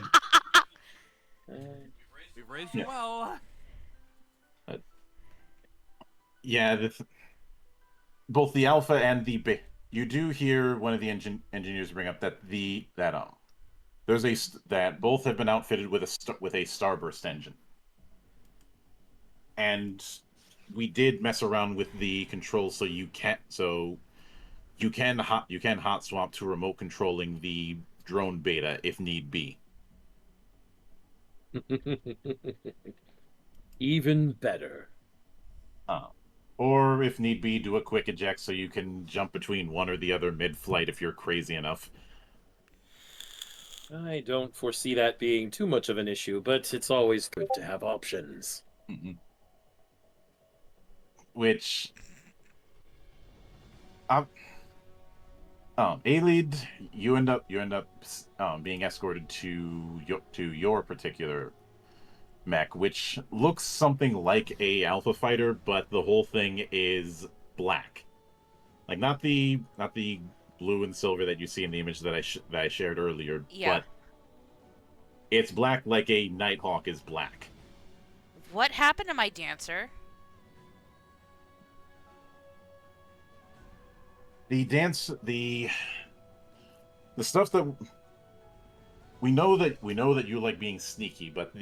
We've raised you well. Yeah, both the alpha and the beta. You do hear one of the engineers bring up that there's that both have been outfitted with a starburst engine, and we did mess around with the controls so you can hot swap to remote controlling the drone beta if need be. Even better. Or, if need be, do a quick eject so you can jump between one or the other mid-flight if you're crazy enough. I don't foresee that being too much of an issue, but it's always good to have options. Mm-hmm. Which... A-Lead, you end up being escorted to your particular mech, which looks something like a alpha fighter, but the whole thing is black. Like not the blue and silver that you see in the image that I shared earlier, but it's black like a Nighthawk is black. What happened to my dancer? The stuff that we know that you like being sneaky, but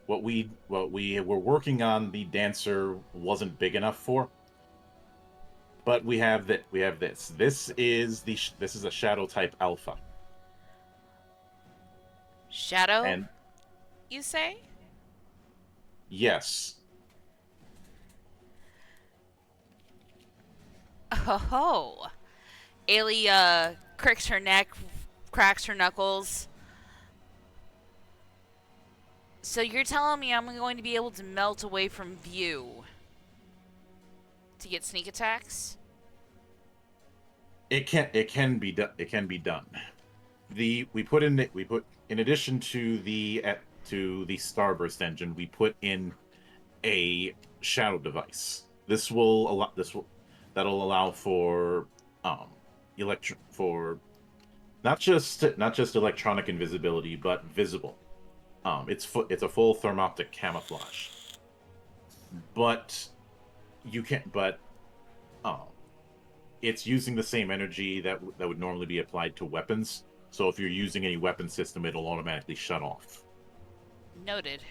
what we were working on, the dancer wasn't big enough for. But we have this. This is a shadow type alpha. Shadow? And you say? Yes. Oh. Ailey cracks her neck, cracks her knuckles. So you're telling me I'm going to be able to melt away from view to get sneak attacks? It can be done. In addition to the starburst engine, we put in a shadow device. That'll allow for not just electronic invisibility, but visible. It's a full thermoptic camouflage. But it's using the same energy that would normally be applied to weapons. So if you're using any weapon system, it'll automatically shut off. Noted.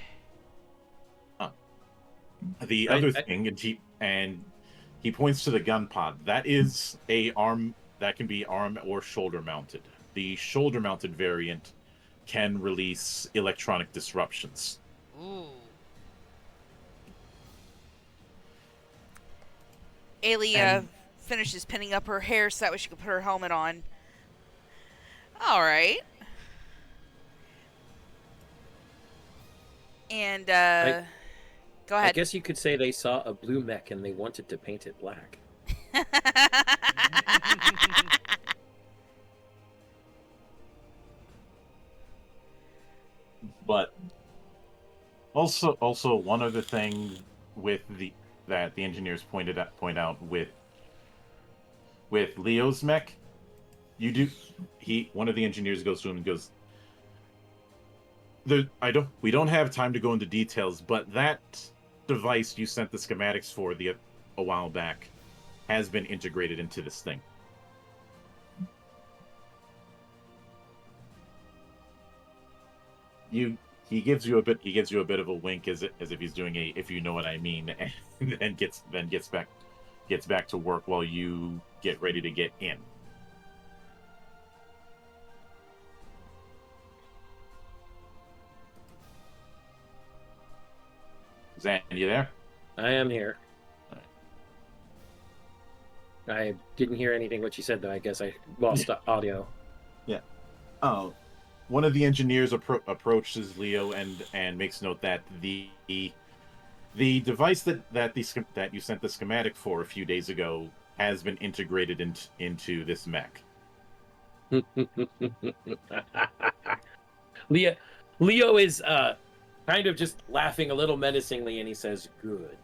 The other thing, and he points to the gun pod. That is that can be arm or shoulder mounted. The shoulder mounted variant can release electronic disruptions. Ooh. Ailey finishes pinning up her hair so that way she can put her helmet on. All right. And go ahead. I guess you could say they saw a blue mech and they wanted to paint it black. But also one other thing with that the engineers point out with with Leo's mech, you do. One of the engineers goes to him and goes, we don't have time to go into details, but that device you sent the schematics for a while back has been integrated into this thing. He gives you a bit of a wink as if he's doing a if you know what I mean, and then gets back to work while you get ready to get in. Zan, you there? I am here. I didn't hear anything what you said, though. I guess I lost the audio. Yeah. Oh, one of the engineers approaches Leo and makes note that the device that you sent the schematic for a few days ago has been integrated into this mech. Leo is kind of just laughing a little menacingly, and he says, "Good.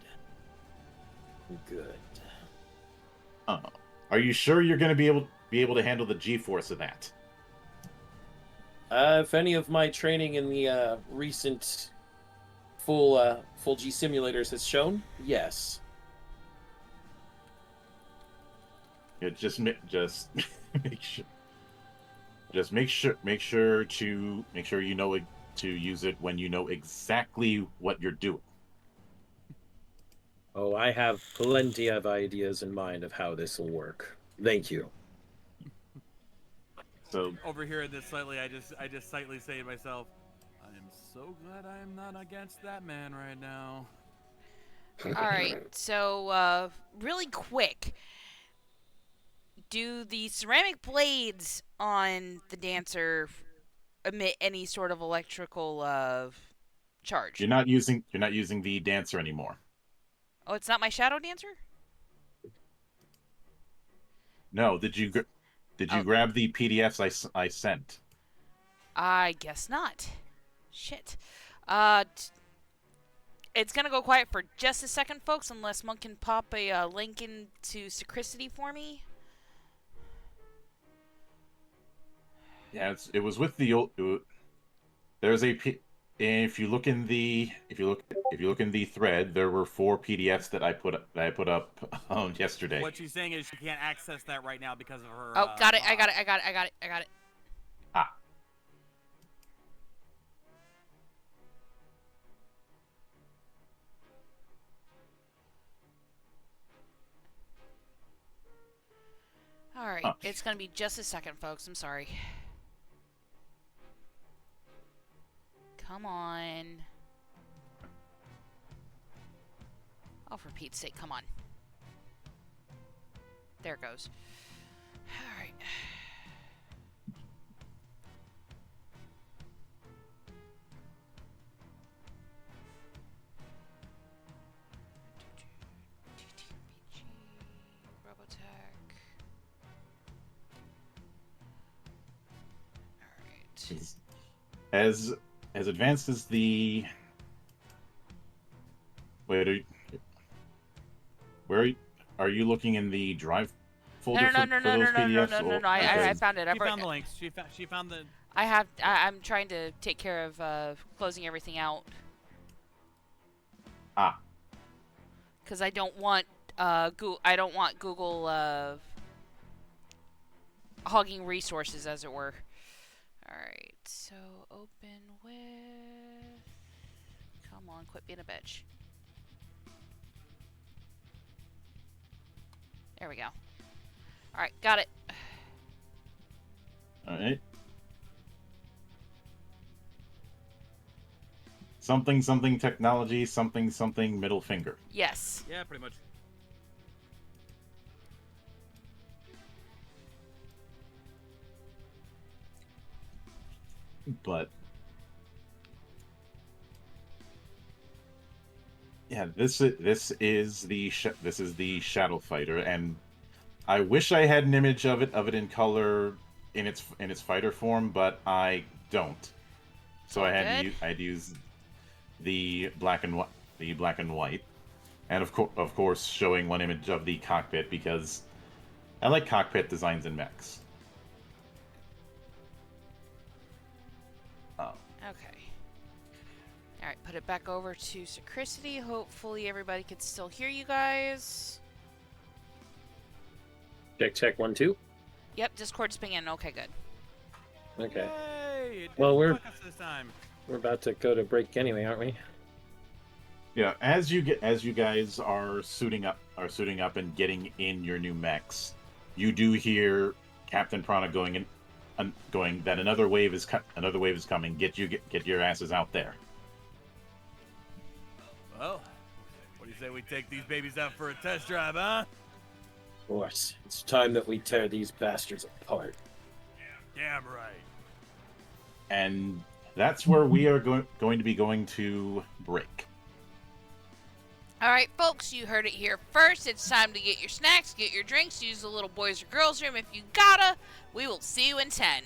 Good." Are you sure you're going to be able to handle the G-force of that? If any of my training in the recent full G simulators has shown, yes. Yeah, just make sure you know to use it when you know exactly what you're doing. Oh, I have plenty of ideas in mind of how this will work. Thank you. So Over here in this slightly, I just slightly say to myself, I am so glad I am not against that man right now. All right, so really quick, do the ceramic blades on the dancer emit any sort of electrical charge? you're not using the dancer anymore. Oh, it's not my shadow dancer? No, did you grab the PDFs I sent? I guess not. Shit. It's gonna go quiet for just a second, folks, unless Monk can pop a link into Sacristity for me. Yeah, it was with the old. There's if you look in the thread, there were 4 PDFs that I put up yesterday. What she's saying is she can't access that right now because of her. Oh, got it. I mod. got it. Ah. All right, it's gonna be just a second, folks. I'm sorry. Come on. Oh, for Pete's sake, come on. There it goes. All right. ttrpg, Robotech. All right. As advanced as the. Wait, where are you looking in the drive folder for those PDFs? No. I found it. She found the links. She found the. I'm trying to take care of closing everything out. Because I don't want Google hogging resources, as it were. All right. So open with. Come on, quit being a bitch. There we go. All right, got it. All right. Something technology, something middle finger. Yes. Yeah, pretty much. But yeah, this is the Shadow Fighter, and I wish I had an image of it in color in its fighter form, but I don't. So I had to use the black and white, and of course showing one image of the cockpit because I like cockpit designs in mechs. Oh. Okay. Alright, put it back over to Sacricity. Hopefully everybody can still hear you guys. Check 1 2. Yep, Discord's pinging. Okay, good. Okay. Yay! It Well, didn't we're- fuck us this time. We're about to go to break anyway, aren't we? Yeah, as you guys are suiting up and getting in your new mechs, you do hear Captain Prana going that another wave is coming. Get your asses out there. Well, what do you say we take these babies out for a test drive, huh? Of course. It's time that we tear these bastards apart. Damn right. And that's where we are going to be going to break. Alright, folks, you heard it here first. It's time to get your snacks, get your drinks, use the little boys or girls room if you gotta. We will see you in 10.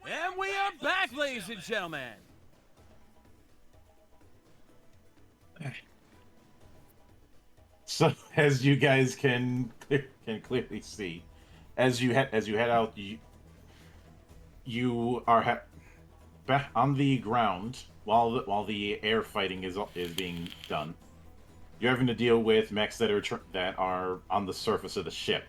And we are back, ladies and gentlemen. So, as you guys can clearly see, as you head out, you are back on the ground while the air fighting is being done. You're having to deal with mechs that are on the surface of the ship.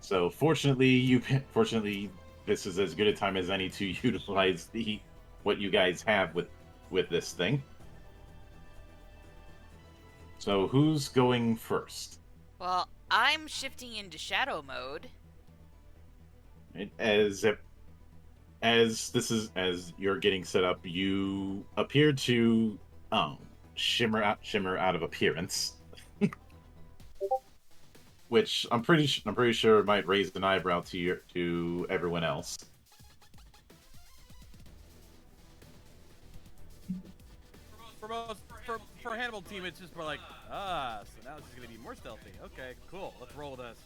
So fortunately, this is as good a time as any to utilize what you guys have with this thing. So who's going first? Well, I'm shifting into shadow mode. Right? As you're getting set up, you appear to shimmer out of appearance, which I'm pretty sure might raise an eyebrow to everyone else. For Hannibal team, it's just more like, so now it's just gonna be more stealthy. Okay, cool. Let's roll with this.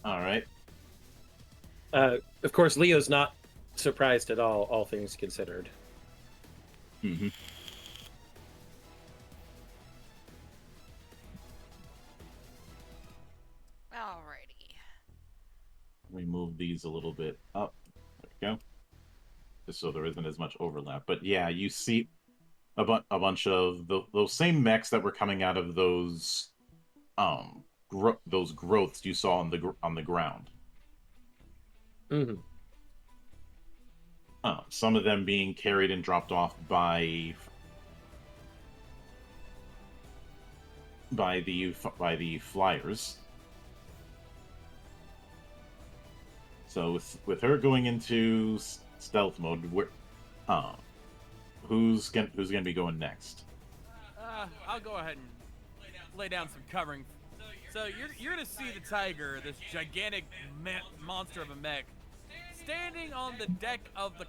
All right. Of course, Leo's not surprised at all things considered. Mm-hmm. Alrighty. We move these a little bit up. There we go. Just so there isn't as much overlap. But yeah, you see a bunch of those same mechs that were coming out of those those growths you saw on the ground. Mm-hmm. Some of them being carried and dropped off by the flyers. So with her going into stealth mode, who's gonna be going next? I'll go ahead and lay down some covering. So you're gonna see the tiger, this gigantic monster of a mech, standing on the deck of the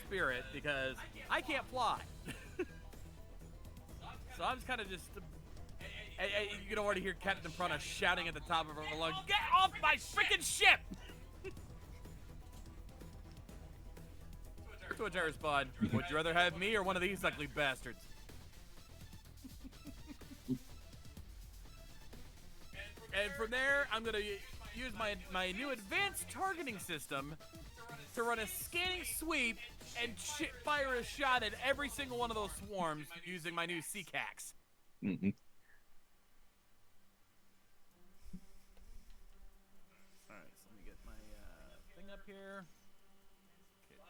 Spirit because I can't fly. So I'm just kind of just. You can already hear Captain Prana shouting at the top of her lungs, "Get off my freaking ship!" To which I respond, "Would you rather have me or one of these ugly bastards?" And from there, I'm gonna use my new advanced targeting system to run a scanning sweep and fire a shot at every single one of those swarms using my new CCAX. Mm-hmm. Alright, so let me get my thing up here. Okay.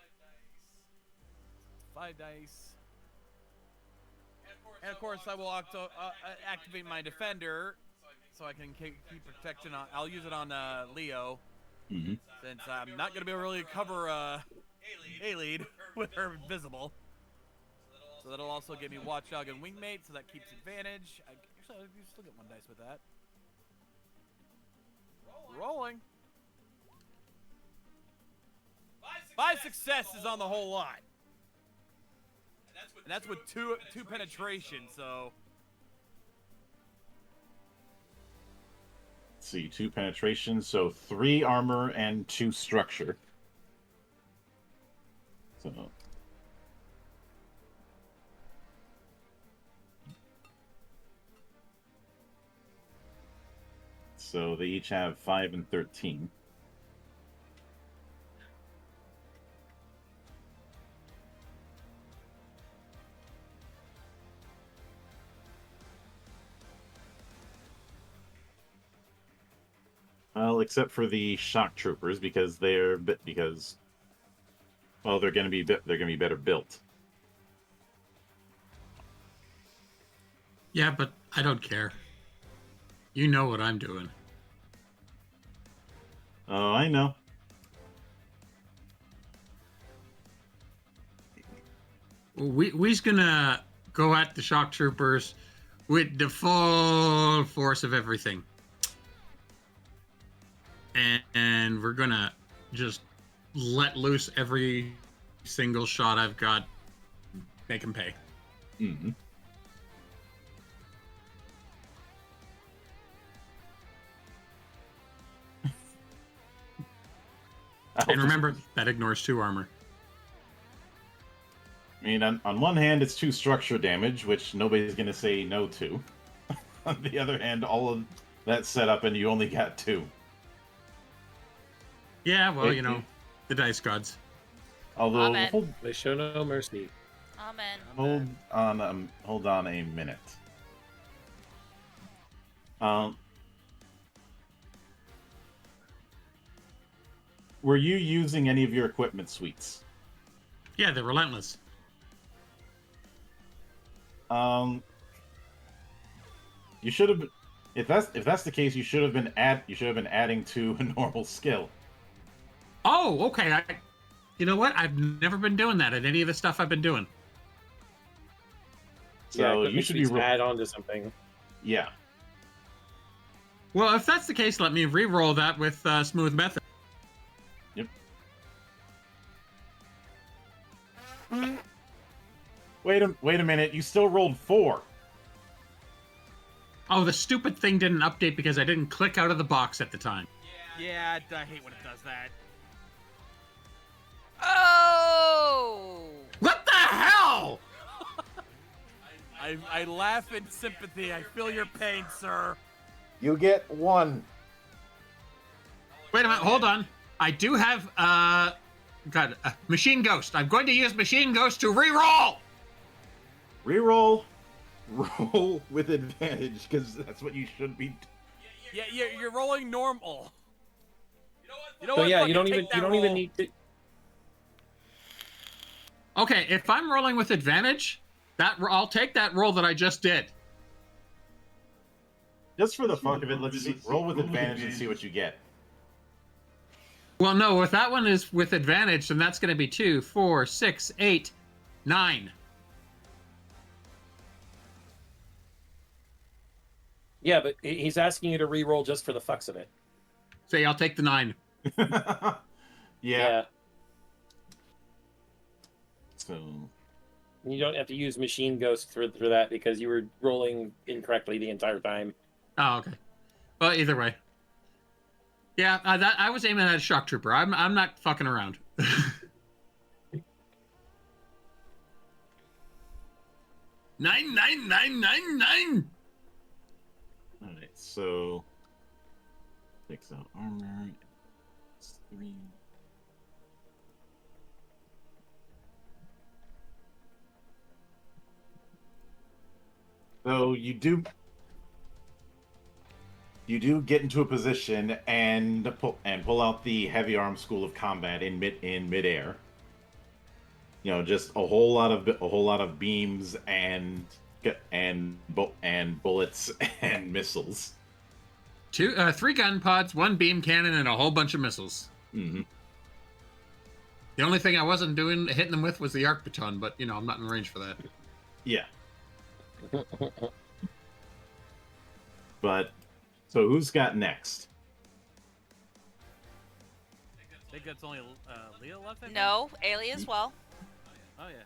5 dice. And of course, I will activate my defender so I can keep protection on. I'll use it on Leo. Mm-hmm. Since I'm not going to be able to really cover A-lead with her invisible. So that'll also give me Watchdog and Wingmate, so that keeps advantage. Actually, I'll still get 1 dice with that. Rolling. 5 successes on the whole lot. And that's with two penetration, so... Let's see, 2 penetration, so 3 armor and 2 structure. So they each have 5 and 13. Well, except for the shock troopers, because they're going to be better built. Yeah, but I don't care. You know what I'm doing. Oh, I know. We's gonna go at the shock troopers with the full force of everything. And we're gonna just let loose every single shot I've got. Make them pay. Mm-hmm. And remember, that ignores 2 armor. I mean, on one hand, it's 2 structure damage, which nobody's going to say no to. On the other hand, all of that setup and you only got 2. Yeah, well, you know, the dice gods. Although, Amen. They show no mercy. Amen. hold on a minute. Were you using any of your equipment suites? Yeah, they're relentless. You should have. If that's the case, you should have been adding to a normal skill. Oh, okay. You know what? I've never been doing that at any of the stuff I've been doing. So yeah, you should be add on to something. Yeah. Well, if that's the case, let me re-roll that with Smooth Method. Yep. Wait a minute. You still rolled 4. Oh, the stupid thing didn't update because I didn't click out of the box at the time. Yeah, I hate when it does that. Oh! What the hell? I laugh in sympathy. I feel your pain, sir. You get 1. Wait a minute, hold on. I do have, Machine Ghost. I'm going to use Machine Ghost to re-roll! Reroll. Roll with advantage, because that's what you should be. Yeah, you're rolling normal. You know So what? yeah, Fucking you don't take even that you don't roll. even need to. Okay, if I'm rolling with advantage, I'll take that roll that I just did. Just for the fuck of it, let's see. Roll with advantage and see what you get. Well, no, if that one is with advantage, then that's going to be 2, 4, 6, 8, 9. Yeah, but he's asking you to re-roll just for the fucks of it. Say, I'll take the 9. Yeah. So You don't have to use Machine Ghost for that because you were rolling incorrectly the entire time. Oh, okay. Well, either way. Yeah, I was aiming at a shock trooper. I'm not fucking around. Nine. Alright, so takes out armor. It's 3. So you do get into a position and pull out the heavy arm school of combat in midair. You know, just a whole lot of beams and bullets and missiles. 3 gun pods, 1 beam cannon, and a whole bunch of missiles. Mm-hmm. The only thing I wasn't hitting them with was the arc baton, but you know I'm not in range for that. Yeah. But so who's got next? I think that's only Leah left. I think? No, Ailey as well. Oh yeah.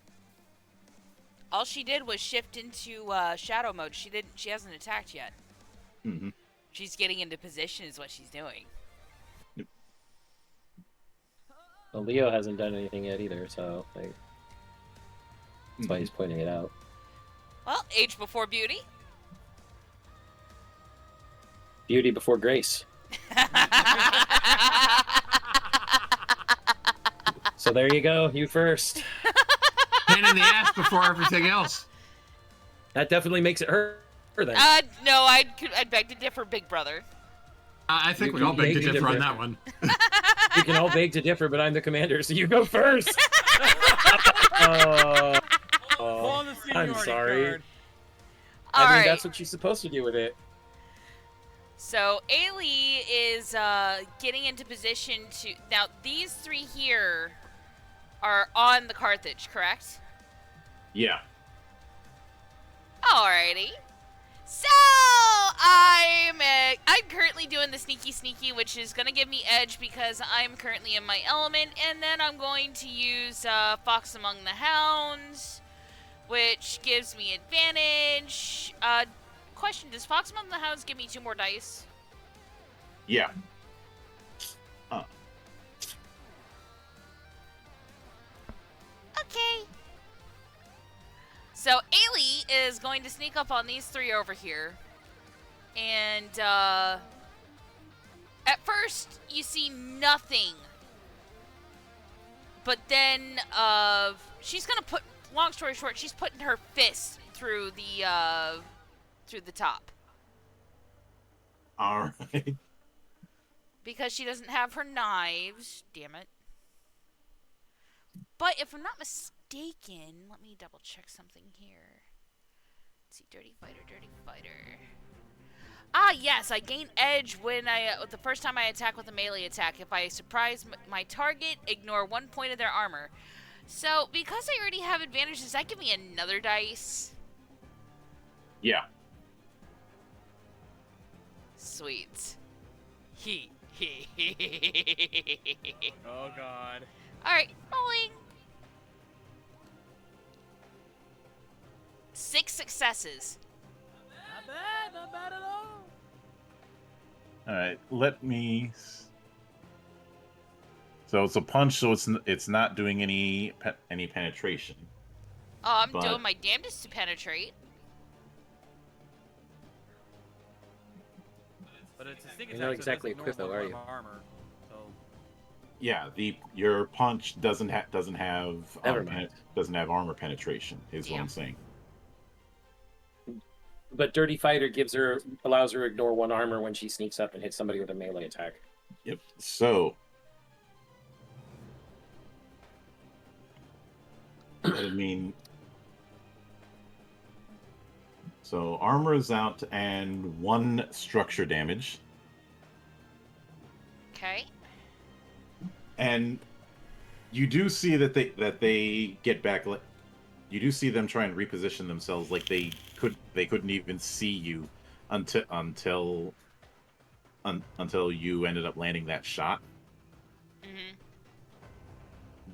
All she did was shift into shadow mode. She hasn't attacked yet. Mm-hmm. She's getting into position is what she's doing. Well, Leo hasn't done anything yet either, so that's why he's pointing it out. Well, age before beauty. Beauty before grace. So there you go. You first. Pain in the ass before everything else. That definitely makes it hurt. Then. No, I'd beg to differ, big brother. I think we all beg to differ on that one. You can all beg to differ, but I'm the commander, so you go first. Pull on the seniority I'm sorry. card. I mean, that's what she's supposed to do with it. So Ailey is getting into position to... Now, these 3 here are on the Carthage, correct? Yeah. Alrighty. So I'm currently doing the sneaky, which is gonna give me edge because I'm currently in my element, and then I'm going to use Fox Among the Hounds, which gives me advantage. Question: does Fox Among the Hounds give me 2 more dice? Yeah. Okay. So Ailey is going to sneak up on these three over here. And at first you see nothing. But then she's gonna put, long story short, she's putting her fist through the top. All right. Because she doesn't have her knives. Damn it. But if I'm not mistaken, let me double check something here. Let's see, dirty fighter. Ah, yes, I gain edge when the first time I attack with a melee attack. If I surprise my target, ignore 1 point of their armor. So, because I already have advantage, does that give me another dice? Yeah. Sweet. Oh god. Alright, rolling. 6 successes. Not bad at all. All right. Let me. So it's a punch, so it's not doing any penetration. Oh, I'm But- doing my damnedest to penetrate. But it's a sneak You're attack. not so it exactly doesn't equipped, ignore though, are one you? of armor. So Yeah, your punch doesn't have Never mind. armor penetration. Is what Yeah. I'm saying. But Dirty Fighter allows her to ignore 1 armor when she sneaks up and hits somebody with a melee attack. Yep. So. I mean. So armor is out and 1 structure damage, Okay. and you do see that they get back. You do see them try and reposition themselves, like they couldn't even see you until you ended up landing that shot. Mm-hmm.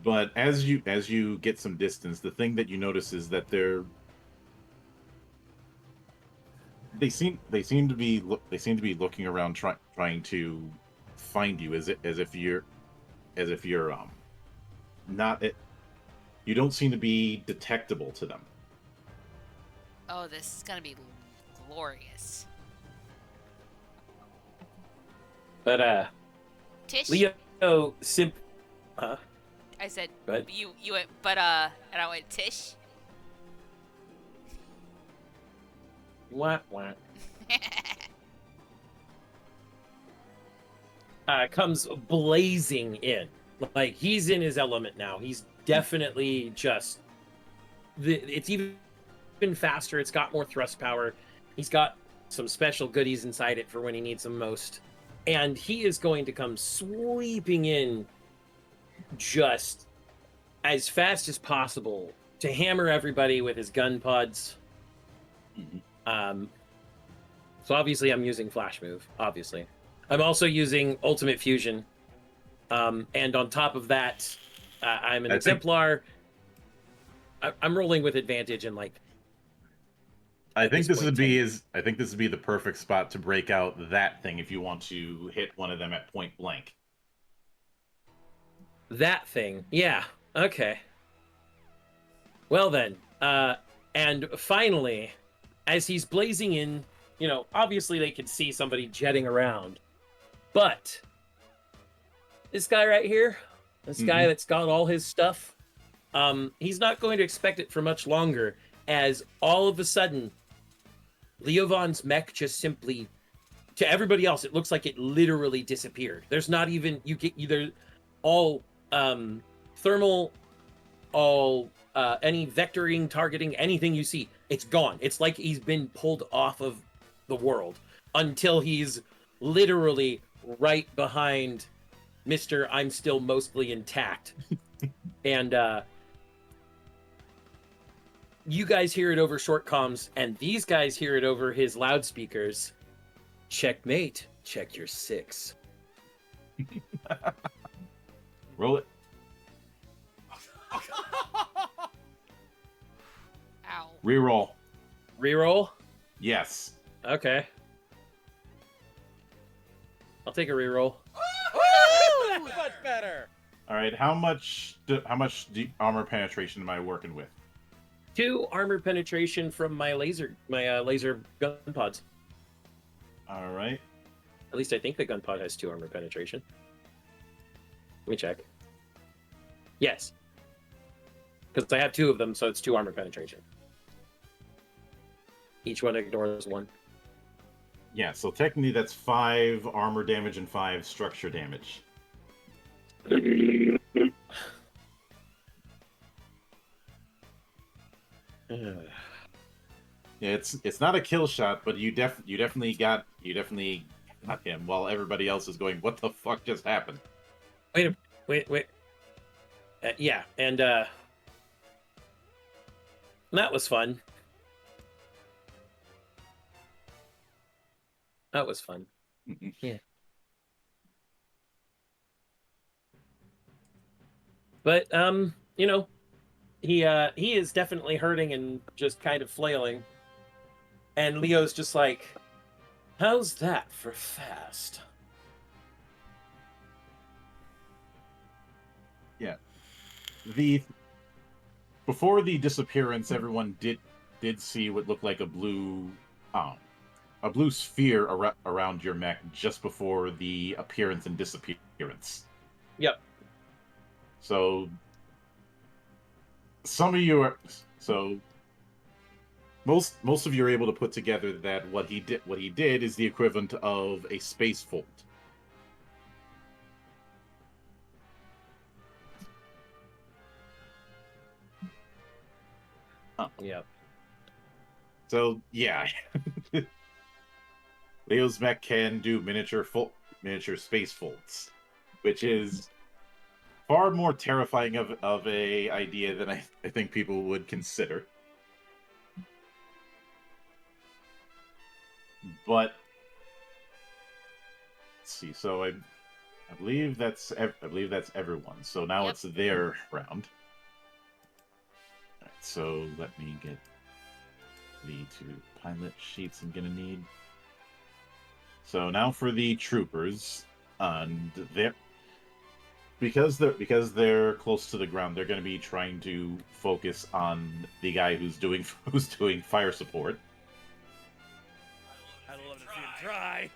But as you get some distance, the thing that you notice is that they seem to be looking around trying to find you as if you're not it. You don't seem to be detectable to them. Oh, this is gonna be glorious. But Tish, Leo Huh? I said Go ahead. you went, but and I went Tish. Wah, wah. Comes blazing in. Like, he's in his element now. He's definitely just... It's even faster. It's got more thrust power. He's got some special goodies inside it for when he needs them most. And he is going to come sweeping in just as fast as possible to hammer everybody with his gun pods. Mhm. So obviously I'm using Flash Move, obviously. I'm also using Ultimate Fusion. And on top of that, I'm an I think- Exemplar. I'm rolling with advantage and like... I At think this this would point, be the perfect spot to break out that thing if you want to hit one of them at point blank. That thing. Yeah. Okay. Well then. And finally, as he's blazing in, obviously they can see somebody jetting around. But this guy right here, this guy that's got all his stuff, he's not going to expect it for much longer, as all of a sudden, Leo Vaughn's mech just simply, to everybody else, it looks like it literally disappeared. There's not even, you get either all thermal, all any vectoring, targeting, anything you see, it's gone. It's like he's been pulled off of the world until he's literally right behind Mr. I'm still mostly intact. And you guys hear it over short comms, and these guys hear it over his loudspeakers. Checkmate. Check your 6. Roll it. Ow. Reroll. Reroll? Yes. Okay. I'll take a reroll. Much better. All right, how much armor penetration am I working with? 2 armor penetration from my laser gun pods. All right. At least I think the gun pod has 2 armor penetration. Let me check. Yes. Because I have 2 of them, so it's 2 armor penetration. Each one ignores 1. Yeah, so technically that's 5 armor damage and 5 structure damage. Yeah, it's not a kill shot, but you definitely got him while everybody else is going, what the fuck just happened? Wait. Yeah, and that was fun. That was fun. Yeah. But you know, he is definitely hurting and just kind of flailing. And Leo's just like, how's that for fast? Yeah. Before the disappearance, everyone did see what looked like a blue sphere around your mech just before the appearance and disappearance. Yep. So some of you are most of you are able to put together that what he did is the equivalent of a space fold. Yep. So yeah, Leo's mech can do miniature space folds, which is far more terrifying of a idea than I think people would consider. But let's see. So I believe that's everyone. So now it's their round. All right, so let me get the 2 pilot sheets I'm gonna need. So now for the troopers, and because they're close to the ground, they're going to be trying to focus on the guy who's doing fire support. I'd love to see him try.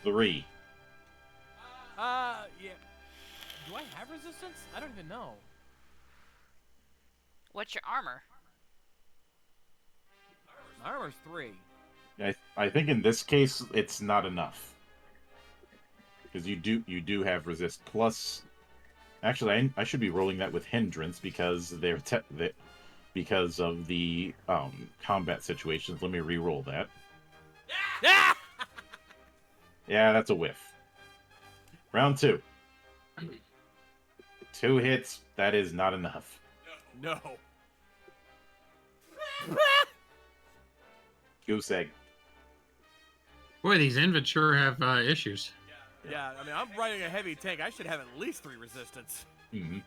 3. Yeah. Do I have resistance? I don't even know. What's your armor? My armor's 3. I think in this case it's not enough because you do have resist plus. Actually, I should be rolling that with hindrance because because of the combat situations. Let me re-roll that. Yeah, that's a whiff. Round 2. 2 hits. That is not enough. No. Goose egg. Boy, these invents sure have issues. Yeah, I mean, I'm riding a heavy tank. I should have at least 3 resistance. Mm-hmm.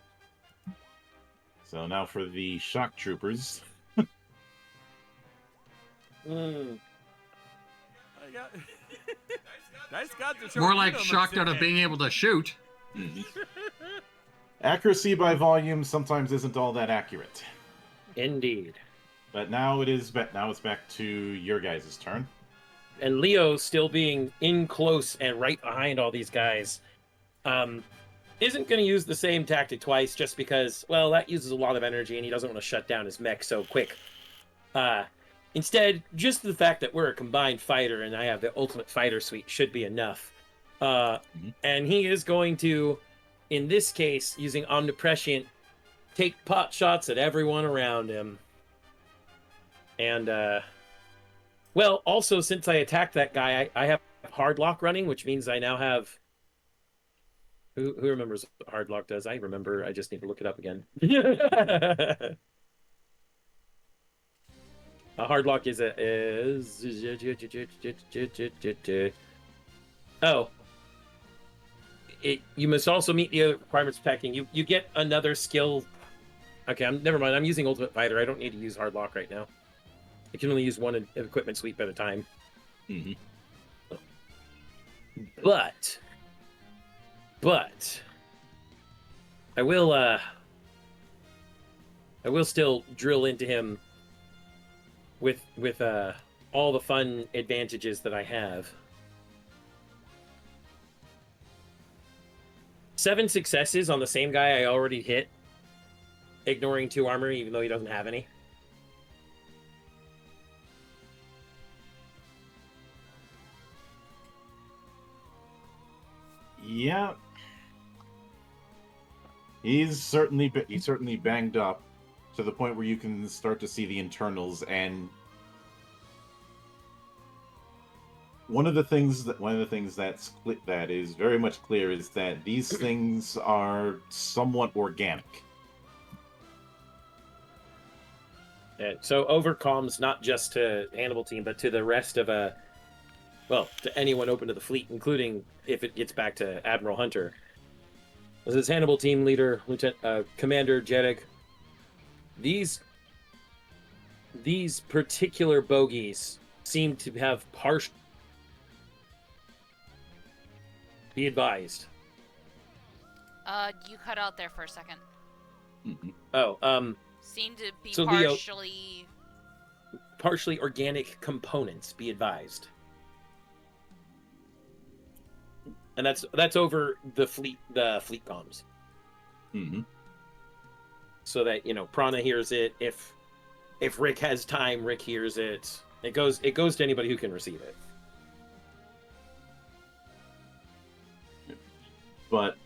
So now for the shock troopers. Nice got the More like shocked out of being able to shoot. Accuracy by volume sometimes isn't all that accurate. Indeed. But now it's back to your guys' turn. And Leo, still being in close and right behind all these guys, isn't going to use the same tactic twice just because, well, that uses a lot of energy and he doesn't want to shut down his mech so quick. Instead, just the fact that we're a combined fighter and I have the ultimate fighter suite should be enough. And he is going to, in this case, using Omniprescient, take pot shots at everyone around him. And, well, also, since I attacked that guy, I have hard lock running, which means I now have... Who remembers what hard lock does? I remember. I just need to look it up again. A hard lock is you must also meet the other requirements of attacking. You get another skill. Okay, never mind. I'm using Ultimate Fighter. I don't need to use hard lock right now. I can only use one equipment sweep at a time. Mm-hmm. But I will still drill into him with all the fun advantages that I have. 7 successes on the same guy I already hit, ignoring 2 armor even though he doesn't have any. Yeah. He's certainly banged up to the point where you can start to see the internals, and one of the things that is very much clear is that these things are somewhat organic. So overcoms not just to Hannibal team, but to the rest of to anyone open to the fleet, including if it gets back to Admiral Hunter. This is Hannibal team leader, Commander Jedek. These particular bogies seem to have partial. Be advised. You cut out there for a second. Mm-hmm. Seem to be So Leo- partially organic components. Be advised. And that's over the fleet comms. Mm-hmm. So that Prana hears it. If Rick has time, Rick hears it. It goes to anybody who can receive it. But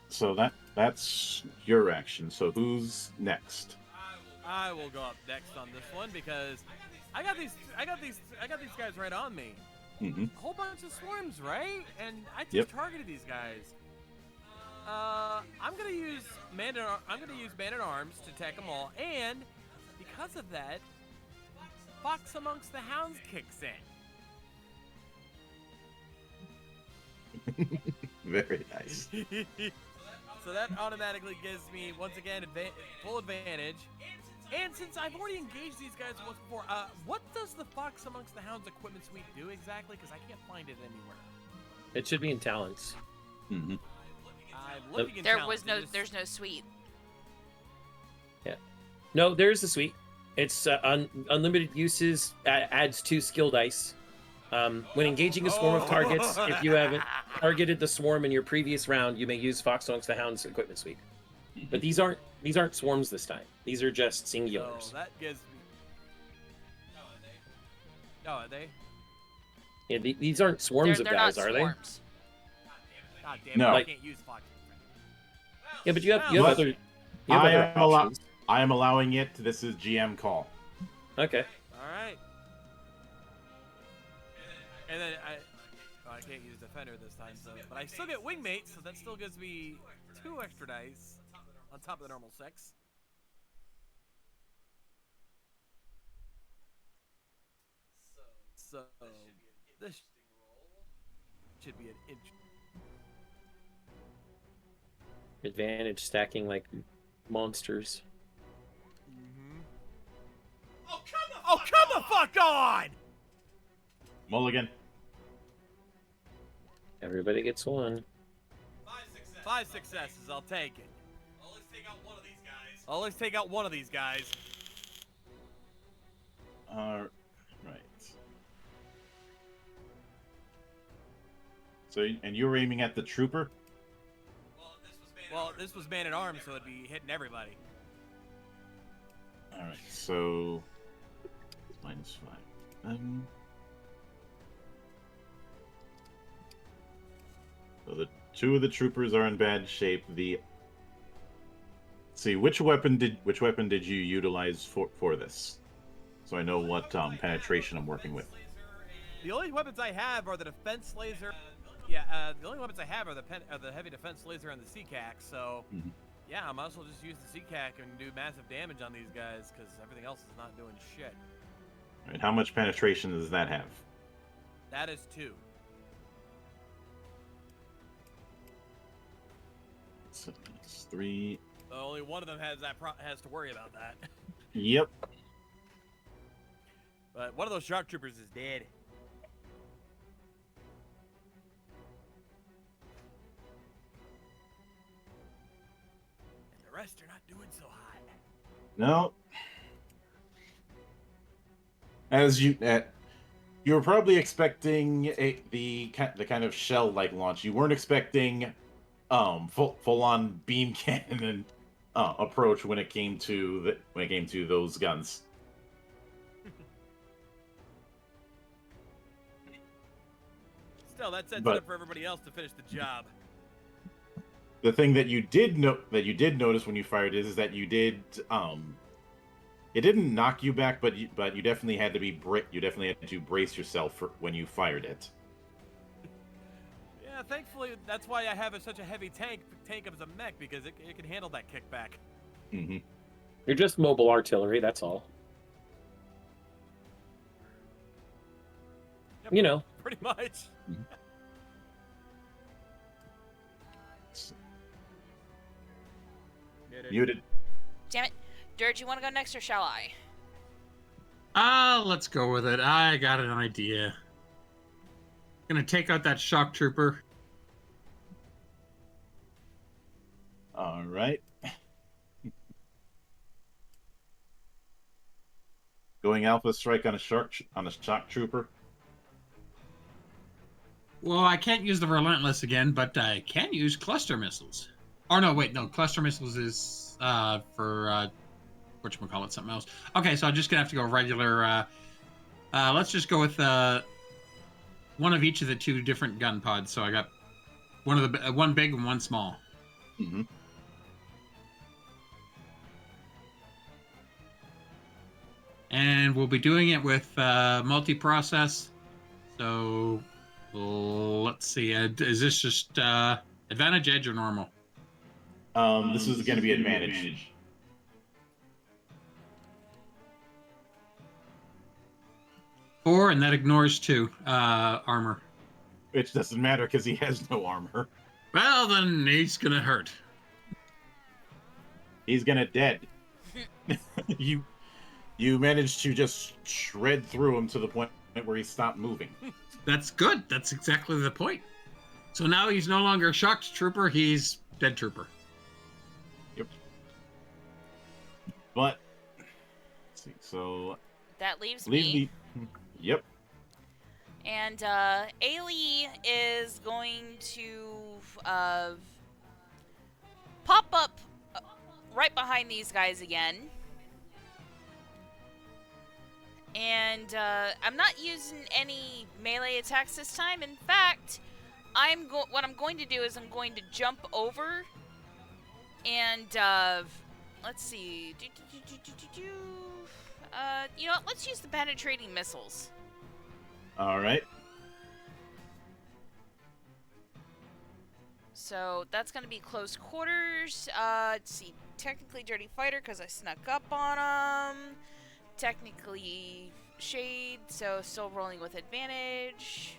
so that's your action. So who's next? I will go up next on this one because I got these guys right on me. Mm-hmm. A whole bunch of swarms, right? And I just targeted these guys. I'm gonna use man at arms to attack them all, and because of that, Fox Amongst the Hounds kicks in. Very nice. So that automatically gives me once again full advantage. And since I've already engaged these guys once before, what does the Fox Amongst the Hounds equipment suite do exactly? Because I can't find it anywhere. It should be in talents. Mm-hmm. I'm looking in talents. There's no suite. Yeah. No, there's a suite. It's unlimited uses. Adds 2 skill dice. When engaging a swarm of targets, if you haven't targeted the swarm in your previous round, you may use Fox Amongst the Hounds equipment suite. But these aren't swarms this time. These are just singulars. So that gives me. Oh, are they? Yeah, these aren't swarms of They're guys, not are swarms. God damn it! No. I can't use Fox. they? Yeah, but you have But other options. I am allowing it. This is GM call. Okay. All right. And then I can't use defender this time, but I still get wingmate, so that still gives me 2 extra dice on top of the normal 6. So this should be an interesting. Advantage stacking like monsters. Mm-hmm. Oh, come the fuck on! Mulligan. Everybody gets 1. 5 successes, I'll take it. Always take out one of these guys. Always take out one of these guys. Right. So, and you were aiming at the trooper? Well, this was man at arms, so it'd be hitting everybody. Alright, so -5. So the 2 of the troopers are in bad shape. See, which weapon did you utilize for this? So I know what penetration I'm working with. The only weapons I have are the defense laser. Yeah, the only weapons I have are the heavy defense laser and the CCAC. So, yeah, I might as well just use the CCAC and do massive damage on these guys because everything else is not doing shit. All right, how much penetration does that have? That is 2. So that's 3. Only one of them has to worry about that. Yep. But one of those sharptroopers is dead. rest are not doing so hot. No. As you were probably expecting the kind of shell-like launch. You weren't expecting full-on beam cannon approach when it came to those guns. Still, that sets it But up for everybody else to finish the job. the thing that you did notice when you fired it is that you did it didn't knock you back, but you definitely had to brace yourself for when you fired it. Yeah, thankfully that's why I have such a heavy tank as a mech, because it can handle that kickback. Mm-hmm. You're just mobile artillery, that's all. Yep, You know. pretty much. Muted. Damn it. Dirge, you want to go next or shall I? Let's go with it. I got an idea. Gonna take out that shock trooper. All right. Going alpha strike on a shock trooper. Well, I can't use the relentless again, but I can use cluster missiles. Or no, wait, no, cluster missiles is for whatchamacallit, something else. Okay, so I'm just gonna have to go regular. Let's just go with one of each of the two different gun pods. So I got one big and one small. Mm-hmm. And we'll be doing it with multi-process. So let's see. Is this just advantage, edge, or normal? This is going to be advantage. 4, and that ignores 2 armor. Which doesn't matter because he has no armor. Well, then he's gonna hurt. He's gonna dead. You managed to just shred through him to the point where he stopped moving. That's good. That's exactly the point. So now he's no longer shocked trooper, he's dead trooper. Yep. But let's see, so That leaves me. Yep. And Ailey is going to pop up right behind these guys again. And I'm not using any melee attacks this time. In fact, what I'm going to do is I'm going to jump over and let's see. You know what? Let's use the penetrating missiles. All right. So that's going to be close quarters. Let's see. Technically Dirty Fighter because I snuck up on him. Technically Shade, so still rolling with advantage.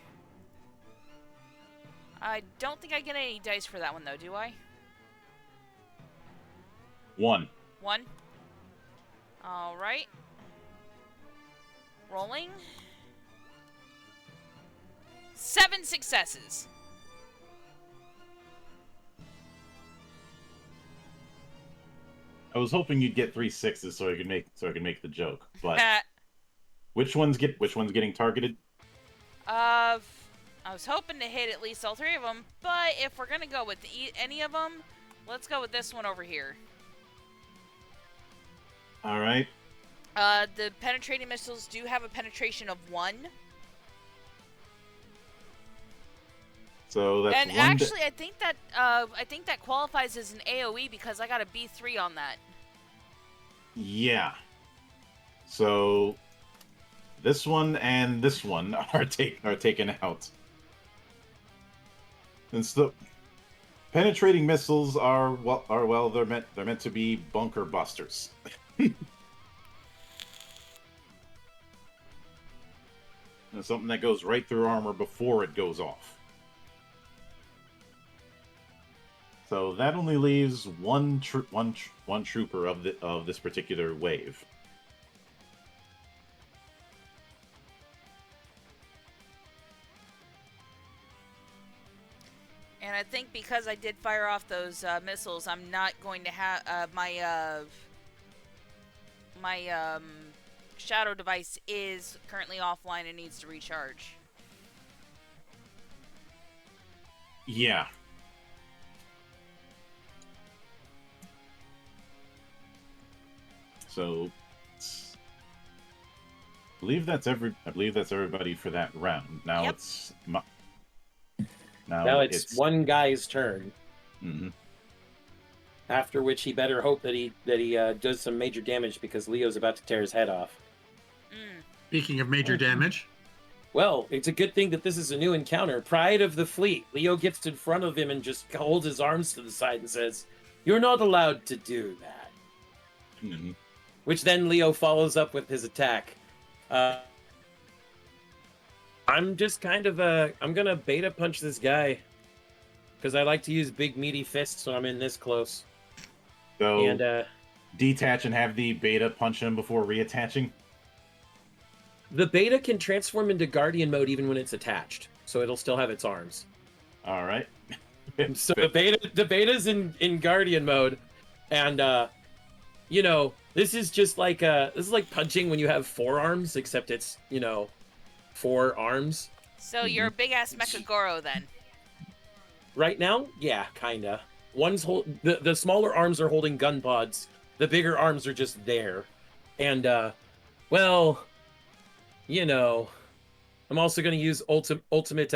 I don't think I get any dice for that one though, do I? 1. 1. Alright. Rolling. 7 successes. I was hoping you'd get 3 6s so I could make the joke. But which one's getting targeted? I was hoping to hit at least all 3 of them, but if we're gonna go with any of them, let's go with this one over here. All right. The penetrating missiles do have a penetration of 1. So that's and one. Actually, I think that qualifies as an AOE because I got a B3 on that. Yeah. So this one and this one are taken out. And so penetrating missiles are they're meant to be bunker busters. And something that goes right through armor before it goes off. So that only leaves one trooper of this particular wave. And I think because I did fire off those missiles, I'm not going to have my shadow device is currently offline and needs to recharge. Yeah. So, I believe that's everybody for that round. Now Yep. Now it's one guy's turn. Mhm. After which he better hope that he does some major damage because Leo's about to tear his head off. Speaking of major damage, Well, it's a good thing that this is a new encounter. Pride of the fleet. Leo gets in front of him and just holds his arms to the side and says, "You're not allowed to do that." Mhm. Which then Leo follows up with his attack. I'm just kind of I'm gonna beta punch this guy because I like to use big meaty fists when I'm in this close. So And detach and have the beta punch him before reattaching. the beta can transform into guardian mode even when it's attached, so it'll still have its arms. All right. So the beta's in guardian mode, and you know, this is just like this is like punching when you have four arms, except it's, you know, four arms. So you're a big ass Mechagoro then. Right now, yeah, kinda. The smaller arms are holding gun pods. The bigger arms are just there, and well, you know, I'm also gonna use ultimate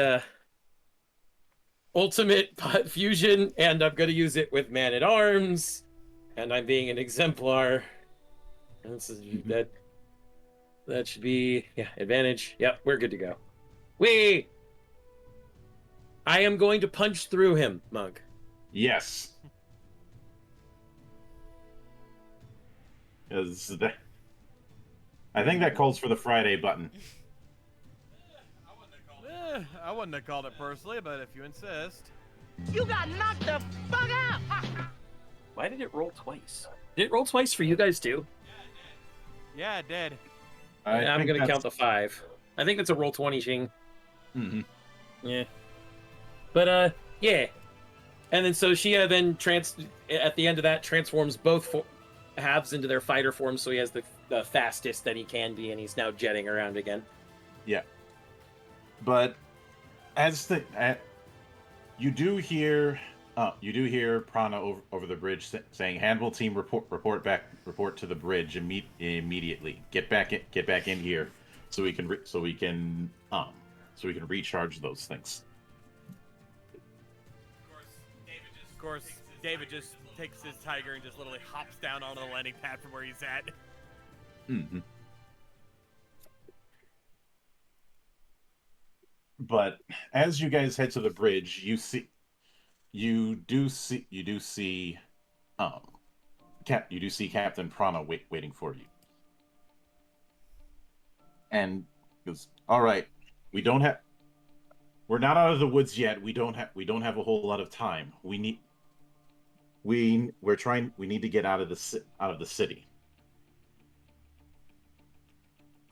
fusion, and I'm gonna use it with Man at Arms, and I'm being an exemplar. That should be, yeah, advantage. Yep, we're good to go. I am going to punch through him, Monk. Yes. I think that calls for the Friday button. I wouldn't have called it personally, but if you insist. You got knocked the fuck out! Why did it roll twice? Did it roll twice for you guys too? Yeah, it did. I'm going to count the 5. I think it's a roll 20, Shing. Mm-hmm. Yeah. But, yeah. And then so Shia then, at the end of that, transforms both halves into their fighter form, so he has the fastest that he can be, and he's now jetting around again. Yeah. But you do hear Prana over the bridge saying, "Hannibal team, report to the bridge immediately. Get back in here so we can recharge those things." Of course, David just takes his tiger and just literally hops down onto the landing pad from where he's at. Mm-hmm. But as you guys head to the bridge, you do see Captain Prana waiting for you. And goes, "All right, we're not out of the woods yet. We don't have a whole lot of time. We need to get out of the city.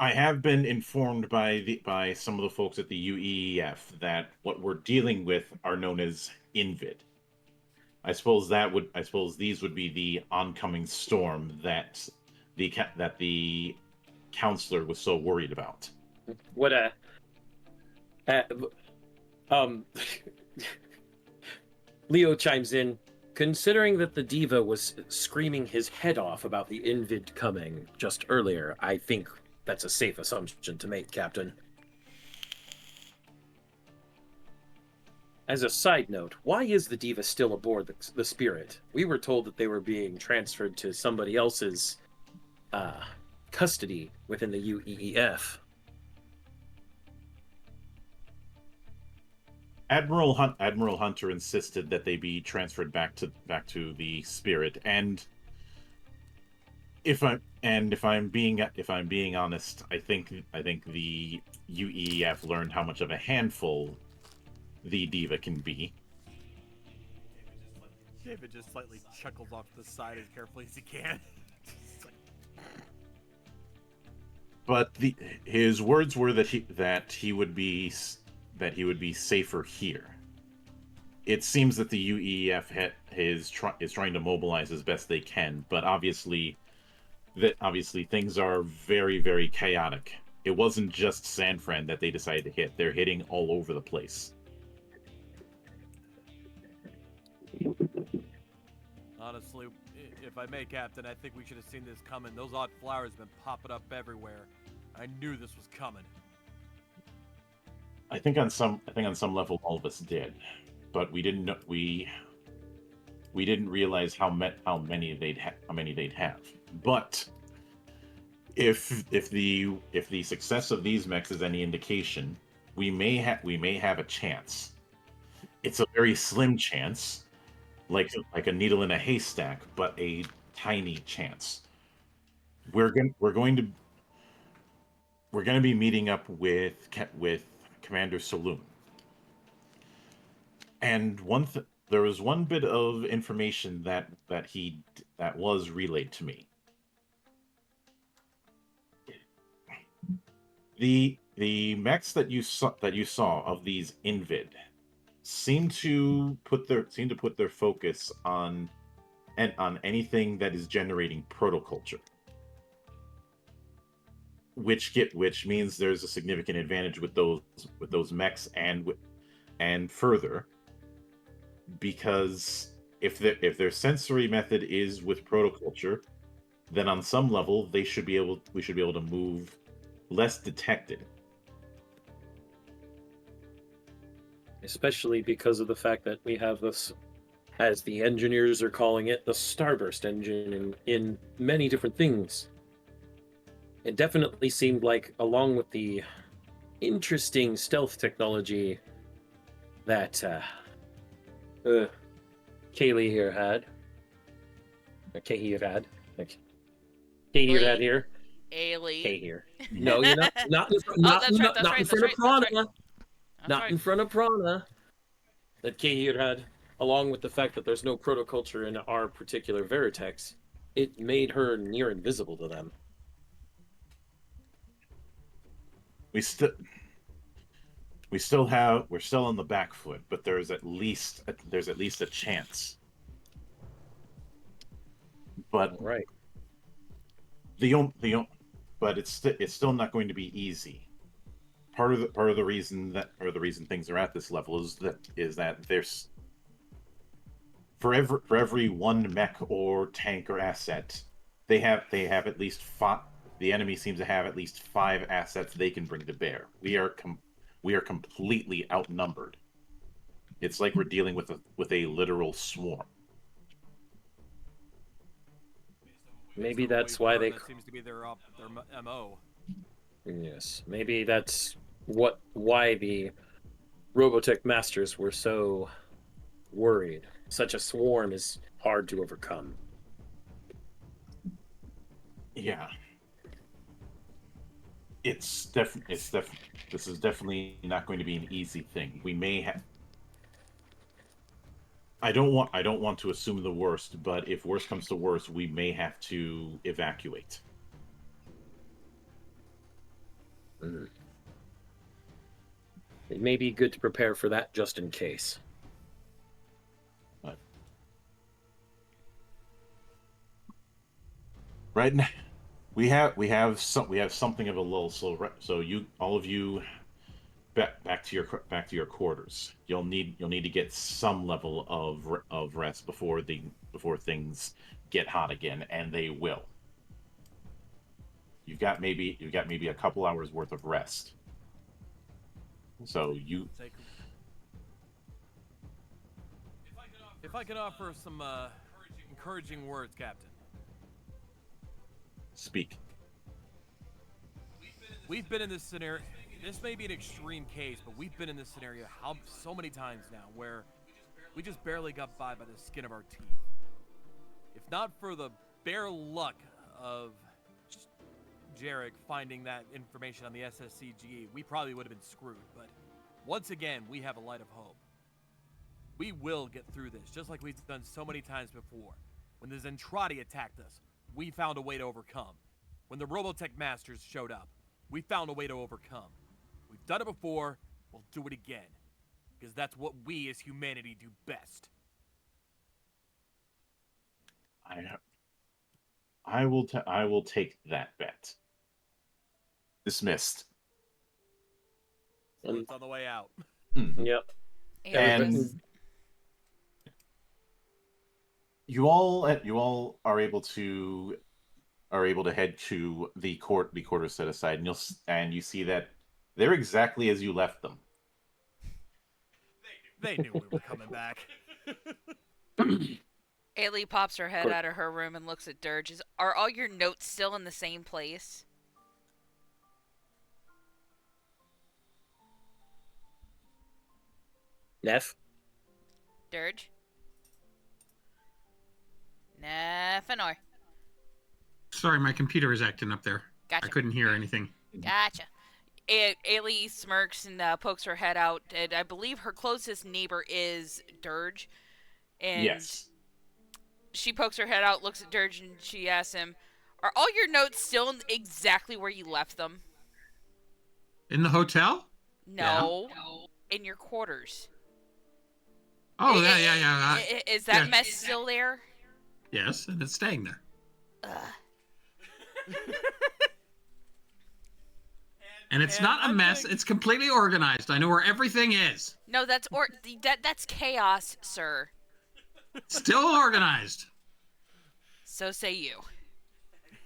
I have been informed by some of the folks at the UEEF that what we're dealing with are known as Invid. I suppose these would be the oncoming storm that the counselor was so worried about." What Leo chimes in. Considering that the diva was screaming his head off about the Invid coming just earlier, I think that's a safe assumption to make, Captain. As a side note, why is the diva still aboard the Spirit? We were told that they were being transferred to somebody else's custody within the UEEF. Admiral Hunter insisted that they be transferred back to the Spirit, and if I'm being honest, I think the UEF learned how much of a handful the diva can be. David just slightly chuckles off to the side as carefully as he can. But his words were that he would be safer here. it seems that the UEF is trying to mobilize as best they can, but obviously things are very, very chaotic. It wasn't just San Fran that they decided to hit. They're hitting all over the place. Honestly, if I may, Captain, I think we should have seen this coming. Those odd flowers have been popping up everywhere. I knew this was coming. I think on some level all of us did, but we didn't know, we didn't realize how many they'd have. But if the success of these mechs is any indication, we may have a chance. It's a very slim chance, like a needle in a haystack, but a tiny chance. We're going to be meeting up with Commander Saloon, and there was one bit of information that was relayed to me. The mechs that you saw of these Invid seem to put their focus on anything that is generating protoculture, which means there's a significant advantage with those mechs and further, because if their sensory method is with protoculture, then on some level we should be able to move less detected. Especially because of the fact that we have this, as the engineers are calling it, the Starburst engine in many different things. It definitely seemed like, along with the interesting stealth technology that Kaylee here had, Kay here here. Ailey. Kay here. No, you're not. Not in front of Prana. Not in front of Prana. That Kay here had, along with the fact that there's no protoculture in our particular Veritex, it made her near invisible to them. We're still on the back foot, but there's at least a chance. But right, but it's still not going to be easy. Part of the reason things are at this level is that there's for every one mech or tank or asset, they have at least 5. The enemy seems to have at least 5 assets they can bring to bear. We are completely outnumbered. It's like we're dealing with a literal swarm. Maybe that's why that seems to be their MO. Yes, maybe that's why the Robotech Masters were so worried. Such a swarm is hard to overcome. Yeah. This is definitely not going to be an easy thing. We may have. I don't want to assume the worst, but if worst comes to worst, we may have to evacuate. Mm. It may be good to prepare for that just in case. But right now, we have something of a lull. So you all of you back to your quarters. You'll need to get some level of rest before things get hot again, and they will. You've got maybe a couple hours worth of rest. So you. If I could offer some encouraging words, Captain. Speak. We've been in this scenario. This may be an extreme case, but we've been in this scenario so many times now where we just barely got by the skin of our teeth. If not for the bare luck of Jarek finding that information on the SSCG, we probably would have been screwed. But once again, we have a light of hope. We will get through this, just like we've done so many times before. When the Zentradi attacked us, we found a way to overcome. When the Robotech Masters showed up, we found a way to overcome. We've done it before, we'll do it again. because that's what we as humanity do best. I will take that bet. Dismissed. So it's on the way out. Yep. Aliens. And you all are able to head to the quarters set aside, and you see that they're exactly as you left them. They knew we were coming back. Ailey pops her head out of her room and looks at Dirge. Are all your notes still in the same place? Neff? Dirge? Nor. Sorry, my computer is acting up there. Gotcha. I couldn't hear anything. Gotcha. Ailey smirks and pokes her head out, and I believe her closest neighbor is Dirge. And Yes. she pokes her head out, looks at Dirge, and she asks him, "Are all your notes still exactly where you left them?" In the hotel? No. In your quarters. Oh, yeah. Is that yeah. mess still there? Yes, and it's staying there. And it's not a mess. It's completely organized. I know where everything is. No, that's chaos, sir. Still organized. So say you.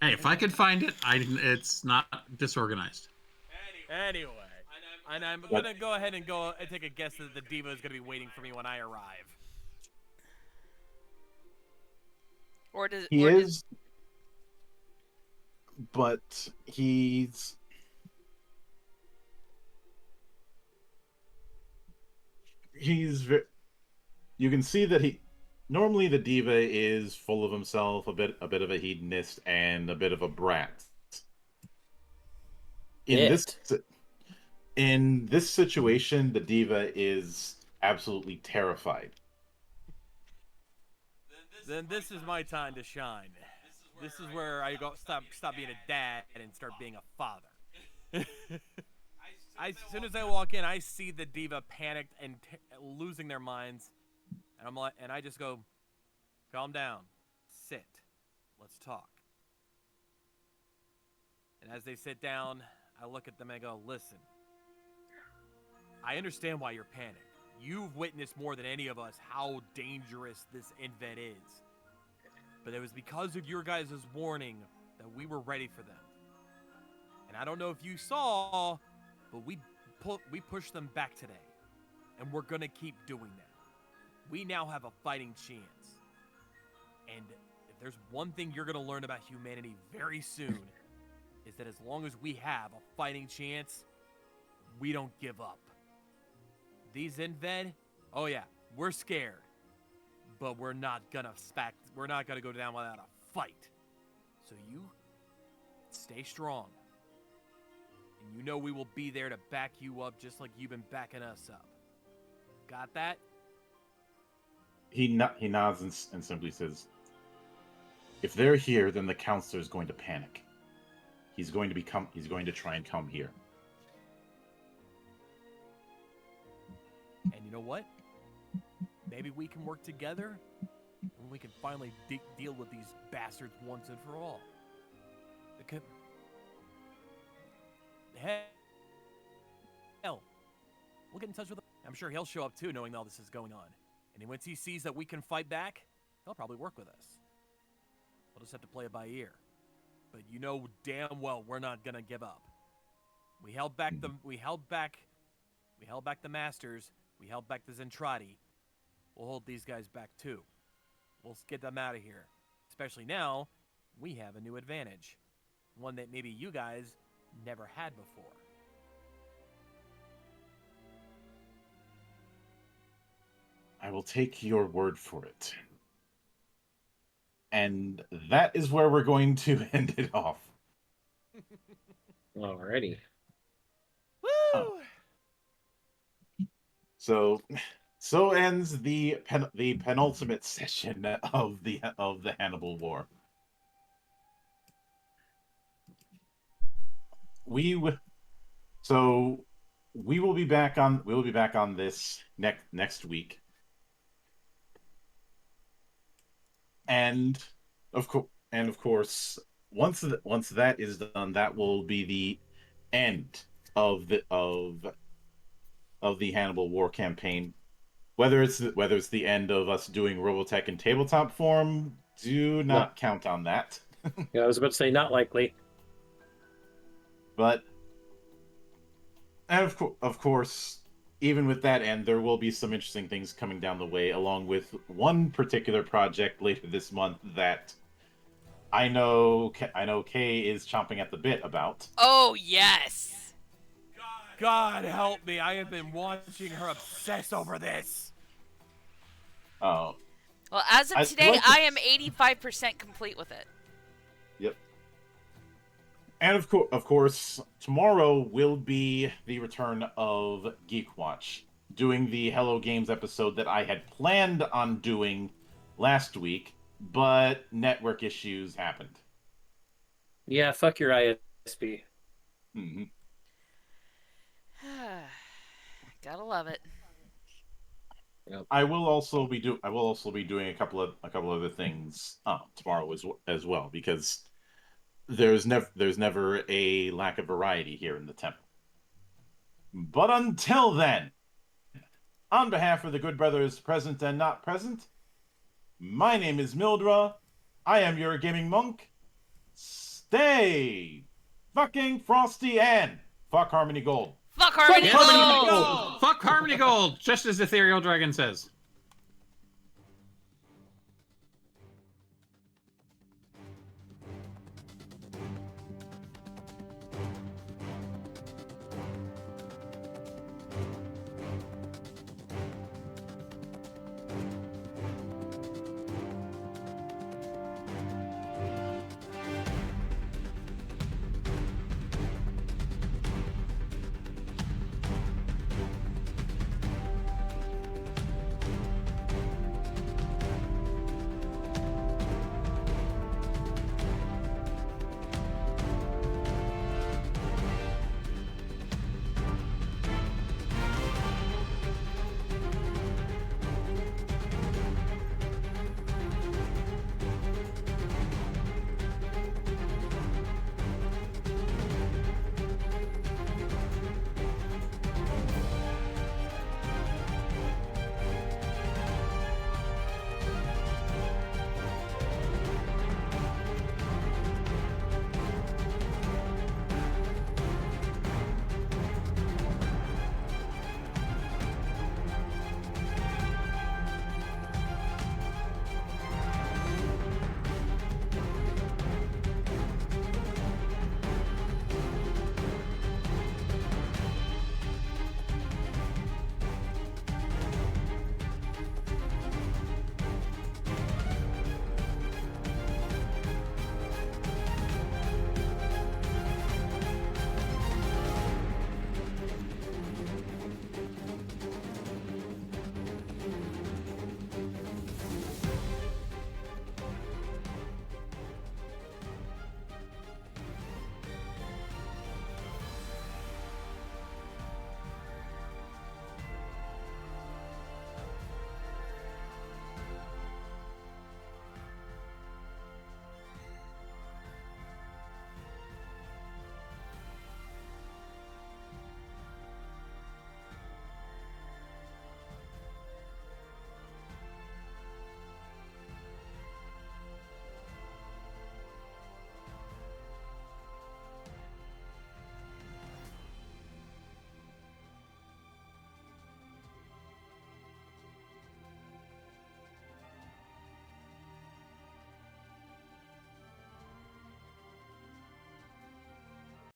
Hey, if I could find it, it's not disorganized. Anyway, and I'm gonna go ahead and take a guess that the diva is gonna be waiting for me when I arrive. He is, but he's. You can see that normally the diva is full of himself, a bit of a hedonist, and a bit of a brat. In this situation, the diva is absolutely terrified. Then this is my time to shine. This is where I stop being a dad and start being a father. As soon as I walk in, I see the diva panicked and losing their minds, and I just go, "Calm down, sit, let's talk." And as they sit down, I look at them and I go, "Listen, I understand why you're panicked. You've witnessed more than any of us how dangerous this invet is. But it was because of your guys' warning that we were ready for them. And I don't know if you saw, but we pushed them back today. And we're going to keep doing that. We now have a fighting chance. And if there's one thing you're going to learn about humanity very soon, is that as long as we have a fighting chance, we don't give up. These Invid, oh yeah, we're scared, but we're not gonna go down without a fight. So you stay strong, and you know we will be there to back you up just like you've been backing us up. Got that?" He nods and simply says, "If they're here, then the counselor is going to panic. He's going to try and come here." And you know what? Maybe we can work together, and we can finally deal with these bastards once and for all. Hell, we'll get in touch with him. I'm sure he'll show up too, knowing all this is going on. And once he sees that we can fight back, he'll probably work with us. We'll just have to play it by ear. But you know damn well we're not gonna give up. We held back the Masters. We held back the Zentradi. We'll hold these guys back too. We'll get them out of here. Especially now, we have a new advantage. One that maybe you guys never had before. I will take your word for it. And that is where we're going to end it off. Alrighty. Woo! Oh. So ends the penultimate session of the Hannibal War. we will be back on this next week, and of course, once that is done, that will be the end of the Hannibal War campaign. Whether it's the end of us doing Robotech in tabletop form, do not count on that. Yeah, I was about to say not likely. But and of course, even with that end, there will be some interesting things coming down the way, along with one particular project later this month that I know Kay is chomping at the bit about. Oh, yes. God help me, I have been watching her obsess over this. Oh. Well, as of today, I am 85% complete with it. Yep. And of course, tomorrow will be the return of Geek Watch, doing the Hello Games episode that I had planned on doing last week, but network issues happened. Yeah, fuck your ISP. Mm-hmm. Gotta love it. Yep. I will also be doing a couple of other things tomorrow as well, because there's never a lack of variety here in the temple. But until then, on behalf of the good brothers present and not present, my name is Mildra. I am your gaming monk. Stay fucking frosty and fuck Harmony Gold. Fuck Harmony Yes. Gold! Fuck Harmony Gold, just as Ethereal Dragon says.